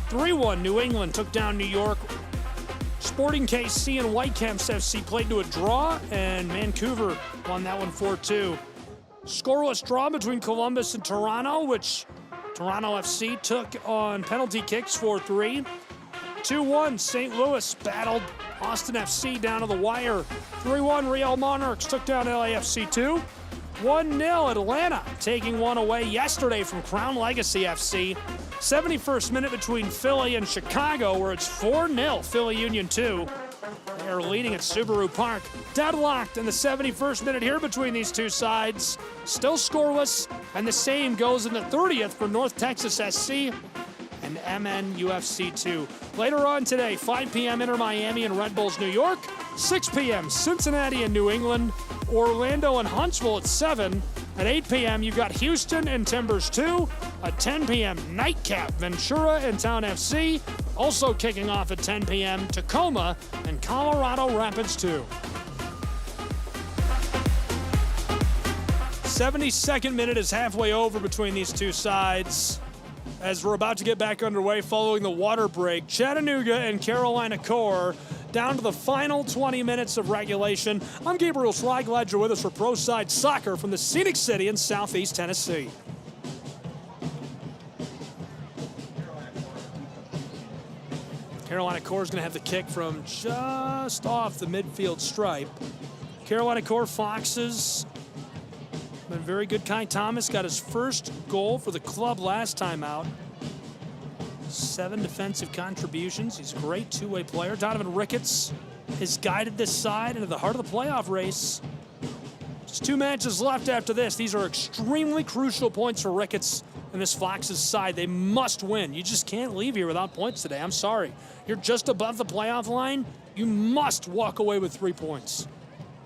Speaker 3: 3-1 New England took down New York. Sporting KC and Whitecaps FC played to a draw, and Vancouver won that one 4-2. Scoreless draw between Columbus and Toronto, which Toronto FC took on penalty kicks 4-3. 2-1 St. Louis battled Austin FC down to the wire. 3-1 Real Monarchs took down LAFC 2. 1-0 Atlanta taking one away yesterday from Crown Legacy FC. 71st minute between Philly and Chicago, where it's 4-0 Philly Union 2. They are leading at Subaru Park. Deadlocked in the 71st minute here between these two sides. Still scoreless, and the same goes in the 30th for North Texas SC and MNUFC 2. Later on today, 5 p.m. Inter Miami and Red Bulls New York. 6 p.m. Cincinnati and New England. Orlando and Huntsville at 7. At 8 p.m. you've got Houston and Timbers 2. At 10 p.m. nightcap Ventura and Town FC. Also kicking off at 10 p.m. Tacoma and Colorado Rapids 2. 72nd minute is halfway over between these two sides as we're about to get back underway following the water break. Chattanooga and Carolina Core down to the final 20 minutes of regulation. I'm Gabriel Fry, glad you're with us for Pro Side Soccer from the Scenic City in Southeast Tennessee. Carolina Corps is going to have the kick from just off the midfield stripe. Carolina Corps Foxes been very good. Kai Thomas got his first goal for the club last time out. 7 defensive contributions. He's a great two-way player. Donovan Ricketts has guided this side into the heart of the playoff race. Just 2 matches left after this. These are extremely crucial points for Ricketts and this Foxes side. They must win. You just can't leave here without points today. I'm sorry. You're just above the playoff line. You must walk away with 3 points.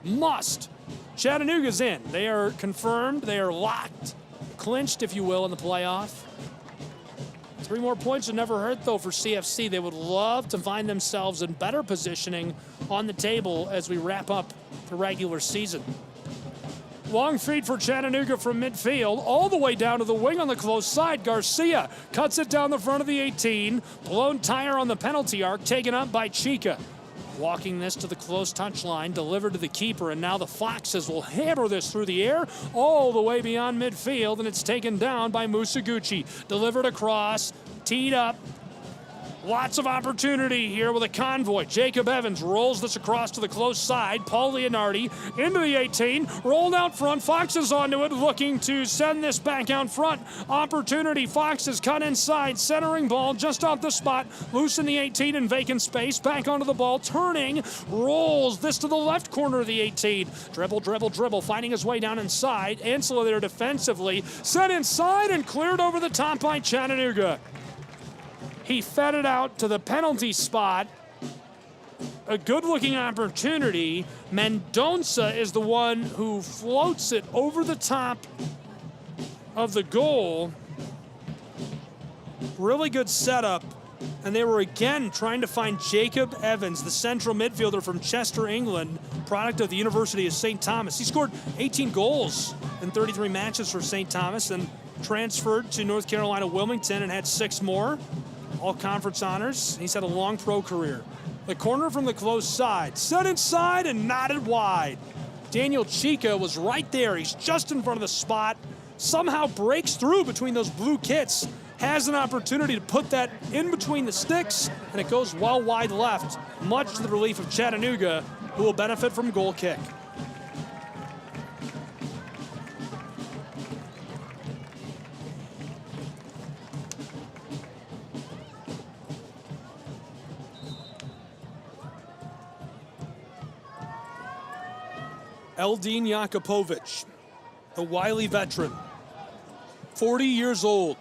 Speaker 3: Must. Chattanooga's in. They are confirmed. They are locked, clinched, if you will, in the playoff. 3 more points would never hurt, though, for CFC. They would love to find themselves in better positioning on the table as we wrap up the regular season. Long feed for Chattanooga from midfield, all the way down to the wing on the close side. Garcia cuts it down the front of the 18. Blown tire on the penalty arc, taken up by Chica. Walking this to the close touchline, delivered to the keeper, and now the Foxes will hammer this through the air all the way beyond midfield, and it's taken down by Musaguchi. Delivered across, teed up. Lots of opportunity here with a convoy. Jacob Evans rolls this across to the close side. Paul Leonardi into the 18, rolled out front. Foxes onto it, looking to send this back out front. Opportunity, Foxes cut inside, centering ball just off the spot. Loose in the 18 in vacant space, back onto the ball, turning, rolls this to the left corner of the 18. Dribble, finding his way down inside. Ansela there defensively, sent inside and cleared over the top by Chattanooga. He fed it out to the penalty spot. A good-looking opportunity. Mendonça is the one who floats it over the top of the goal. Really good setup. And they were again trying to find Jacob Evans, the central midfielder from Chester, England, product of the University of St. Thomas. He scored 18 goals in 33 matches for St. Thomas and transferred to North Carolina Wilmington and had 6 more. All conference honors. He's had a long pro career. The corner from the close side. Set inside and knotted wide. Daniel Chica was right there. He's just in front of the spot. Somehow breaks through between those blue kits. Has an opportunity to put that in between the sticks, and it goes well wide left, much to the relief of Chattanooga, who will benefit from goal kick. Eldin Jakupovic, the wily veteran, 40 years old.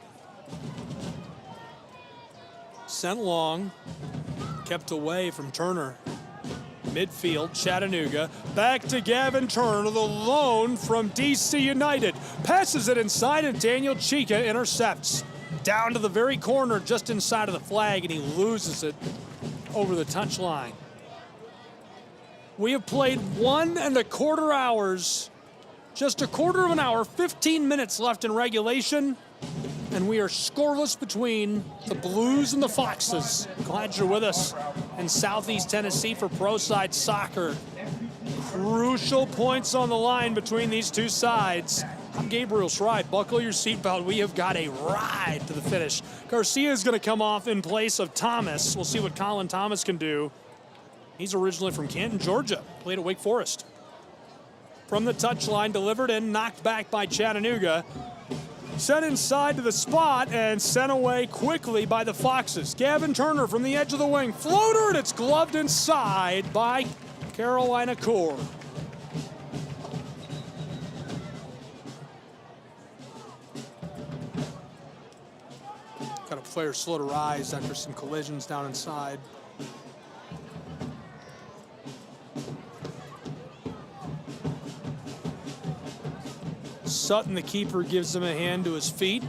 Speaker 3: Sent long, kept away from Turner. Midfield, Chattanooga, back to Gavin Turner, the loan from DC United. Passes it inside and Daniel Chica intercepts. Down to the very corner, just inside of the flag, and he loses it over the touchline. We have played 1 1/4 hours, just a quarter of an hour, 15 minutes left in regulation, and we are scoreless between the Blues and the Foxes. Glad you're with us in Southeast Tennessee for Pro Side Soccer. Crucial points on the line between these two sides. I'm Gabriel Fry. Buckle your seatbelt. We have got a ride to the finish. Garcia is going to come off in place of Thomas. We'll see what Colin Thomas can do. He's originally from Canton, Georgia. Played at Wake Forest. From the touchline, delivered in, knocked back by Chattanooga. Sent inside to the spot and sent away quickly by the Foxes. Gavin Turner from the edge of the wing. Floater, and it's gloved inside by Carolina Corps. Got a player slow to rise after some collisions down inside. Sutton, the keeper, gives him a hand to his feet.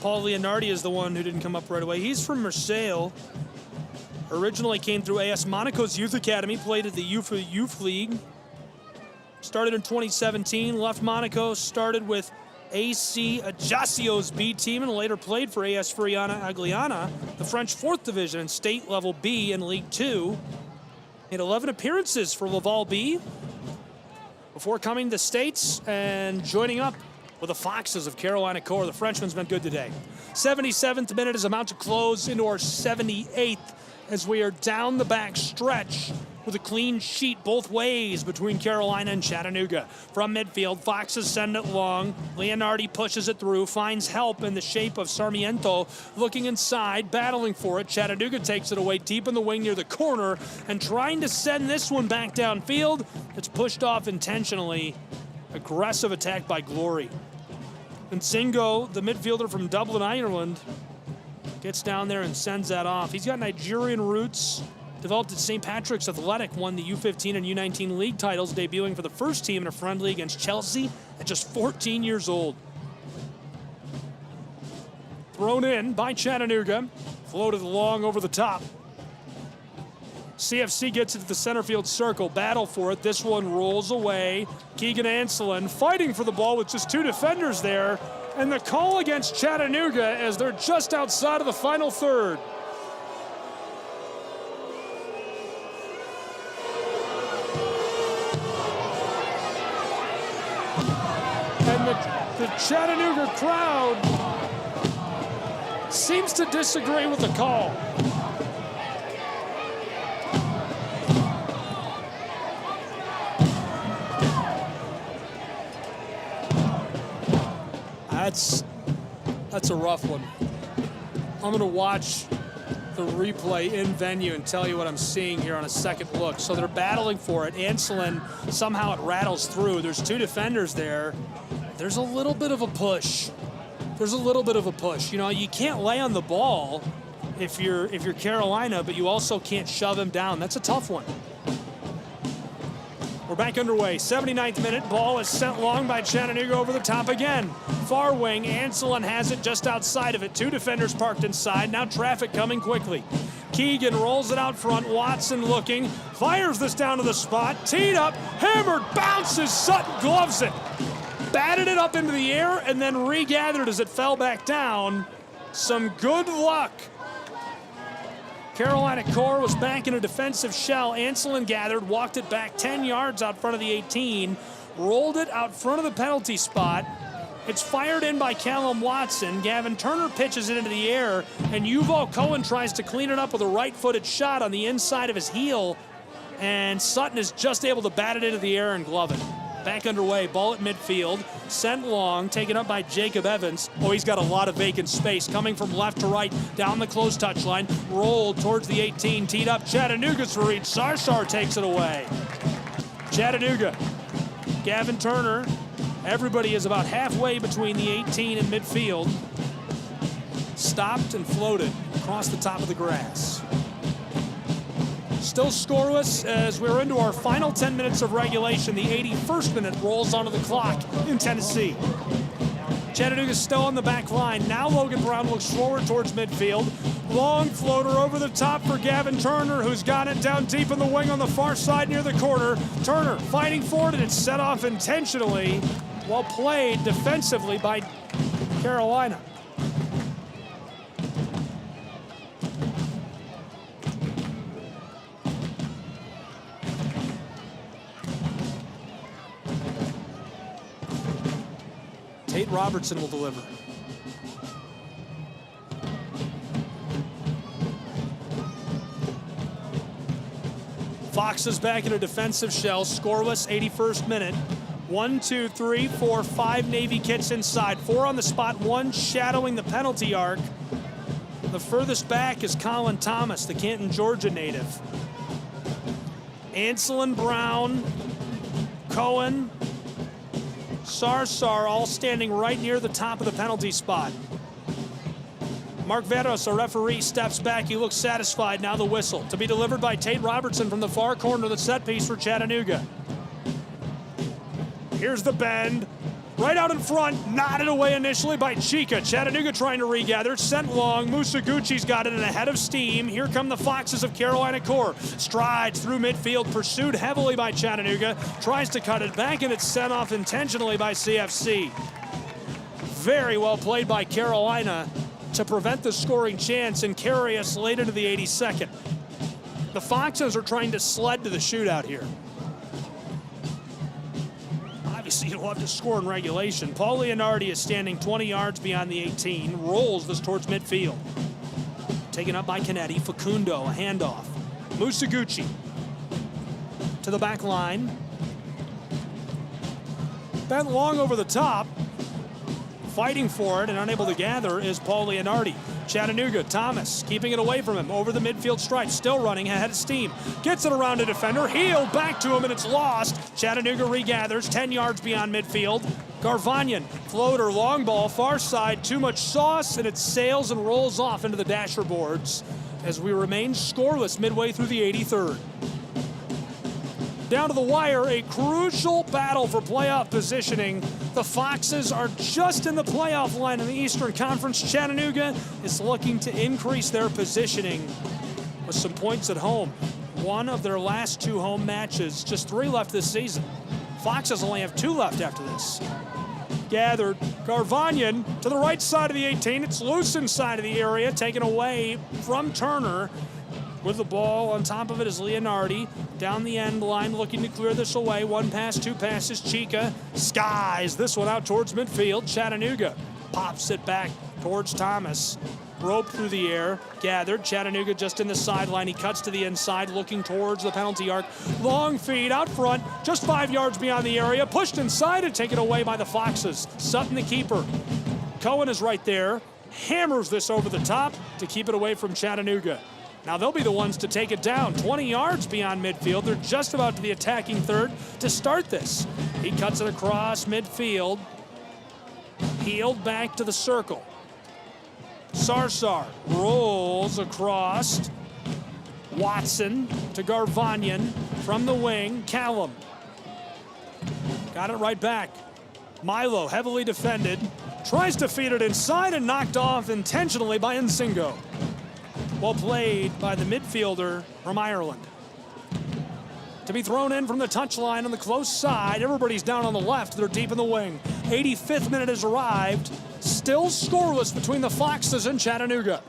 Speaker 3: Paul Leonardi is the one who didn't come up right away. He's from Marseille. Originally came through AS Monaco's youth academy, played at the youth league. Started in 2017, left Monaco, started with AC Ajasio's B team and later played for AS Friana Agliana, the French 4th Division and state level B in League 2. Made 11 appearances for Laval B before coming to the States and joining up with the Foxes of Carolina Core. The Frenchman's been good today. 77th minute is about to close into our 78th as we are down the back stretch with a clean sheet both ways between Carolina and Chattanooga. From midfield, Foxes send it long. Leonardi pushes it through, finds help in the shape of Sarmiento, looking inside, battling for it. Chattanooga takes it away deep in the wing near the corner and trying to send this one back downfield. It's pushed off intentionally. Aggressive attack by Glory. And Zingo, the midfielder from Dublin, Ireland, gets down there and sends that off. He's got Nigerian roots. Developed at St. Patrick's Athletic, won the U15 and U19 league titles, debuting for the first team in a friendly against Chelsea at just 14 years old. Thrown in by Chattanooga, floated along over the top. CFC gets it to the center field circle, battle for it. This one rolls away. Keegan Anselin fighting for the ball with just 2 defenders there. And the call against Chattanooga as they're just outside of the final third. And the Chattanooga crowd seems to disagree with the call. That's a rough one. I'm going to watch the replay in venue and tell you what I'm seeing here on a second look. So they're battling for it. Anselin, somehow it rattles through. There's 2 defenders there. There's a little bit of a push. You know, you can't lay on the ball if you're Carolina, but you also can't shove him down. That's a tough one. We're back underway. 79th minute. Ball is sent long by Chattanooga over the top again. Far wing. Anselin has it just outside of it. 2 defenders parked inside. Now traffic coming quickly. Keegan rolls it out front. Watson looking. Fires this down to the spot. Teed up. Hammered. Bounces. Sutton gloves it. Batted it up into the air and then regathered as it fell back down. Some good luck. Carolina Core was back in a defensive shell. Anselin gathered, walked it back 10 yards out front of the 18, rolled it out front of the penalty spot. It's fired in by Callum Watson. Gavin Turner pitches it into the air, and Yuval Cohen tries to clean it up with a right-footed shot on the inside of his heel, and Sutton is just able to bat it into the air and glove it. Back underway, ball at midfield, sent long, taken up by Jacob Evans. Oh, he's got a lot of vacant space, coming from left to right, down the close touchline, rolled towards the 18, teed up, Chattanooga's for reach. Sarsar takes it away. Chattanooga, Gavin Turner, everybody is about halfway between the 18 and midfield. Stopped and floated across the top of the grass. Still scoreless as we're into our final 10 minutes of regulation. The 81st minute rolls onto the clock in Tennessee. Chattanooga's still on the back line. Now Logan Brown looks forward towards midfield. Long floater over the top for Gavin Turner, who's got it down deep in the wing on the far side near the corner. Turner fighting for it, and it's set off intentionally. Well played defensively by Carolina. Tate Robertson will deliver. Fox is back in a defensive shell, scoreless, 81st minute. 1, 2, 3, 4, 5 Navy kits inside. 4 on the spot, 1 shadowing the penalty arc. The furthest back is Colin Thomas, the Canton, Georgia native. Anselin, Brown, Cohen, Sarsar all standing right near the top of the penalty spot. Mark Veros, a referee, steps back. He looks satisfied. Now the whistle to be delivered by Tate Robertson from the far corner of the set piece for Chattanooga. Here's the bend. Right out in front, nodded away initially by Chica. Chattanooga trying to regather, sent long. Musaguchi's got it in a head of steam. Here come the Foxes of Carolina Core. Strides through midfield, pursued heavily by Chattanooga. Tries to cut it back, and it's sent off intentionally by CFC. Very well played by Carolina to prevent the scoring chance and carry us late into the 82nd. The Foxes are trying to sled to the shootout here. Obviously, you'll have to score in regulation. Paul Leonardi is standing 20 yards beyond the 18, rolls this towards midfield. Taken up by Canetti. Facundo, a handoff. Musaguchi to the back line. Bent long over the top. Fighting for it and unable to gather is Paul Leonardi. Chattanooga, Thomas, keeping it away from him over the midfield stripe, still running ahead of steam. Gets it around a defender, healed back to him, and it's lost. Chattanooga regathers 10 yards beyond midfield. Garvanyan, floater, long ball, far side, too much sauce, and it sails and rolls off into the dasher boards as we remain scoreless midway through the 83rd. Down to the wire, a crucial battle for playoff positioning. The Foxes are just in the playoff line in the Eastern Conference. Chattanooga is looking to increase their positioning with some points at home. One of their last 2 home matches, just 3 left this season. Foxes only have 2 left after this. Gathered, Garvanyan to the right side of the 18. It's loose inside of the area, taken away from Turner. With the ball on top of it is Leonardi. Down the end line, looking to clear this away. 1 pass, 2 passes. Chica skies this one out towards midfield. Chattanooga pops it back towards Thomas. Rope through the air, gathered. Chattanooga just in the sideline. He cuts to the inside, looking towards the penalty arc. Long feed out front, just 5 yards beyond the area. Pushed inside and taken away by the Foxes. Sutton, the keeper. Cohen is right there. Hammers this over the top to keep it away from Chattanooga. Now they'll be the ones to take it down. 20 yards beyond midfield. They're just about to the attacking third to start this. He cuts it across midfield. Healed back to the circle. Sarsar rolls across. Watson to Garvanyan from the wing. Callum got it right back. Milo, heavily defended, tries to feed it inside and knocked off intentionally by Nzingo. Well played by the midfielder from Ireland. To be thrown in from the touchline on the close side. Everybody's down on the left. They're deep in the wing. 85th minute has arrived. Still scoreless between the Foxes and Chattanooga.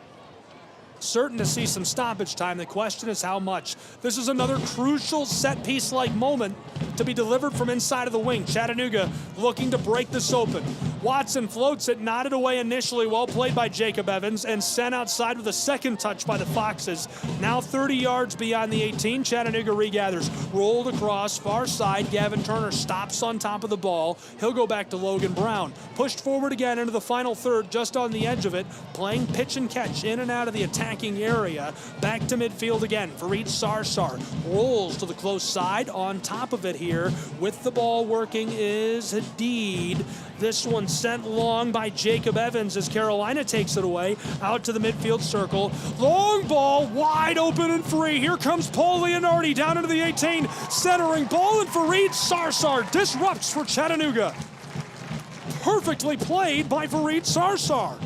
Speaker 3: Certain to see some stoppage time. The question is how much. This is another crucial set piece-like moment to be delivered from inside of the wing. Chattanooga looking to break this open. Watson floats it, nodded away initially, well played by Jacob Evans, and sent outside with a second touch by the Foxes. Now 30 yards beyond the 18, Chattanooga regathers. Rolled across, far side, Gavin Turner stops on top of the ball. He'll go back to Logan Brown. Pushed forward again into the final third, just on the edge of it, playing pitch and catch in and out of the attacking area. Back to midfield again, Fareed Sarsar. Rolls to the close side, on top of it here, with the ball working is Hadid. This one sent long by Jacob Evans as Carolina takes it away, out to the midfield circle. Long ball, wide open and free. Here comes Paul Leonardi down into the 18, centering ball, and Fareed Sarsar disrupts for Chattanooga. Perfectly played by Fareed Sarsar.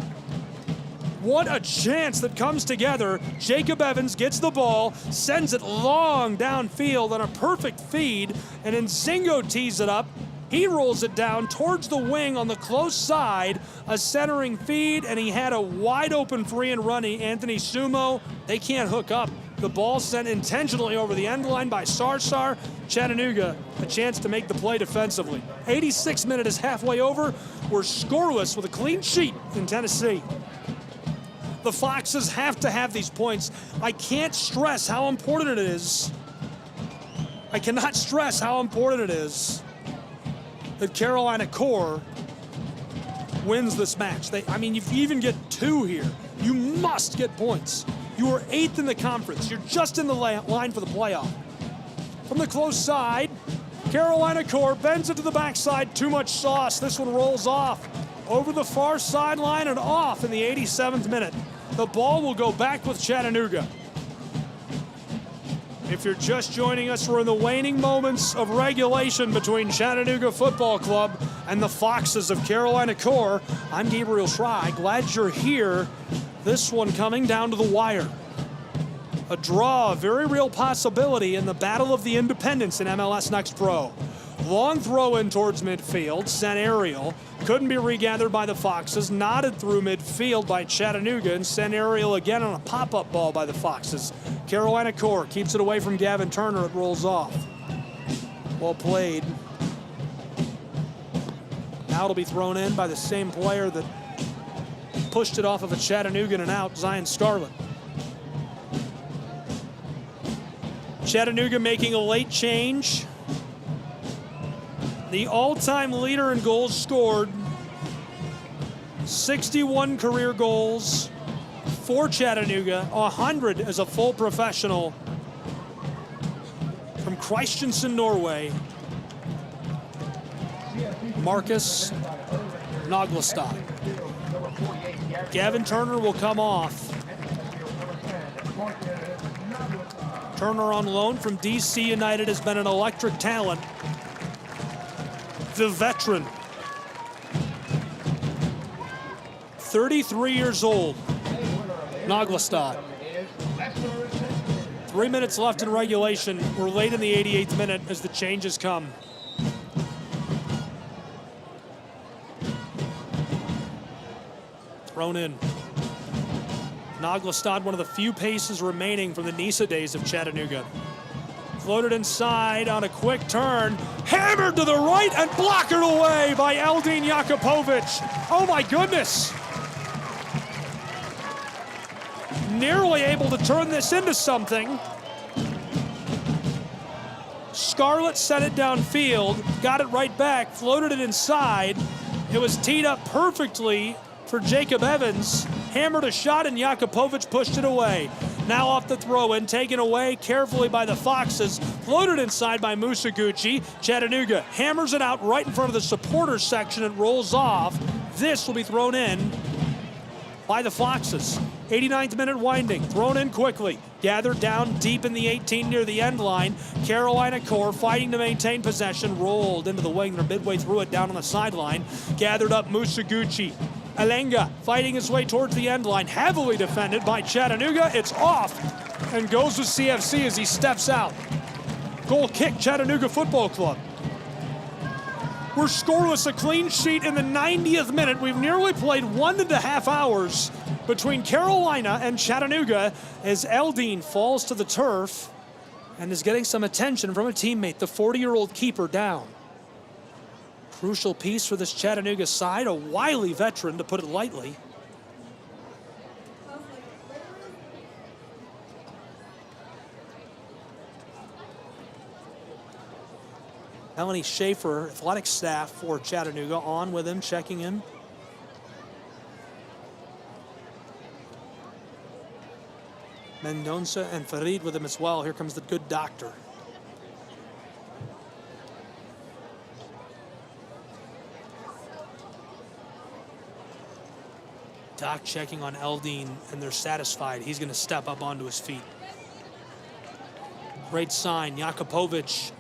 Speaker 3: What a chance that comes together. Jacob Evans gets the ball, sends it long downfield on a perfect feed, and Nzingo tees it up. He rolls it down towards the wing on the close side, a centering feed, and he had a wide open free and running. Anthony Sumo, they can't hook up. The ball sent intentionally over the end line by Sarsar. Chattanooga, a chance to make the play defensively. 86th minute is halfway over. We're scoreless with a clean sheet in Tennessee. The Foxes have to have these points. I can't stress how important it is. I cannot stress how important it is that Carolina Core wins this match. If you even get 2 here, you must get points. You are 8th in the conference. You're just in the line for the playoff. From the close side, Carolina Core bends it to the backside. Too much sauce. This one rolls off over the far sideline and off in the 87th minute. The ball will go back with Chattanooga. If you're just joining us, we're in the waning moments of regulation between Chattanooga Football Club and the Foxes of Carolina Core. I'm Gabriel Schrei. Glad you're here. This one coming down to the wire. A draw, a very real possibility in the Battle of the Independents in MLS Next Pro. Long throw in towards midfield, sent aerial. Couldn't be regathered by the Foxes. Knotted through midfield by Chattanooga and sent aerial again on a pop-up ball by the Foxes. Carolina Core keeps it away from Gavin Turner. It rolls off. Well played. Now it'll be thrown in by the same player that pushed it off of a Chattanooga and out, Zion Scarlett. Chattanooga making a late change. The all-time leader in goals scored. 61 career goals for Chattanooga, 100 as a full professional. From Kristiansand, Norway, Marcus Naglestad. Gavin Turner will come off. Turner on loan from DC United has been an electric talent. The veteran, 33 years old, Naglestad. 3 minutes left in regulation. We're late in the 88th minute as the changes come. Thrown in. Naglestad, one of the few paces remaining from the Nisa days of Chattanooga. Floated inside on a quick turn. Hammered to the right and blockered away by Eldin Jakupovic. Oh my goodness. Nearly able to turn this into something. Scarlett sent it downfield, got it right back, floated it inside. It was teed up perfectly for Jacob Evans. Hammered a shot and Jakupovic pushed it away. Now off the throw-in, taken away carefully by the Foxes. Floated inside by Musaguchi. Chattanooga hammers it out right in front of the supporters section. It rolls off. This will be thrown in by the Foxes. 89th minute winding, thrown in quickly. Gathered down deep in the 18 near the end line. Carolina Core fighting to maintain possession. Rolled into the wing. They're midway through it down on the sideline. Gathered up Musaguchi. Alenga fighting his way towards the end line, heavily defended by Chattanooga. It's off and goes with CFC as he steps out. Goal kick, Chattanooga Football Club. We're scoreless, a clean sheet in the 90th minute. We've nearly played 1.5 hours between Carolina and Chattanooga as Eldin falls to the turf and is getting some attention from a teammate, the 40-year-old keeper down. Crucial piece for this Chattanooga side, a wily veteran, to put it lightly. Melanie Schaefer, athletic staff for Chattanooga, on with him, checking him. Mendonça and Farid with him as well. Here comes the good doctor. Doc checking on Eldin, and they're satisfied. He's going to step up onto his feet. Great sign, Jakupovic.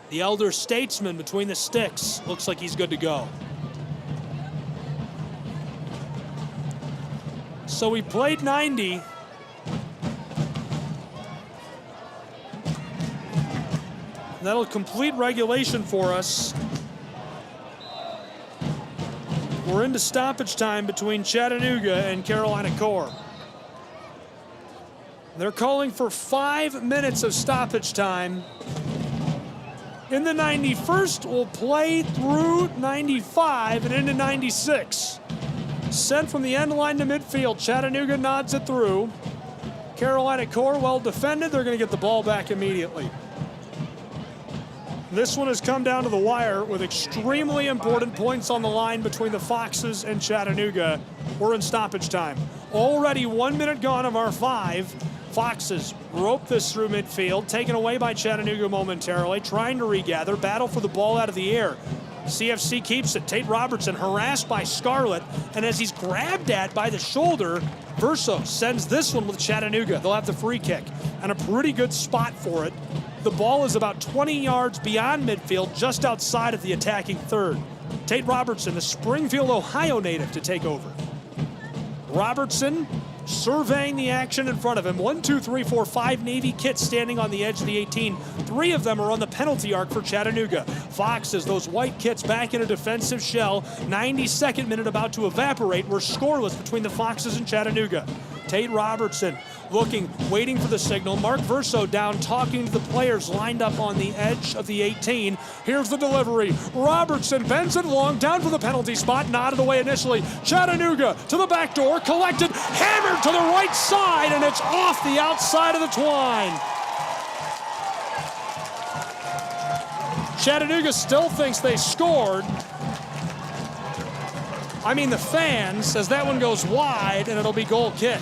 Speaker 3: The elder statesman between the sticks. Looks like he's good to go. So we played 90. That'll complete regulation for us. We're into stoppage time between Chattanooga and Carolina Core. They're calling for 5 minutes of stoppage time. In the 91st, we'll play through 95 and into 96. Sent from the end line to midfield. Chattanooga nods it through. Carolina Core well defended. They're going to get the ball back immediately. This one has come down to the wire with extremely important points on the line between the Foxes and Chattanooga. We're in stoppage time. Already 1 minute gone of our 5. Foxes rope this through midfield, taken away by Chattanooga momentarily, trying to regather, battle for the ball out of the air. CFC keeps it. Tate Robertson harassed by Scarlett, and as he's grabbed at by the shoulder, Verso sends this one with Chattanooga. They'll have the free kick, and a pretty good spot for it. The ball is about 20 yards beyond midfield, just outside of the attacking third. Tate Robertson, the Springfield, Ohio native, to take over. Robertson surveying the action in front of him. 1, 2, 3, 4, 5 Navy kits standing on the edge of the 18. 3 of them are on the penalty arc for Chattanooga. Foxes, those white kits back in a defensive shell. 92nd minute about to evaporate. We're scoreless between the Foxes and Chattanooga. Tate Robertson looking, waiting for the signal. Mark Verso down, talking to the players lined up on the edge of the 18. Here's the delivery. Robertson bends it long, down for the penalty spot, nodded away initially. Chattanooga to the back door, collected, hammered to the right side, and it's off the outside of the twine. Chattanooga still thinks they scored. I mean the fans, as that one goes wide, and it'll be goal kick.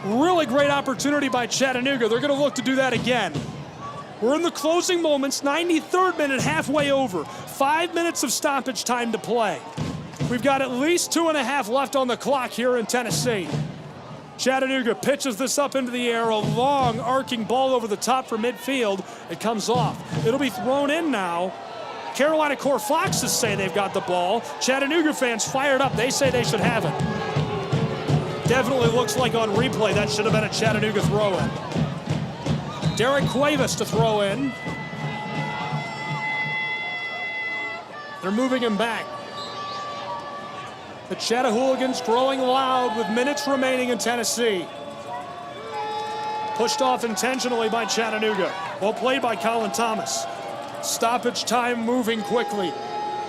Speaker 3: Really great opportunity by Chattanooga. They're going to look to do that again. We're in the closing moments, 93rd minute, halfway over. 5 minutes of stoppage time to play. We've got at least 2.5 left on the clock here in Tennessee. Chattanooga pitches this up into the air, a long arcing ball over the top for midfield. It comes off. It'll be thrown in now. Carolina Core Foxes say they've got the ball. Chattanooga fans fired up. They say they should have it. Definitely looks like on replay that should have been a Chattanooga throw-in. Derek Cuevas to throw in. They're moving him back. The Chattahooligans growing loud with minutes remaining in Tennessee. Pushed off intentionally by Chattanooga. Well played by Colin Thomas. Stoppage time moving quickly.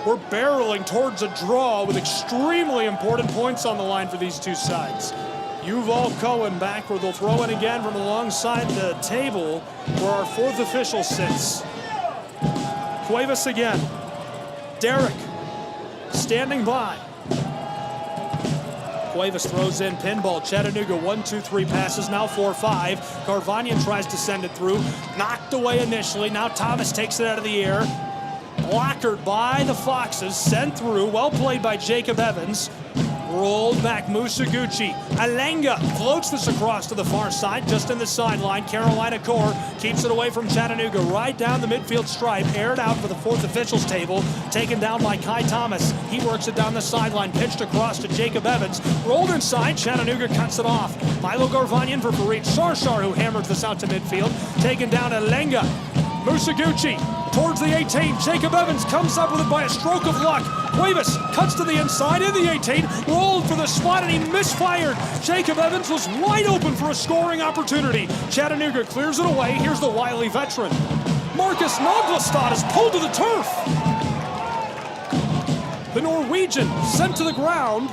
Speaker 3: We're barreling towards a draw with extremely important points on the line for these two sides. Yuval Cohen back where they'll throw in again from alongside the table where our fourth official sits. Cuevas again. Derek standing by. Cuevas throws in pinball. Chattanooga 1, 2, 3 passes, now 4, 5. Garvanian tries to send it through. Knocked away initially. Now Thomas takes it out of the air. Blockered by the Foxes, sent through, well played by Jacob Evans. Rolled back, Musaguchi. Alenga floats this across to the far side, just in the sideline. Carolina Core keeps it away from Chattanooga, right down the midfield stripe, aired out for the fourth officials table, taken down by Kai Thomas. He works it down the sideline, pitched across to Jacob Evans. Rolled inside, Chattanooga cuts it off. Milo Garvanian for Farid Sarshar, who hammered this out to midfield. Taken down Alenga. Musaguchi towards the 18. Jacob Evans comes up with it by a stroke of luck. Cuevas cuts to the inside in the 18, rolled for the spot, and he misfired. Jacob Evans was wide open for a scoring opportunity. Chattanooga clears it away. Here's the wily veteran. Marcus Naglestad is pulled to the turf. The Norwegian sent to the ground,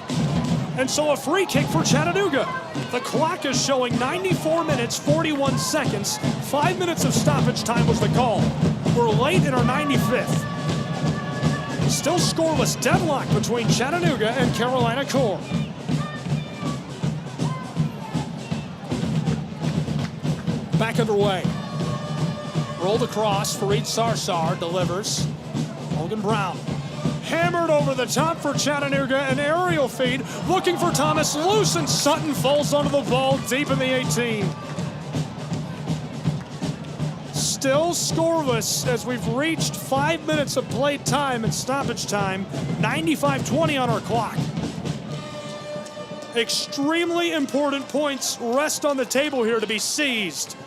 Speaker 3: and so a free kick for Chattanooga. The clock is showing 94 minutes, 41 seconds. 5 minutes of stoppage time was the call. We're late in our 95th. Still scoreless, deadlock between Chattanooga and Carolina Core. Back underway. Rolled across, Farid Sarshar delivers. Logan Brown. Hammered over the top for Chattanooga, an aerial feed, looking for Thomas, loose, and Sutton falls onto the ball deep in the 18. Still scoreless as we've reached 5 minutes of play time and stoppage time, 95-20 on our clock. Extremely important points rest on the table here to be seized.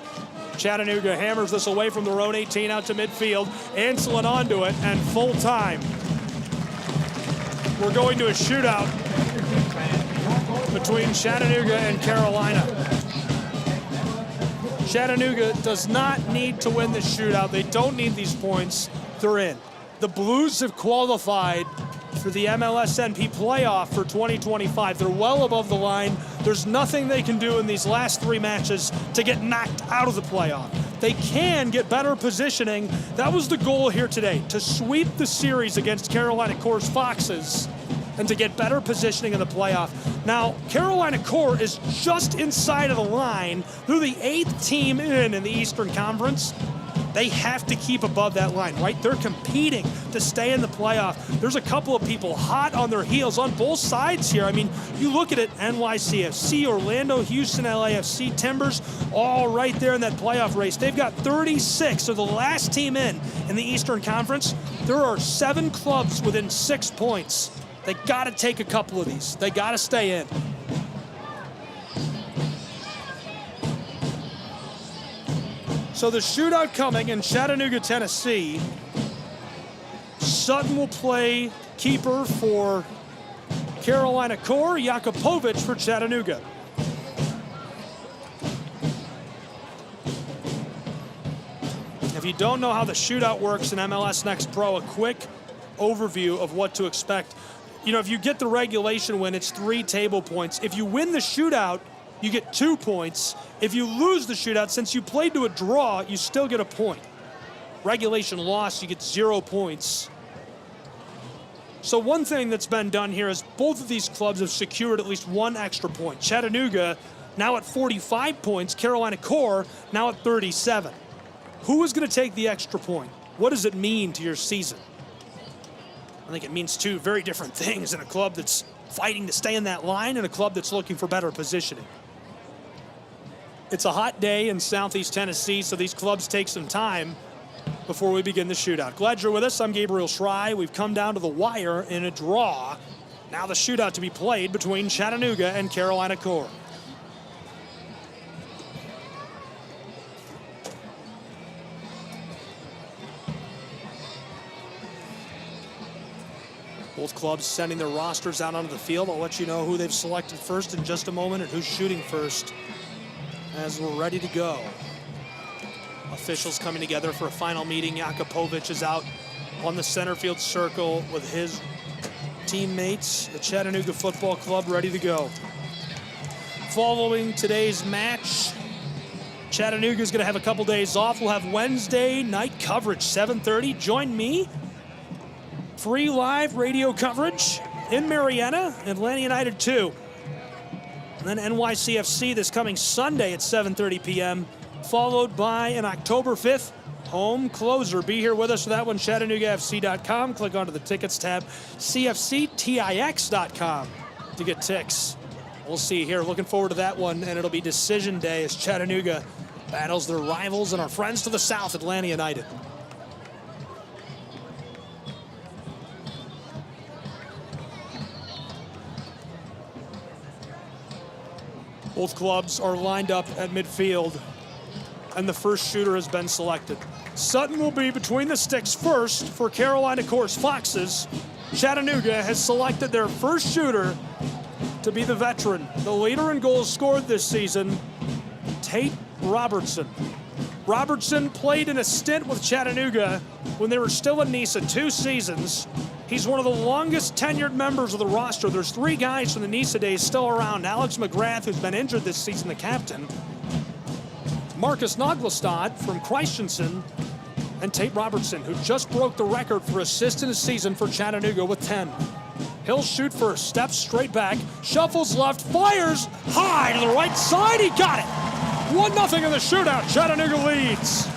Speaker 3: Chattanooga hammers this away from their own 18 out to midfield, Anselin onto it, and full time. We're going to a shootout between Chattanooga and Carolina. Chattanooga does not need to win this shootout. They don't need these points. They're in. The Blues have qualified for the MLSNP playoff for 2025. They're well above the line. There's nothing they can do in these last 3 matches to get knocked out of the playoff. They can get better positioning. That was the goal here today, to sweep the series against Carolina Core's Foxes and to get better positioning in the playoff. Now, Carolina Core is just inside of the line. They're the 8th team in the Eastern Conference. They have to keep above that line, right? They're competing to stay in the playoff. There's a couple of people hot on their heels on both sides here. I mean, you look at it, NYCFC, Orlando, Houston, LAFC, Timbers, all right there in that playoff race. They've got 36, so the last team in the Eastern Conference. There are 7 clubs within 6 points. They got to take a couple of these. They got to stay in. So the shootout coming in Chattanooga, Tennessee. Sutton will play keeper for Carolina Core, Jakopovic for Chattanooga. If you don't know how the shootout works in MLS Next Pro, a quick overview of what to expect. You know, if you get the regulation win, it's 3 table points. If you win the shootout, you get 2 points. If you lose the shootout, since you played to a draw, you still get a point. Regulation loss, you get 0 points. So one thing that's been done here is both of these clubs have secured at least 1 extra point. Chattanooga now at 45 points, Carolina Core now at 37. Who is going to take the extra point? What does it mean to your season? I think it means 2 very different things in a club that's fighting to stay in that line and a club that's looking for better positioning. It's a hot day in Southeast Tennessee, so these clubs take some time before we begin the shootout. Glad you're with us. I'm Gabriel Schrei. We've come down to the wire in a draw. Now the shootout to be played between Chattanooga and Carolina Core. Both clubs sending their rosters out onto the field. I'll let you know who they've selected first in just a moment and who's shooting first as we're ready to go. Officials coming together for a final meeting. Jakopovic is out on the center field circle with his teammates. The Chattanooga Football Club ready to go. Following today's match, Chattanooga is going to have a couple days off. We'll have Wednesday night coverage, 7:30. Join me. Free live radio coverage in Marietta, Atlanta United 2. And then NYCFC this coming Sunday at 7:30 p.m., followed by an October 5th home closer. Be here with us for that one, ChattanoogaFC.com. Click onto the tickets tab, CFCTIX.com to get ticks. We'll see you here. Looking forward to that one, and it'll be decision day as Chattanooga battles their rivals and our friends to the south, Atlanta United. Both clubs are lined up at midfield, and the first shooter has been selected. Sutton will be between the sticks first for Carolina Core's Foxes. Chattanooga has selected their first shooter to be the veteran, the leader in goals scored this season, Tate Robertson. Robertson played in a stint with Chattanooga when they were still in NISA 2 seasons. He's one of the longest tenured members of the roster. There's 3 guys from the NISA days still around. Alex McGrath, who's been injured this season, the captain. Marcus Naglestad from Christensen, and Tate Robertson, who just broke the record for assists in a season for Chattanooga with 10. He'll shoot first, steps straight back, shuffles left, fires high to the right side. He got it. 1-0 in the shootout. Chattanooga leads.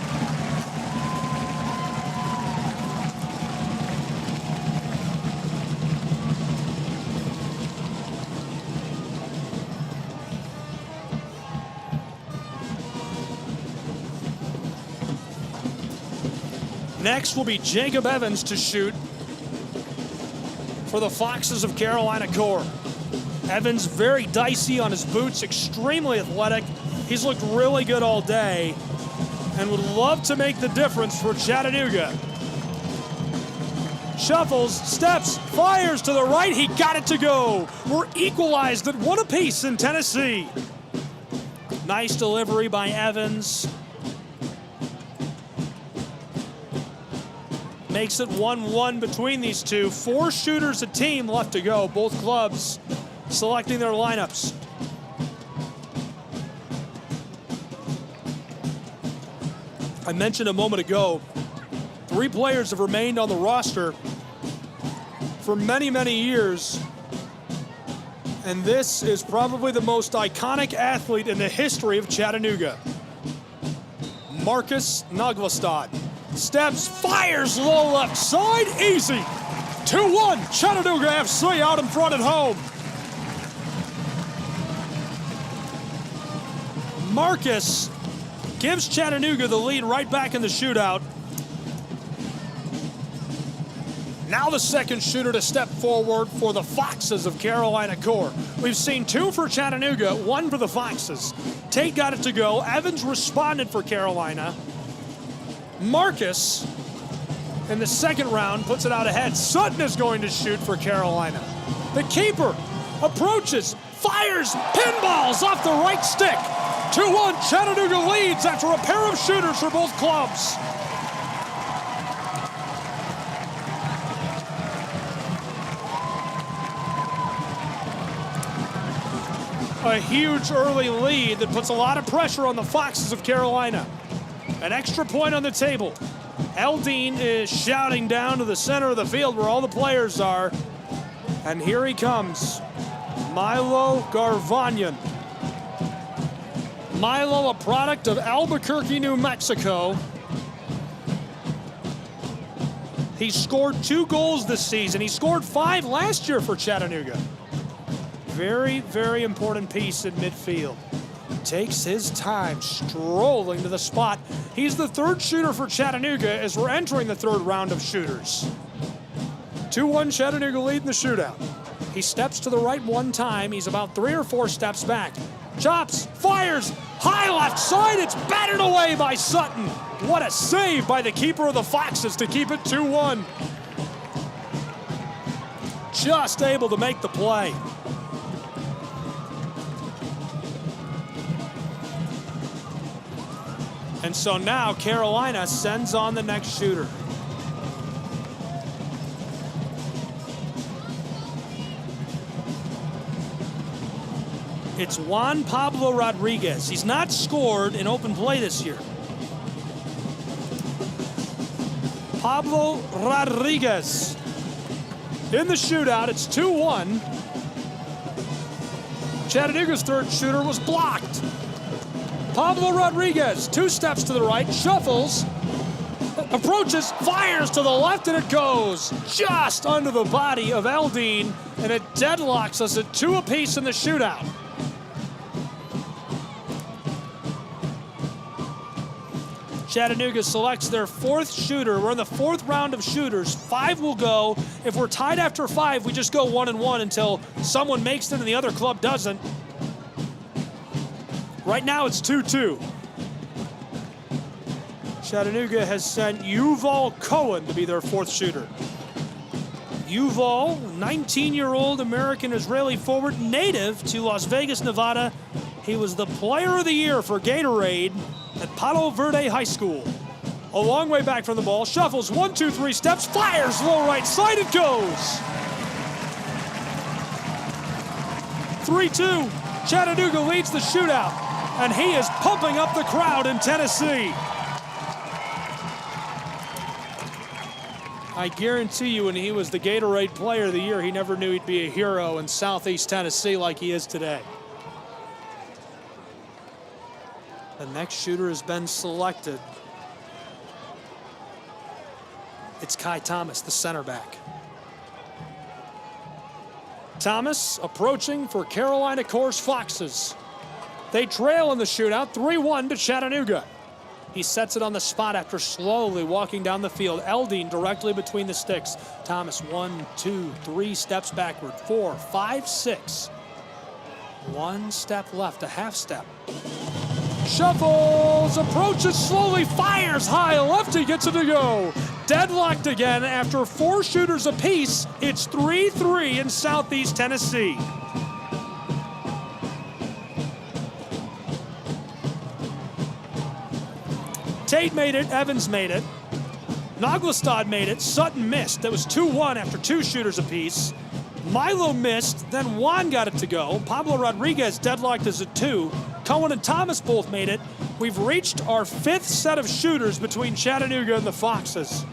Speaker 3: Next will be Jacob Evans to shoot for the Foxes of Carolina Core. Evans very dicey on his boots, extremely athletic. He's looked really good all day and would love to make the difference for Chattanooga. Shuffles, steps, fires to the right. He got it to go. We're equalized at 1 apiece in Tennessee. Nice delivery by Evans. Makes it 1-1 between these two. 4 shooters a team left to go. Both clubs selecting their lineups. I mentioned a moment ago, 3 players have remained on the roster for many, many years. And this is probably the most iconic athlete in the history of Chattanooga. Marcus Naglestad. Steps, fires low left side, easy. 2-1, Chattanooga FC out in front at home. Marcus gives Chattanooga the lead right back in the shootout. Now the second shooter to step forward for the Foxes of Carolina Core. We've seen 2 for Chattanooga, 1 for the Foxes. Tate got it to go. Evans responded for Carolina. Marcus, in the second round, puts it out ahead. Sutton is going to shoot for Carolina. The keeper approaches, fires, pinballs off the right stick. 2-1, Chattanooga leads after a pair of shooters for both clubs. A huge early lead that puts a lot of pressure on the Foxes of Carolina. An extra point on the table. Eldine is shouting down to the center of the field where all the players are. And here he comes, Milo Garvanyan. Milo, a product of Albuquerque, New Mexico. He scored 2 goals this season. He scored 5 last year for Chattanooga. Very, very important piece in midfield. Takes his time strolling to the spot. He's the 3rd shooter for Chattanooga as we're entering the 3rd round of shooters. 2-1 Chattanooga lead in the shootout. He steps to the right 1 time. He's about 3 or 4 steps back. Chops, fires, high left side. It's battered away by Sutton. What a save by the keeper of the Foxes to keep it 2-1. Just able to make the play. And so now Carolina sends on the next shooter. It's Juan Pablo Rodriguez. He's not scored in open play this year. Pablo Rodriguez in the shootout. It's 2-1. Chattanooga's 3rd shooter was blocked. Pablo Rodriguez, 2 steps to the right, shuffles, approaches, fires to the left, and it goes just under the body of Eldine, and it deadlocks us at 2 apiece in the shootout. Chattanooga selects their 4th shooter. We're in the 4th round of shooters. 5 will go. If we're tied after 5, we just go 1-1 until someone makes it and the other club doesn't. Right now it's 2-2. Chattanooga has sent Yuval Cohen to be their 4th shooter. Yuval, 19-year-old American-Israeli forward, native to Las Vegas, Nevada. He was the player of the year for Gatorade at Palo Verde High School. A long way back from the ball, shuffles 1, 2, 3 steps, fires low right side, it goes. 3-2, Chattanooga leads the shootout, and he is pumping up the crowd in Tennessee. I guarantee you when he was the Gatorade Player of the Year, he never knew he'd be a hero in Southeast Tennessee like he is today. The next shooter has been selected. It's Kai Thomas, the center back. Thomas approaching for Carolina Core's Foxes. They trail in the shootout, 3-1 to Chattanooga. He sets it on the spot after slowly walking down the field. Eldine directly between the sticks. Thomas, 1, 2, 3 steps backward. 4, 5, 6. 1 step left, a half step. Shuffles, approaches slowly, fires high left, he gets it to go. Deadlocked again after 4 shooters apiece. It's 3-3 in Southeast Tennessee. Tate made it, Evans made it. Naglestad made it, Sutton missed. That was 2-1 after 2 shooters apiece. Milo missed, then Juan got it to go. Pablo Rodriguez deadlocked as a 2. Cohen and Thomas both made it. We've reached our 5th set of shooters between Chattanooga and the Foxes.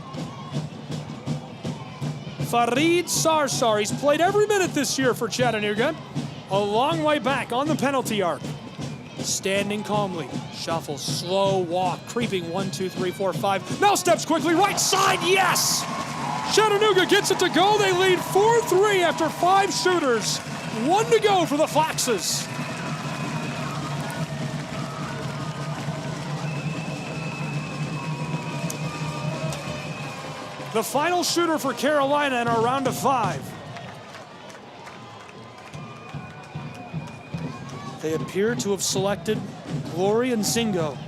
Speaker 3: Farid Sarsar, he's played every minute this year for Chattanooga. A long way back on the penalty arc. Standing calmly, shuffles, slow walk, creeping 1, 2, 3, 4, 5. Now steps quickly, right side, yes! Chattanooga gets it to go. They lead 4-3 after 5 shooters. 1 to go for the Foxes. The final shooter for Carolina in our round of 5. They appear to have selected Glory Nzingo,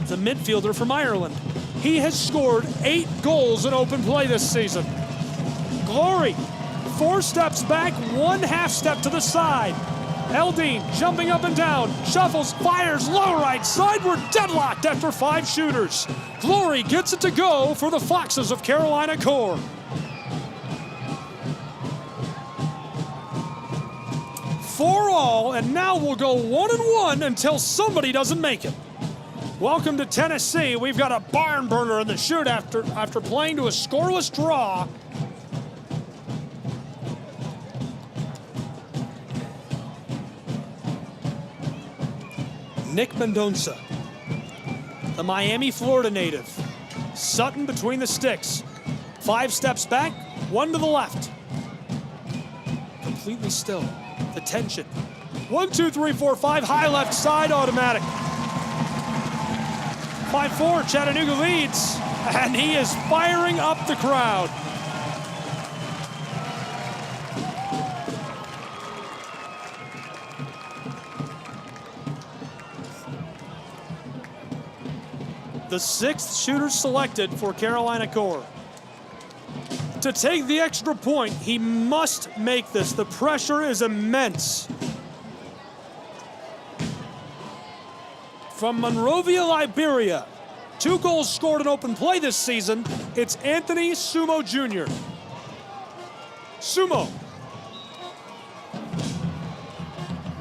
Speaker 3: the midfielder from Ireland. He has scored 8 goals in open play this season. Glory, 4 steps back, 1 half step to the side. Eldine jumping up and down, shuffles, fires, low right side. We're deadlocked after 5 shooters. Glory gets it to go for the Foxes of Carolina Core. For all, and now we'll go 1-1 until somebody doesn't make it. Welcome to Tennessee. We've got a barn burner in the shoot after playing to a scoreless draw. Nick Mendonça, the Miami, Florida native. Sutton between the sticks. 5 steps back, 1 to the left. Completely still. The tension. 1, 2, 3, 4, 5, high left side, automatic. 5-4, Chattanooga leads, and he is firing up the crowd. The 6th shooter selected for Carolina Core. To take the extra point, he must make this. The pressure is immense. From Monrovia, Liberia, 2 goals scored in open play this season, it's Anthony Sumo Jr. Sumo.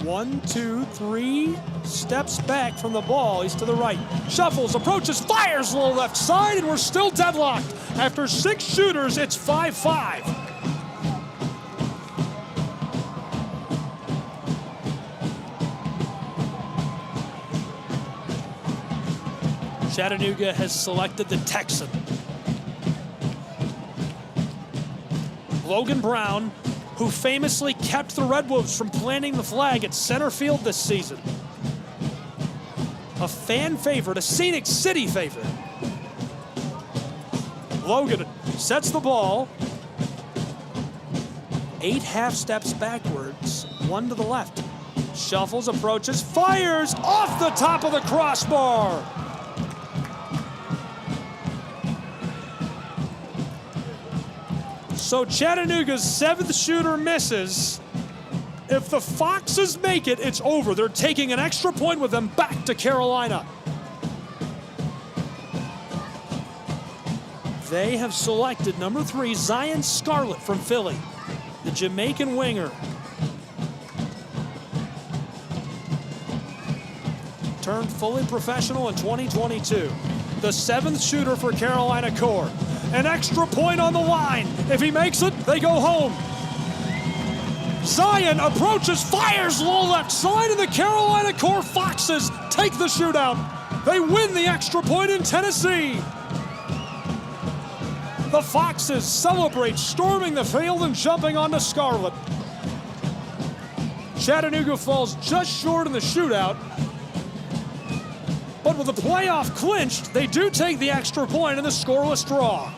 Speaker 3: 1, 2, 3 steps back from the ball. He's to the right. Shuffles, approaches, fires low left side, and we're still deadlocked. After 6 shooters, it's 5-5. Chattanooga has selected the Texan. Logan Brown, who famously kept the Redwolves from planting the flag at center field this season. A fan favorite, a Scenic City favorite. Logan sets the ball. 8 half steps backwards, 1 to the left. Shuffles, approaches, fires off the top of the crossbar. So Chattanooga's 7th shooter misses. If the Foxes make it, it's over. They're taking an extra point with them back to Carolina. They have selected number 3, Zion Scarlett from Philly, the Jamaican winger. Turned fully professional in 2022. The 7th shooter for Carolina Core. An extra point on the line. If he makes it, they go home. Zion approaches, fires low left side, and the Carolina Core Foxes take the shootout. They win the extra point in Tennessee. The Foxes celebrate storming the field and jumping onto Scarlett. Chattanooga falls just short in the shootout. But with the playoff clinched, they do take the extra point in the scoreless draw.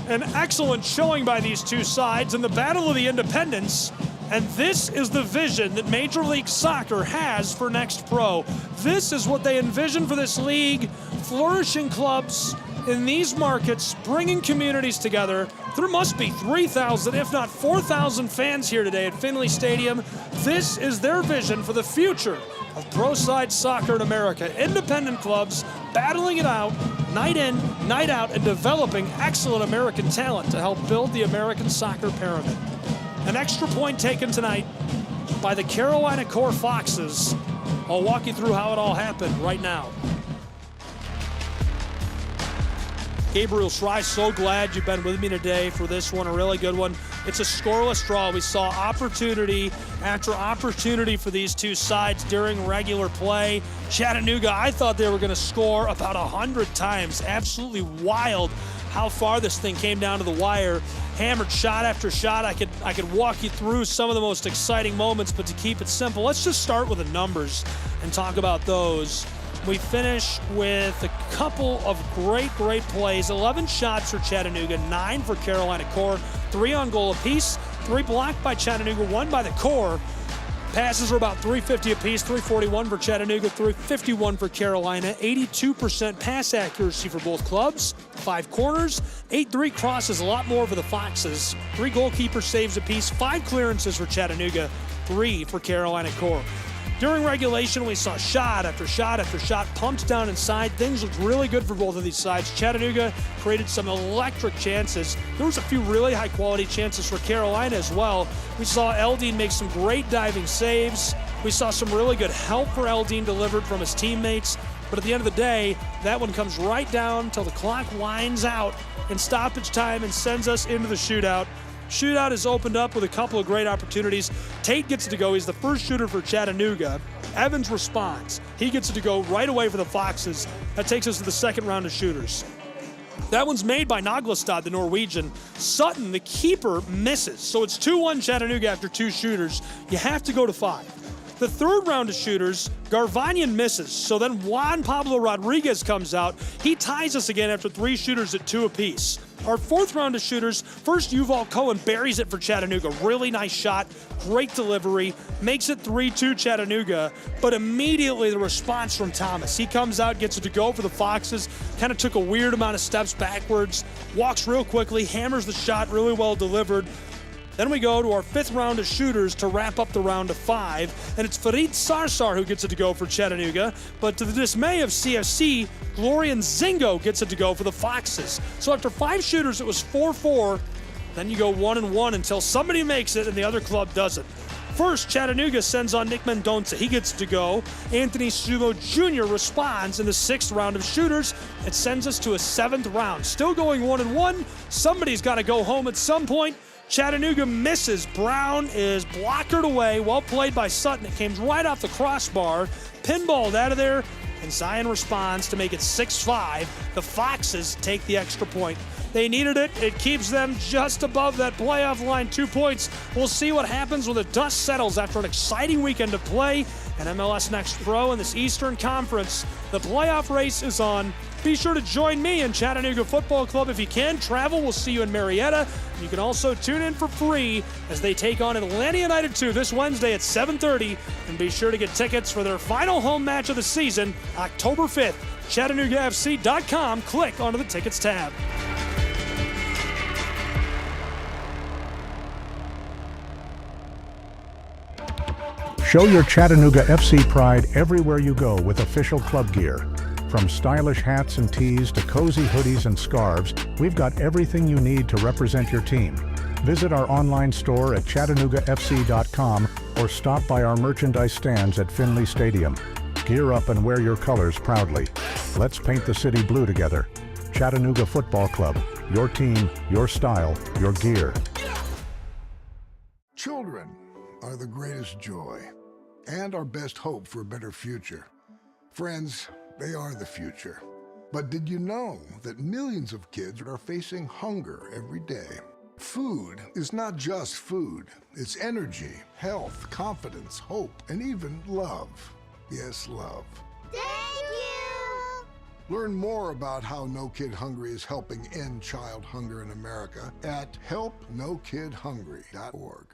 Speaker 3: An excellent showing by these 2 sides in the Battle of the Independents, and this is the vision that Major League Soccer has for Next Pro. This is what they envision for this league, flourishing clubs in these markets, bringing communities together. There must be 3,000, if not 4,000 fans here today at Finley Stadium. This is their vision for the future of pro-side soccer in America. Independent clubs battling it out, night in, night out, and developing excellent American talent to help build the American soccer pyramid. An extra point taken tonight by the Carolina Core Foxes. I'll walk you through how it all happened right now. Gabriel Schry, so glad you've been with me today for this one, a really good one. It's a scoreless draw. We saw opportunity after opportunity for these two sides during regular play. Chattanooga, I thought they were going to score about 100 times. Absolutely wild how far this thing came down to the wire. Hammered shot after shot. I could walk you through some of the most exciting moments, but to keep it simple, let's just start with the numbers and talk about those. We finish with a couple of great plays. 11 shots for Chattanooga, 9 for Carolina Core, 3 on goal apiece, 3 blocked by Chattanooga, 1 by the Core. Passes were about 350 apiece, 341 for Chattanooga, 351 for Carolina, 82% pass accuracy for both clubs, 5 corners, 8-3 crosses, a lot more for the Foxes, 3 goalkeeper saves apiece, 5 clearances for Chattanooga, 3 for Carolina Core. During regulation, we saw shot after shot after shot pumped down inside. Things looked really good for both of these sides. Chattanooga created some electric chances. There was a few really high-quality chances for Carolina as well. We saw Eldine make some great diving saves. We saw some really good help for Eldine delivered from his teammates. But at the end of the day, that one comes right down until the clock winds out in stoppage time and sends us into the shootout. Shootout is opened up with a couple of great opportunities. Tate gets it to go. He's the first shooter for Chattanooga. Evans responds. He gets it to go right away for the Foxes. That takes us to the second round of shooters. That one's made by Naglestad, the Norwegian. Sutton, the keeper, misses. So it's 2-1 Chattanooga after 2 shooters. You have to go to 5. The third round of shooters, Garvanian misses. So then Juan Pablo Rodriguez comes out. He ties us again after 3 shooters at 2 apiece. Our fourth round of shooters, first Yuval Cohen buries it for Chattanooga. Really nice shot, great delivery, makes it 3-2 Chattanooga, but immediately the response from Thomas. He comes out, gets it to go for the Foxes, kind of took a weird amount of steps backwards, walks real quickly, hammers the shot, really well delivered. Then we go to our fifth round of shooters to wrap up the round of 5, and it's Farid Sarsar who gets it to go for Chattanooga, but to the dismay of CFC, Glorian Zingo gets it to go for the Foxes. So after 5 shooters, it was 4-4, then you go 1-1 until somebody makes it and the other club doesn't. First, Chattanooga sends on Nick Mendonça. He gets to go. Anthony Sumo Jr. responds in the 6th round of shooters. It sends us to a 7th round. Still going 1-1. Somebody's got to go home at some point. Chattanooga misses. Brown is blockered away. Well played by Sutton. It came right off the crossbar. Pinballed out of there. And Zion responds to make it 6-5. The Foxes take the extra point. They needed it. It keeps them just above that playoff line, 2 points. We'll see what happens when the dust settles after an exciting weekend of play. And MLS Next Pro in this Eastern Conference. The playoff race is on. Be sure to join me in Chattanooga Football Club if you can. Travel, we'll see you in Marietta. You can also tune in for free as they take on Atlanta United 2 this Wednesday at 7:30. And be sure to get tickets for their final home match of the season, October 5th. ChattanoogaFC.com. Click onto the Tickets tab.
Speaker 23: Show your Chattanooga FC pride everywhere you go with official club gear. From stylish hats and tees to cozy hoodies and scarves, we've got everything you need to represent your team. Visit our online store at ChattanoogaFC.com or stop by our merchandise stands at Finley Stadium. Gear up and wear your colors proudly. Let's paint the city blue together. Chattanooga Football Club. Your team, your style, your gear.
Speaker 8: Children are the greatest joy and our best hope for a better future. Friends, they are the future. But did you know that millions of kids are facing hunger every day? Food is not just food. It's energy, health, confidence, hope, and even love. Yes, love.
Speaker 9: Thank you!
Speaker 8: Learn more about how No Kid Hungry is helping end child hunger in America at helpnokidhungry.org.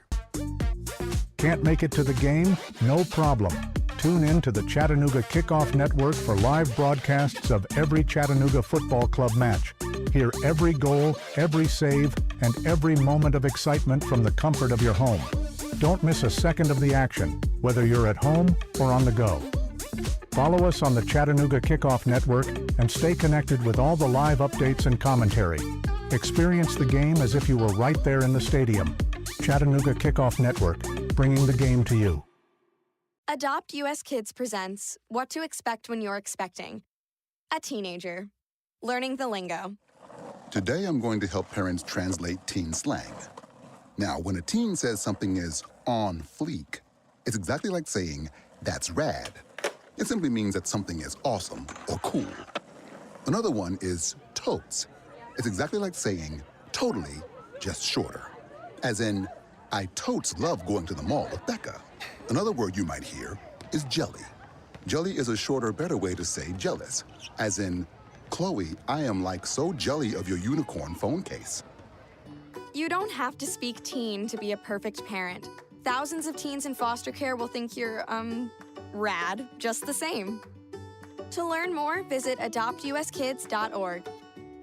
Speaker 23: Can't make it to the game? No problem. Tune in to the Chattanooga Kickoff Network for live broadcasts of every Chattanooga Football Club match. Hear every goal, every save, and every moment of excitement from the comfort of your home. Don't miss a second of the action, whether you're at home or on the go. Follow us on the Chattanooga Kickoff Network and stay connected with all the live updates and commentary. Experience the game as if you were right there in the stadium. Chattanooga Kickoff Network, bringing the game to you.
Speaker 10: Adopt US Kids presents What to Expect When You're Expecting. A teenager. Learning the lingo.
Speaker 11: Today I'm going to help parents translate teen slang. Now, when a teen says something is on fleek, it's exactly like saying, that's rad. It simply means that something is awesome or cool. Another one is totes. It's exactly like saying, totally, just shorter. As in, I totes love going to the mall with Becca. Another word you might hear is jelly. Jelly is a shorter, better way to say jealous. As in, Chloe, I am like so jelly of your unicorn phone case.
Speaker 10: You don't have to speak teen to be a perfect parent. Thousands of teens in foster care will think you're, rad just the same. To learn more, visit adoptuskids.org.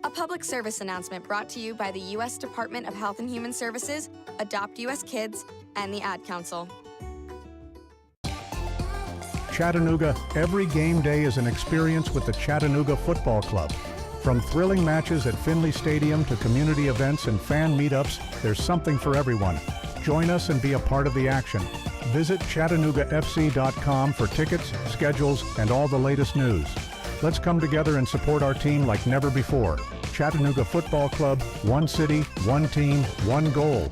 Speaker 10: A public service announcement brought to you by the U.S. Department of Health and Human Services, Adopt U.S. Kids, and the Ad Council.
Speaker 23: Chattanooga, every game day is an experience with the Chattanooga Football Club. From thrilling matches at Finley Stadium to community events and fan meetups, there's something for everyone. Join us and be a part of the action. Visit ChattanoogaFC.com for tickets, schedules, and all the latest news. Let's come together and support our team like never before. Chattanooga Football Club, one city, one team, one goal.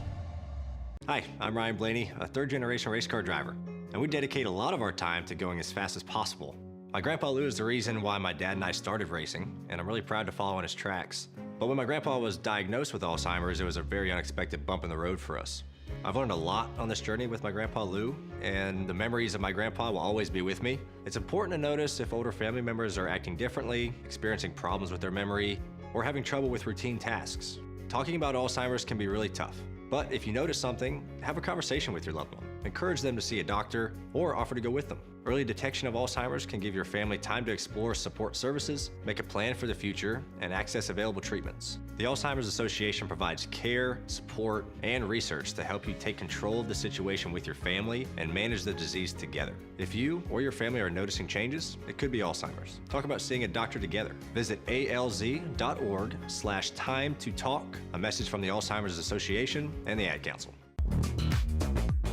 Speaker 12: Hi, I'm Ryan Blaney, a third-generation race car driver, and we dedicate a lot of our time to going as fast as possible. My grandpa Lou is the reason why my dad and I started racing, and I'm really proud to follow in his tracks. But when my grandpa was diagnosed with Alzheimer's, it was a very unexpected bump in the road for us. I've learned a lot on this journey with my grandpa Lou, and the memories of my grandpa will always be with me. It's important to notice if older family members are acting differently, experiencing problems with their memory, or having trouble with routine tasks. Talking about Alzheimer's can be really tough, but if you notice something, have a conversation with your loved one. Encourage them to see a doctor or offer to go with them. Early detection of Alzheimer's can give your family time to explore support services, make a plan for the future, and access available treatments. The Alzheimer's Association provides care, support, and research to help you take control of the situation with your family and manage the disease together. If you or your family are noticing changes, it could be Alzheimer's. Talk about seeing a doctor together. Visit alz.org/time to talk. A message from the Alzheimer's Association and the Ad Council.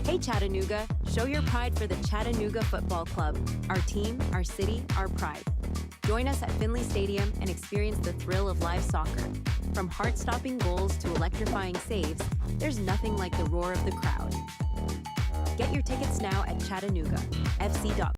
Speaker 16: Hey Chattanooga, show your pride for the Chattanooga Football Club. Our team, our city, our pride. Join us at Finley Stadium and experience the thrill of live soccer. From heart-stopping goals to electrifying saves, there's nothing like the roar of the crowd. Get your tickets now at ChattanoogaFC.com.